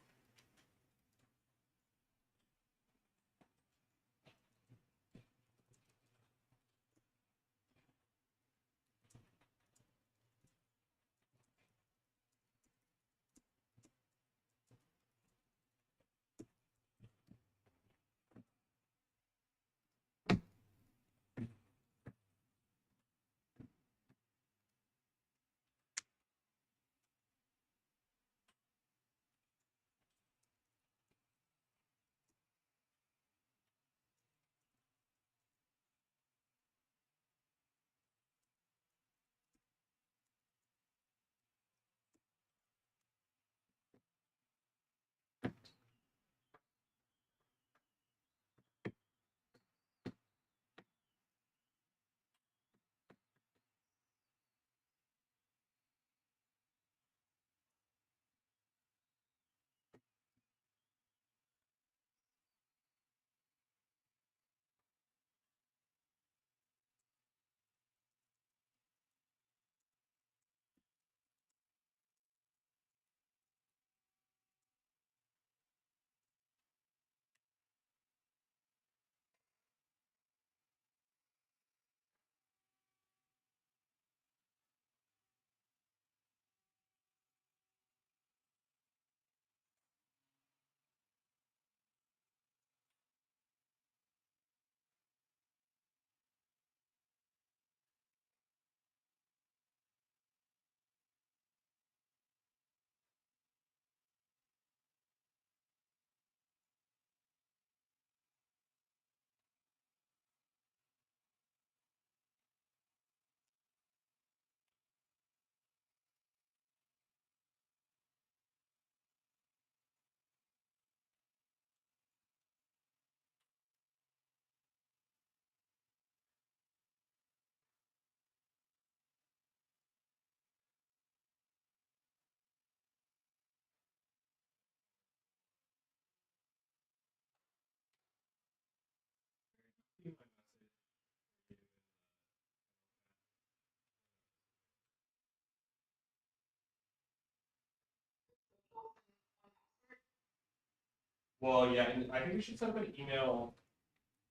Well, yeah, and I think we should set up an email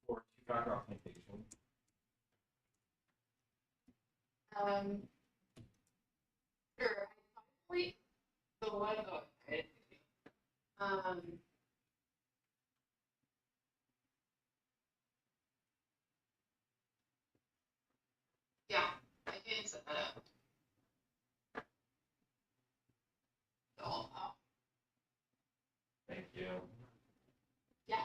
for two-factor authentication. Sure. Wait, the one. Oh, okay. Yeah, I can set that up. Oh, Thank you. yeah.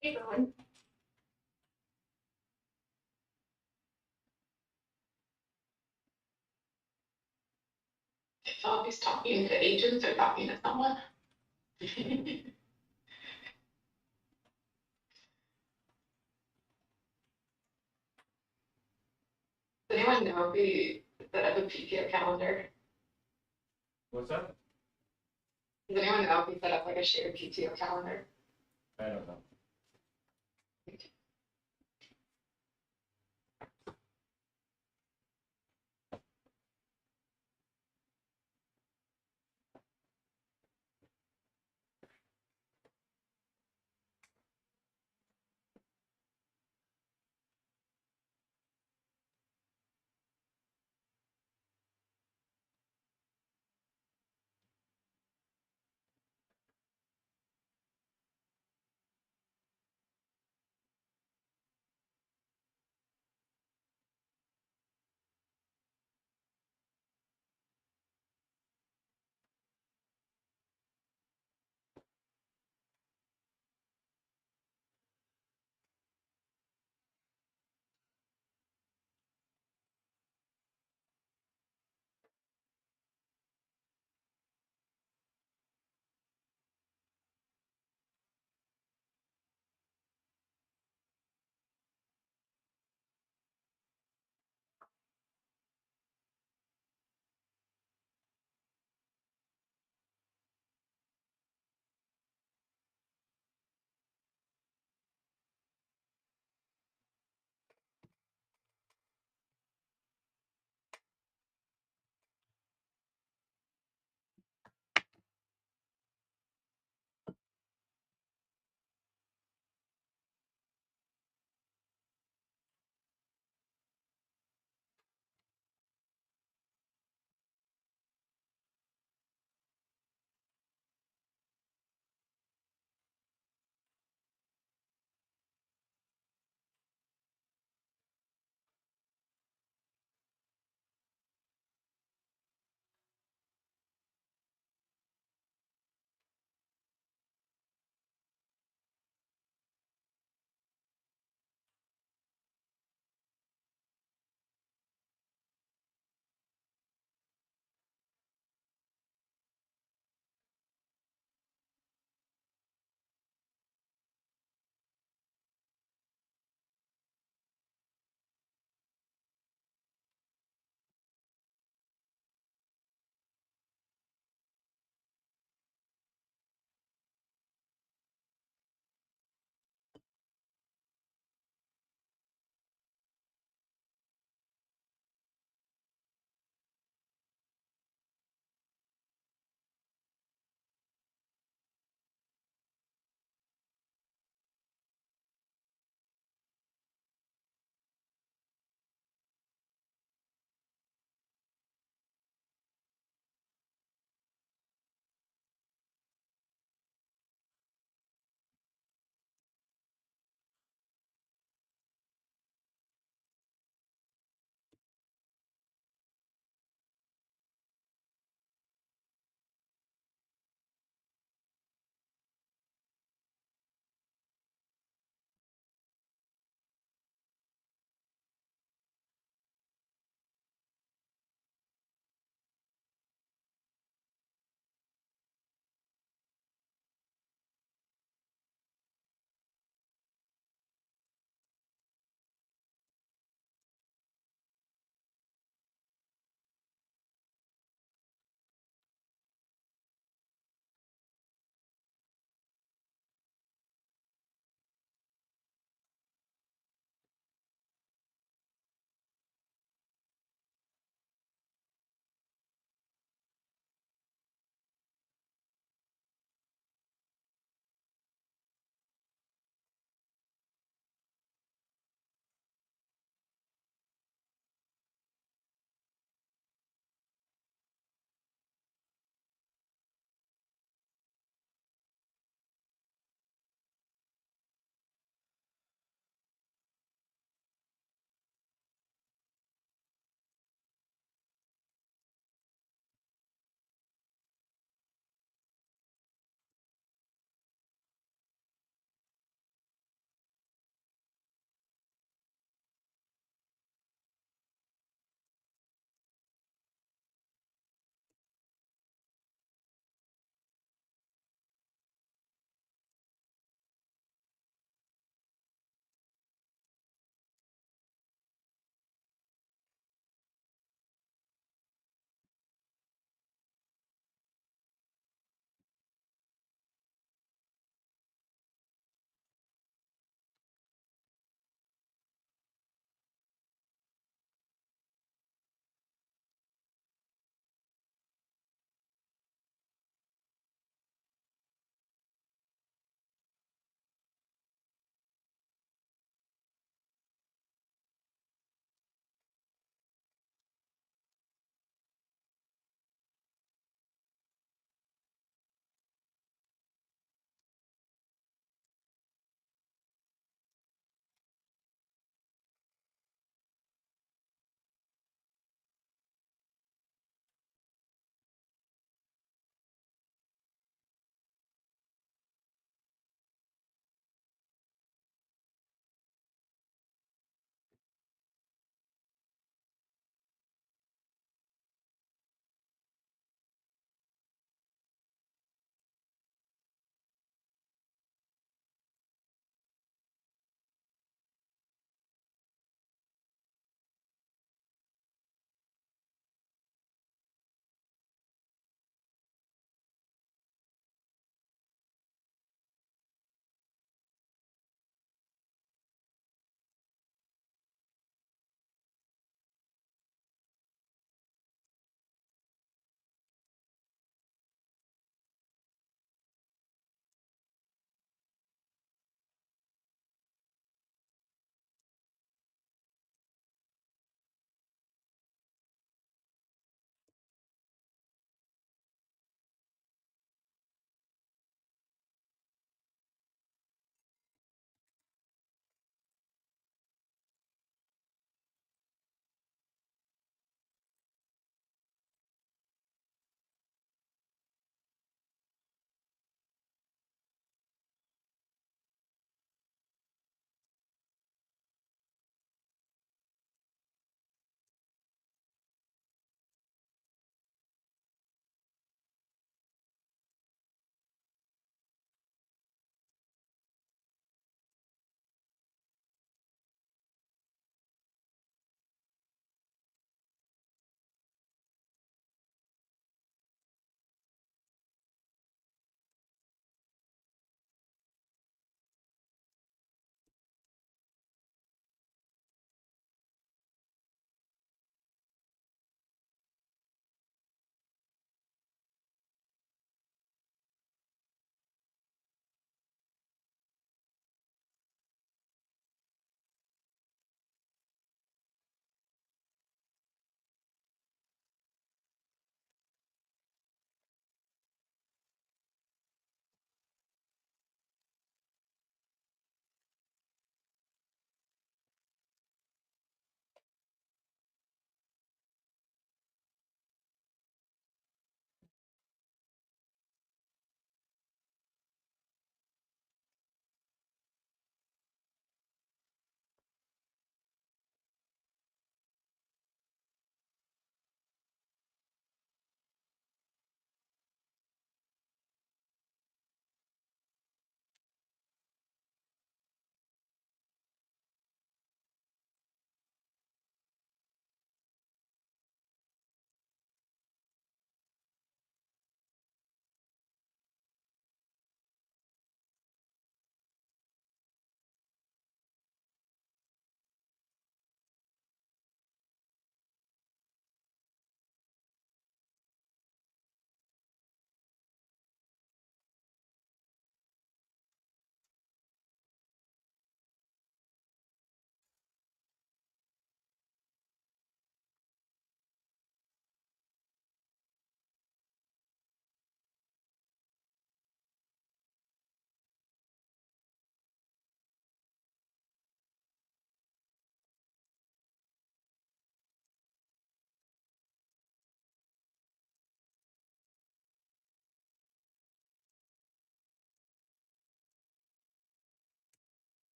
Hey, Rowan. If he's talking to agents or talking to someone. Does anyone know if we set up a PTO calendar? What's that? Does anyone know if we set up like a shared PTO calendar? I don't know.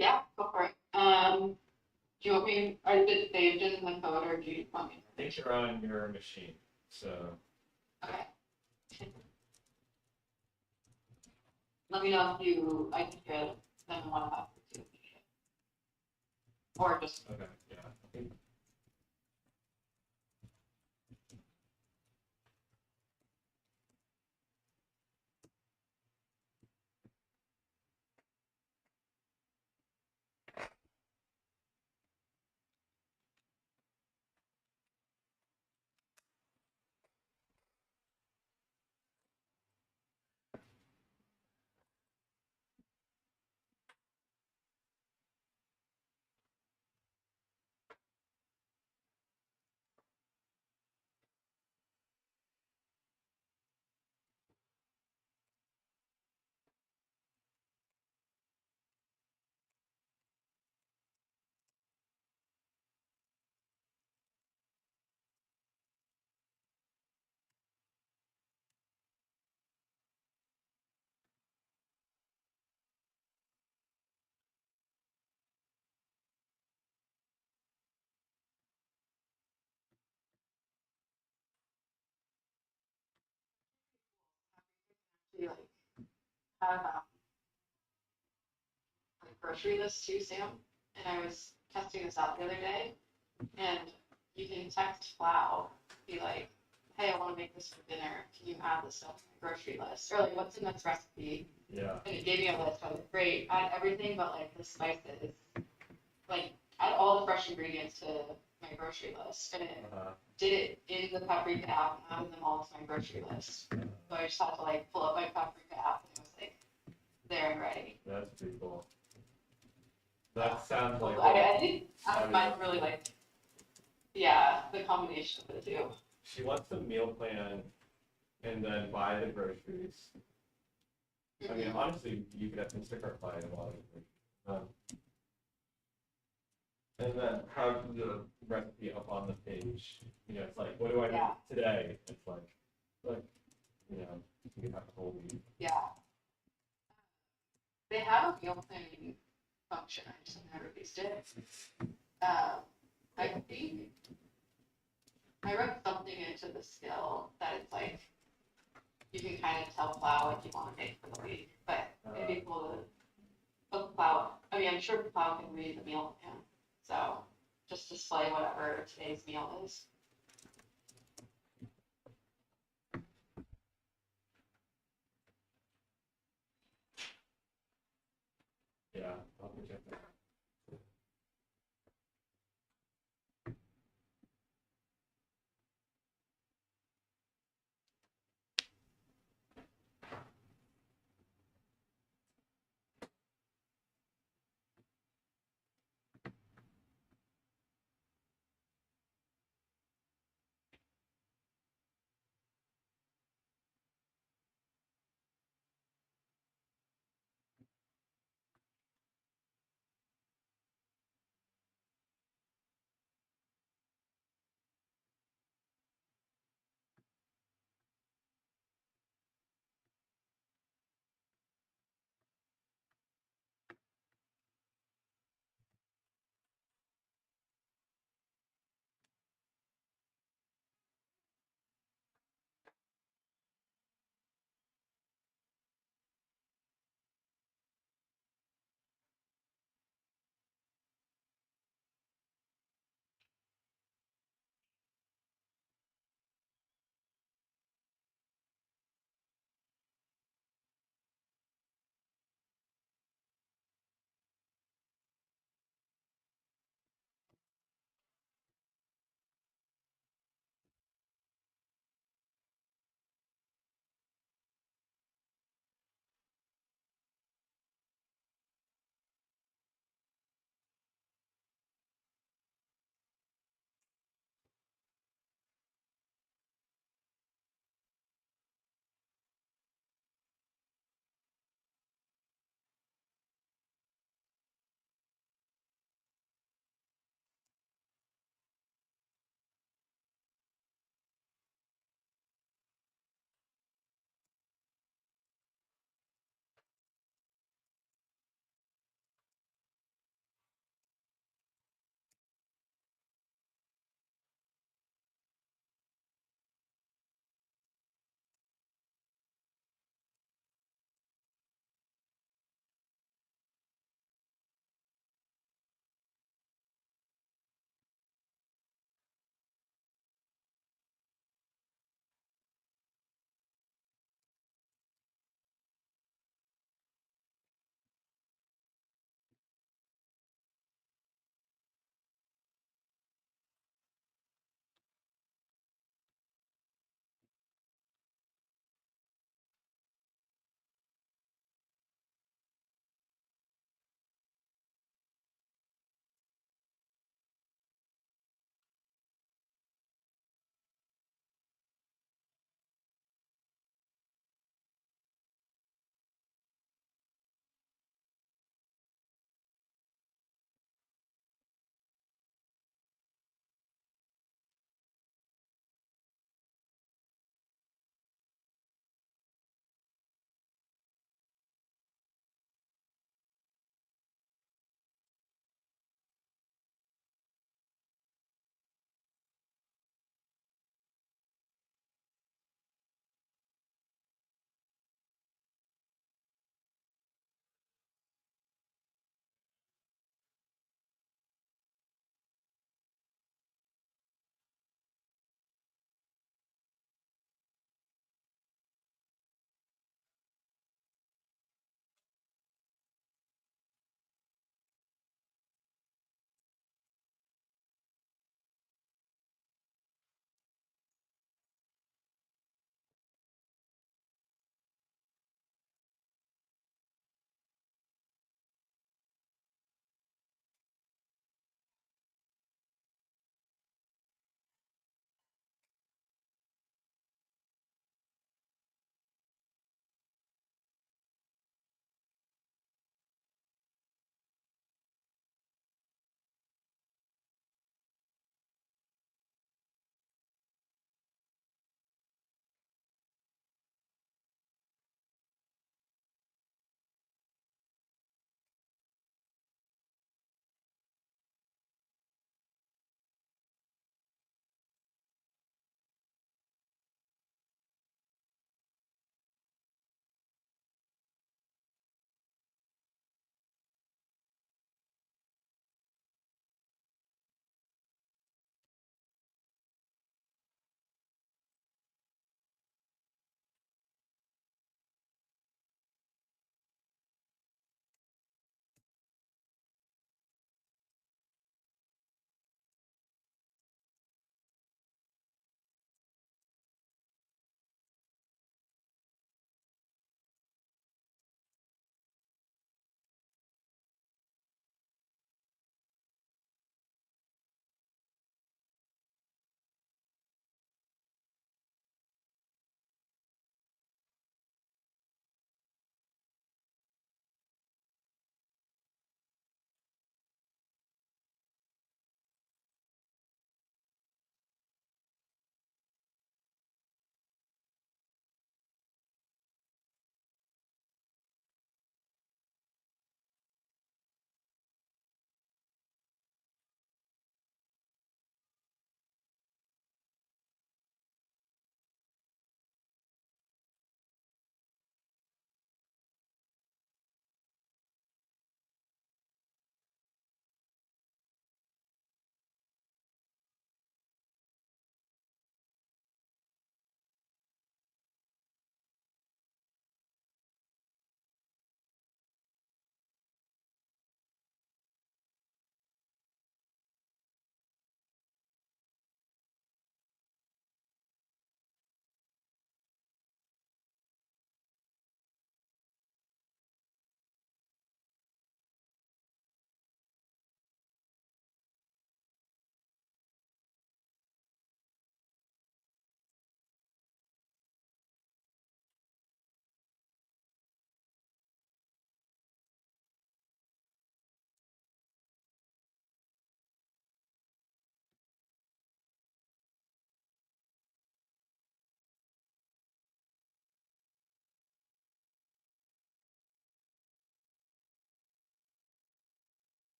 Yeah, go for it. Do you want me, are it saved in the code or do you want me? I think you're on your machine, so. Okay. Let me know if I can hear them in one of us. Or just. Okay, yeah. Like have like grocery lists too, Sam. And I was testing this out the other day, and you can text Plow, be like, "Hey, I want to make this for dinner. Can you add this stuff to my grocery list?" Or like, "What's in this recipe?" Yeah. And it gave me a list. I was like, "Great, add everything but like the spices. Like add all the fresh ingredients to my grocery list." And it did it in the Paprika app and added them all to my grocery list. So I just had to like pull up my Paprika app and it was like there and ready. That's pretty cool. That sounds like. I think I might really like, yeah, the combination of the two. She wants the meal plan and then buy the groceries. I mean, honestly, you could have Instacart buy a lot of groceries. And then have the recipe up on the page. You know, it's like, what do I make today? It's like, you know, you can have a whole week. Yeah. They have a meal planning function. I just never used it. I think I read something into the skill that it's like you can kind of tell Plow what you want to make for the week, but it'd be cool to Plow. I mean, I'm sure Plow can read the meal plan, so just display whatever today's meal is. Yeah, I'll project that.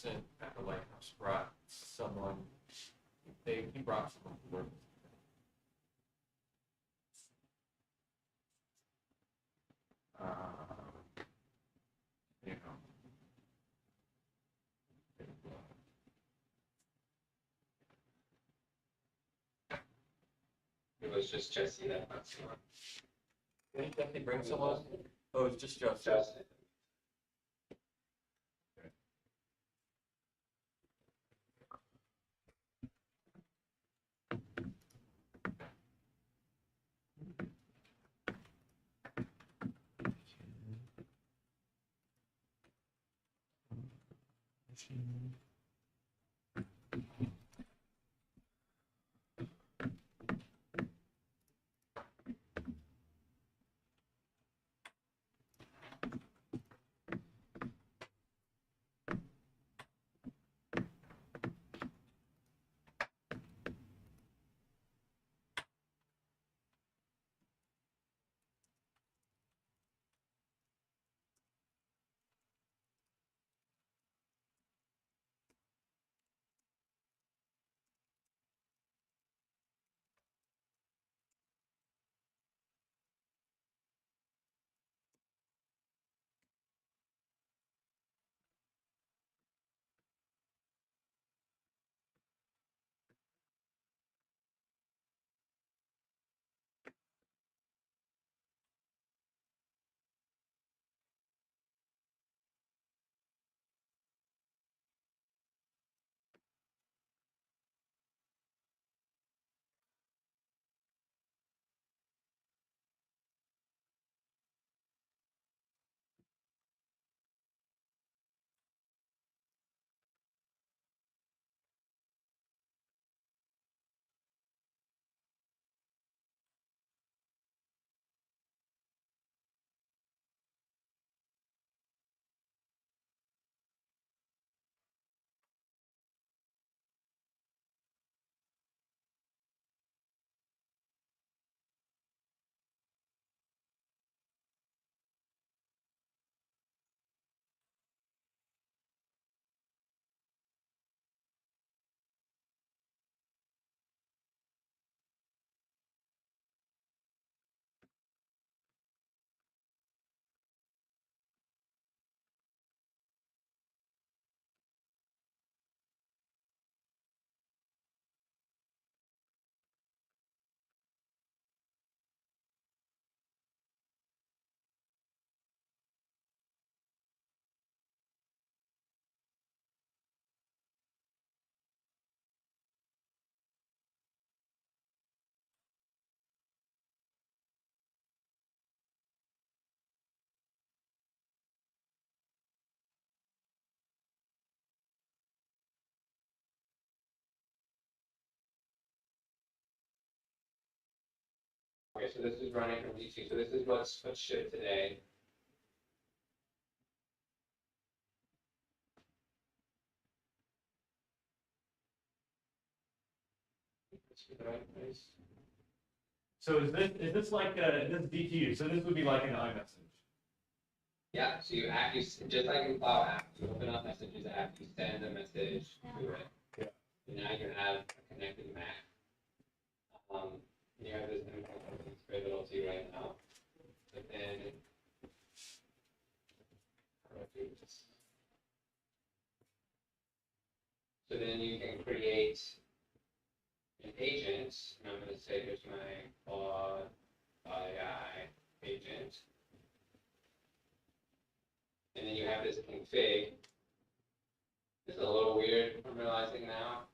recent at the lighthouse brought someone. He brought someone to work. You know. It was just Jesse that went to one. Did Jesse bring someone? Oh, it's just Jesse. Justin. Okay, so this is running from DC. So this is what's shipped today. So is this like this is DTU? So this would be like an iMessage. Yeah, so you just like in Cloud app, you open up Messages app, you send a message to it. Yeah. And now you have a connected Mac. You have this it's very little to you right now. But then how do I do this? So then you can create an agent, and I'm going to say here's my AI agent. And then you have this config. It's a little weird, I'm realizing now.